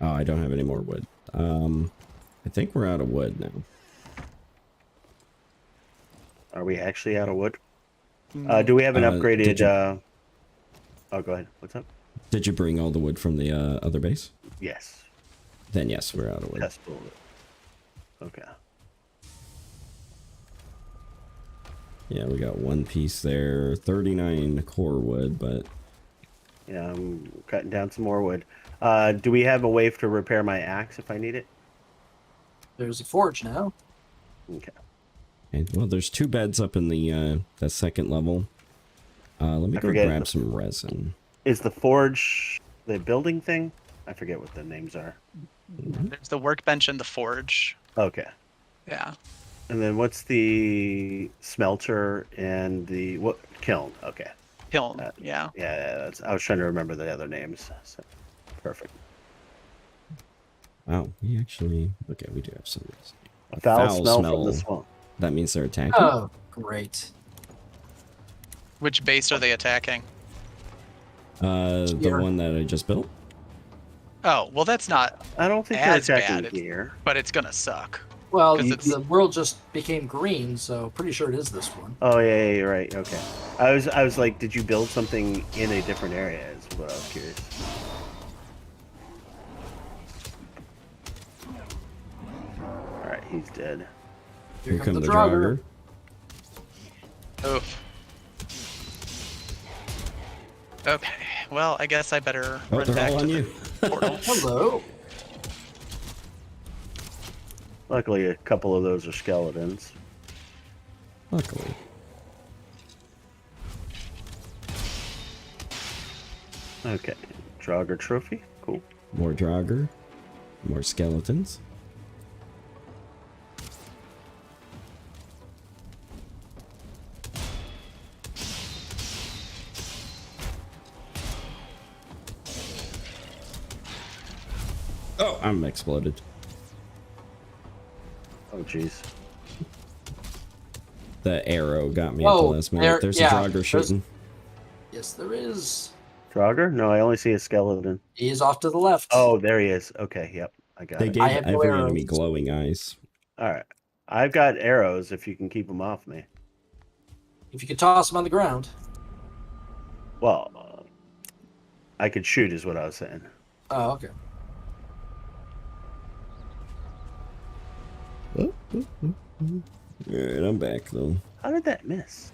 S1: Oh, I don't have any more wood. I think we're out of wood now.
S2: Are we actually out of wood? Do we have an
S1: did
S2: upgraded?
S1: you-
S2: Oh, go ahead. What's up?
S1: Did you bring all the wood from the other base?
S2: Yes.
S1: Then yes, we're out of wood.
S2: Test bullet. Okay.
S1: Yeah, we got one piece there. 39 core wood, but
S2: Yeah, I'm cutting down some more wood. Do we have a way to repair my axe if I need it?
S4: There's a forge now.
S2: Okay.
S1: okay, well, there's two beds up in the second level. Let me
S2: I
S1: go
S2: forget.
S1: grab some resin.
S2: Is the forge the building thing? I forget what the names are.
S3: There's the workbench and the forge.
S2: Okay.
S3: Yeah.
S2: And then what's the smelter and the what kiln? Okay.
S3: Kiln. Yeah.
S2: Yeah, that's, I was trying to remember the other names. So, perfect.
S1: Wow, we actually okay. We do have some resin.
S2: A foul smell from the swamp.
S1: That means they're attacking.
S4: Oh, great.
S3: Which base are they attacking?
S1: The
S4: Here.
S1: one that I just built.
S3: Oh, well, that's not,
S2: I don't think they're
S3: As
S2: attacking
S3: bad.
S2: here.
S3: but it's gonna suck.
S4: Well,
S3: 'Cause it's-
S4: the world just became green, so pretty sure it is this one.
S2: Oh yeah, you're right. Okay. I was like, did you build something in a different area? Is what I was curious. All right, he's dead.
S1: Here come the
S4: Draugr.
S1: Draugr.
S3: Oof. Okay. Well, I guess I better
S1: Oh,
S3: run
S1: they're
S3: back
S1: all
S3: to
S1: on
S3: the
S1: you.
S3: portal.
S4: Hello.
S2: Luckily, a couple of those are skeletons.
S1: Luckily.
S2: Okay, Draugr trophy. Cool.
S1: More Draugr. More skeletons. Oh, I'm exploded.
S2: Oh, jeez.
S1: The arrow got me at the
S4: Oh,
S1: last minute. There's a Draugr shooting.
S4: Yes, there is.
S2: Draugr? No, I only see a skeleton.
S4: He is off to the left.
S2: Oh, there he is. Okay, yep. I got
S1: They
S2: it.
S1: gave
S4: I have no
S1: every
S4: arrows.
S1: enemy glowing eyes.
S2: All right. I've got arrows if you can keep them off me.
S4: If you could toss him on the ground.
S2: Well, I could shoot is what I was saying.
S4: Oh, okay.
S1: Alright, I'm back though.
S2: How did that miss?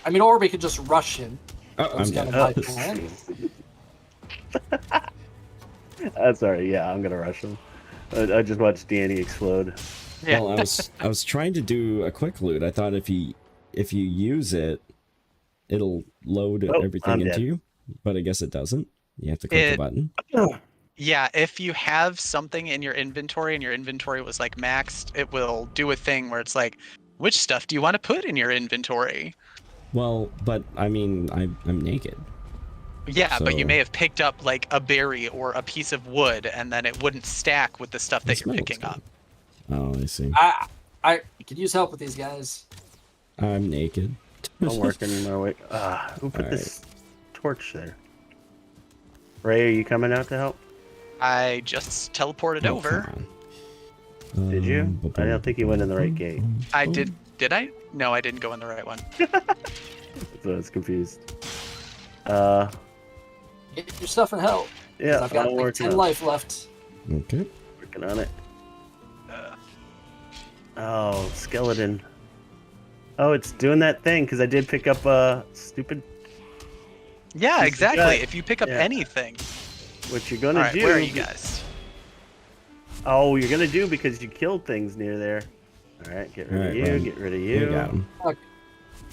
S4: I mean, or we could just rush him.
S1: Oh, I'm
S4: That's kind
S1: dead.
S4: of my plan.
S2: That's all right. Yeah, I'm gonna rush him. I just watched Danny explode.
S3: Yeah.
S1: Well, I was trying to do a quick loot. I thought if you use it, it'll load everything
S2: I'm
S1: into
S2: dead.
S1: you, but I guess it doesn't. You have to click the
S3: It-
S1: button.
S3: Yeah, if you have something in your inventory and your inventory was like maxed, it will do a thing where it's like, which stuff do you want to put in your inventory?
S1: Well, but I mean, I'm naked.
S3: Yeah, but you
S1: So-
S3: may have picked up like a berry or a piece of wood, and then it wouldn't stack with the stuff that
S1: This
S3: you're
S1: metal's
S3: picking
S1: good.
S3: up.
S1: Oh, I see.
S4: I could use help with these guys.
S1: I'm naked.
S2: I'm working my way. Who put
S1: All
S2: this torch there? Ray, are you coming out to help?
S3: I just teleported
S1: Oh,
S3: over.
S1: come on.
S2: Did you? I don't think you went in the right gate.
S3: I did. Did I? No, I didn't go in the right one.
S2: So I was confused.
S4: Get your stuff and help. 'Cause
S2: Yeah,
S4: I've got
S2: I'm
S4: like
S2: working
S4: 10
S2: on,
S4: life left.
S1: Okay.
S2: working on it.
S3: Uh,
S2: Oh, skeleton. Oh, it's doing that thing because I did pick up a stupid.
S3: yeah,
S2: This is
S3: exactly.
S2: good.
S3: If you pick up
S2: Yeah.
S3: anything.
S2: What you're
S3: All
S2: gonna
S3: right,
S2: do?
S3: where are you guys?
S2: Oh, you're gonna do because you killed things near there. All right, get rid
S1: All
S2: of
S1: right,
S2: you.
S1: well,
S2: Get rid of
S1: We
S2: you.
S1: got him.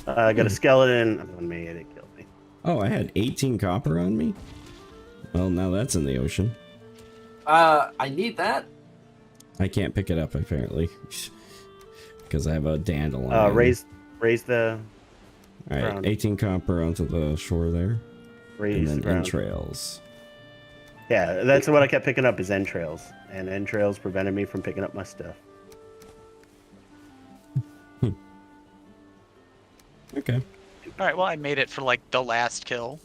S2: I got a skeleton. I'm gonna make it kill me.
S1: Oh, I had 18 copper on me? Well, now that's in the ocean.
S4: I need that.
S1: I can't pick it up, apparently. Because I have a dandelion.
S2: Raise the
S1: Alright,
S2: ground.
S1: 18 copper onto the shore there.
S2: raise
S1: And
S2: the
S1: then
S2: ground.
S1: entrails.
S2: Yeah, that's what I kept picking up is entrails, and entrails prevented me from picking up my stuff.
S1: Okay.
S3: All right, well, I made it for like the last kill.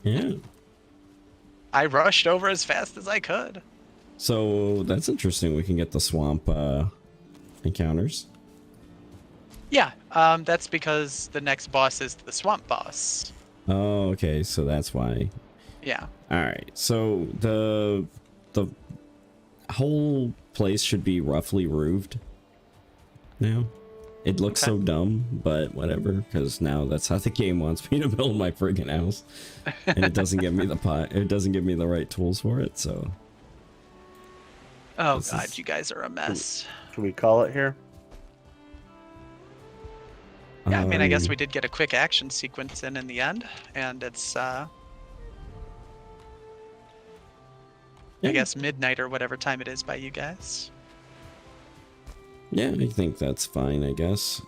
S1: Yeah.
S3: I rushed over as fast as I could.
S1: So, that's interesting. We can get the swamp encounters.
S3: Yeah, that's because the next boss is the swamp boss.
S1: Oh, okay. So that's why.
S3: Yeah.
S1: Alright. So, the whole place should be roughly roofed now. It looks
S3: Okay.
S1: so dumb, but whatever, because now that's how the game wants me to build my friggin' house, and it doesn't give me the it doesn't give me the right tools for it. So
S3: Oh
S1: This
S3: god,
S1: is-
S3: you guys are a mess.
S2: Should we call it here?
S3: Yeah, I mean, I guess we did get a quick action sequence in the end, and it's I
S1: Yeah.
S3: guess midnight or whatever time it is by you guys.
S1: Yeah, I think that's fine. I guess.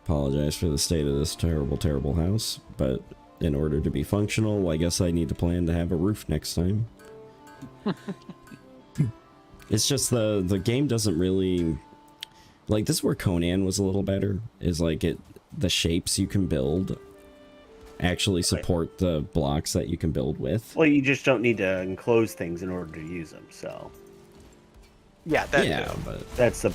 S1: Apologize for the state of this terrible house, but in order to be functional, I guess I need to plan to have a roof next time. It's just the game doesn't really like this is where Conan was a little better, is like the shapes you can build actually support the blocks that you can build with.
S2: Well, you just don't need to enclose things in order to use them. So
S3: Yeah, that
S1: Yeah, but
S2: that's the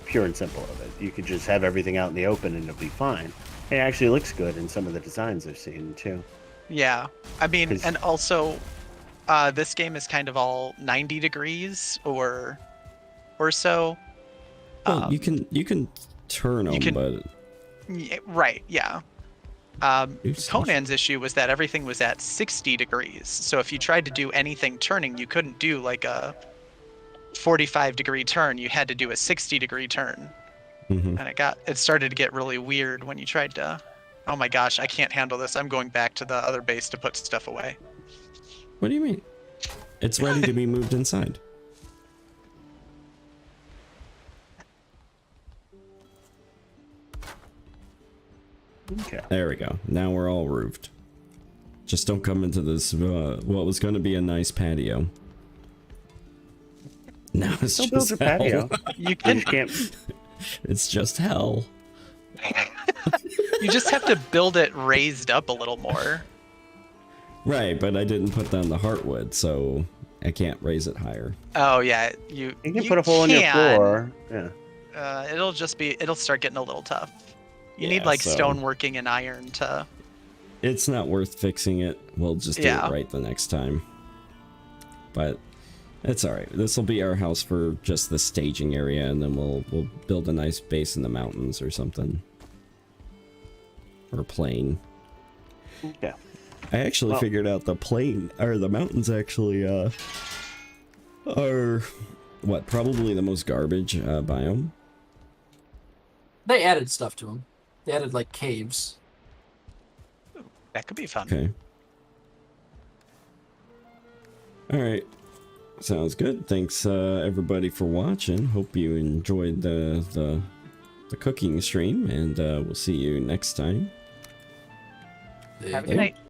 S2: pure and simple of it. You could just have everything out in the open and it'll be fine. It actually looks good in some of the designs I've seen too.
S3: Yeah, I mean,
S2: 'Cause-
S3: and also, this game is kind of all 90 degrees or so.
S1: well, you can turn them,
S3: can-
S1: but
S3: Right, yeah.
S1: New station.
S3: Conan's issue was that everything was at 60 degrees. So if you tried to do anything turning, you couldn't do like a 45-degree turn. You had to do a 60-degree turn.
S1: mhm.
S3: And it started to get really weird when you tried to, oh my gosh, I can't handle this. I'm going back to the other base to put stuff away.
S1: What do you mean? It's ready to be moved inside.
S2: Okay.
S1: There we go. Now we're all roofed. Just don't come into this, what was going to be a nice patio. Now it's
S2: Still
S1: just
S2: build a
S1: hell.
S2: patio.
S3: You
S2: You
S3: can.
S2: just can't.
S1: It's just hell.
S3: You just have to build it raised up a little more.
S1: Right, but I didn't put down the heartwood, so I can't raise it higher.
S3: Oh yeah, you.
S2: You can put a hole in your
S3: can.
S2: floor. Yeah.
S3: It'll start getting a little tough. You need
S1: Yeah,
S3: like
S1: so-
S3: stone working and iron to.
S1: It's not worth fixing it. We'll just do
S3: Yeah.
S1: it right the next time. But it's alright. This will be our house for just the staging area, and then we'll build a nice base in the mountains or something. Or plain.
S2: Okay.
S1: I actually
S2: Well-
S1: figured out the plain, or the mountains actually, are, what, probably the most garbage biome.
S4: They added stuff to them. They added like caves.
S3: That could be fun.
S1: Okay. Alright. Sounds good. Thanks everybody for watching. Hope you enjoyed the cooking stream, and we'll see you next time.
S3: Have a good night.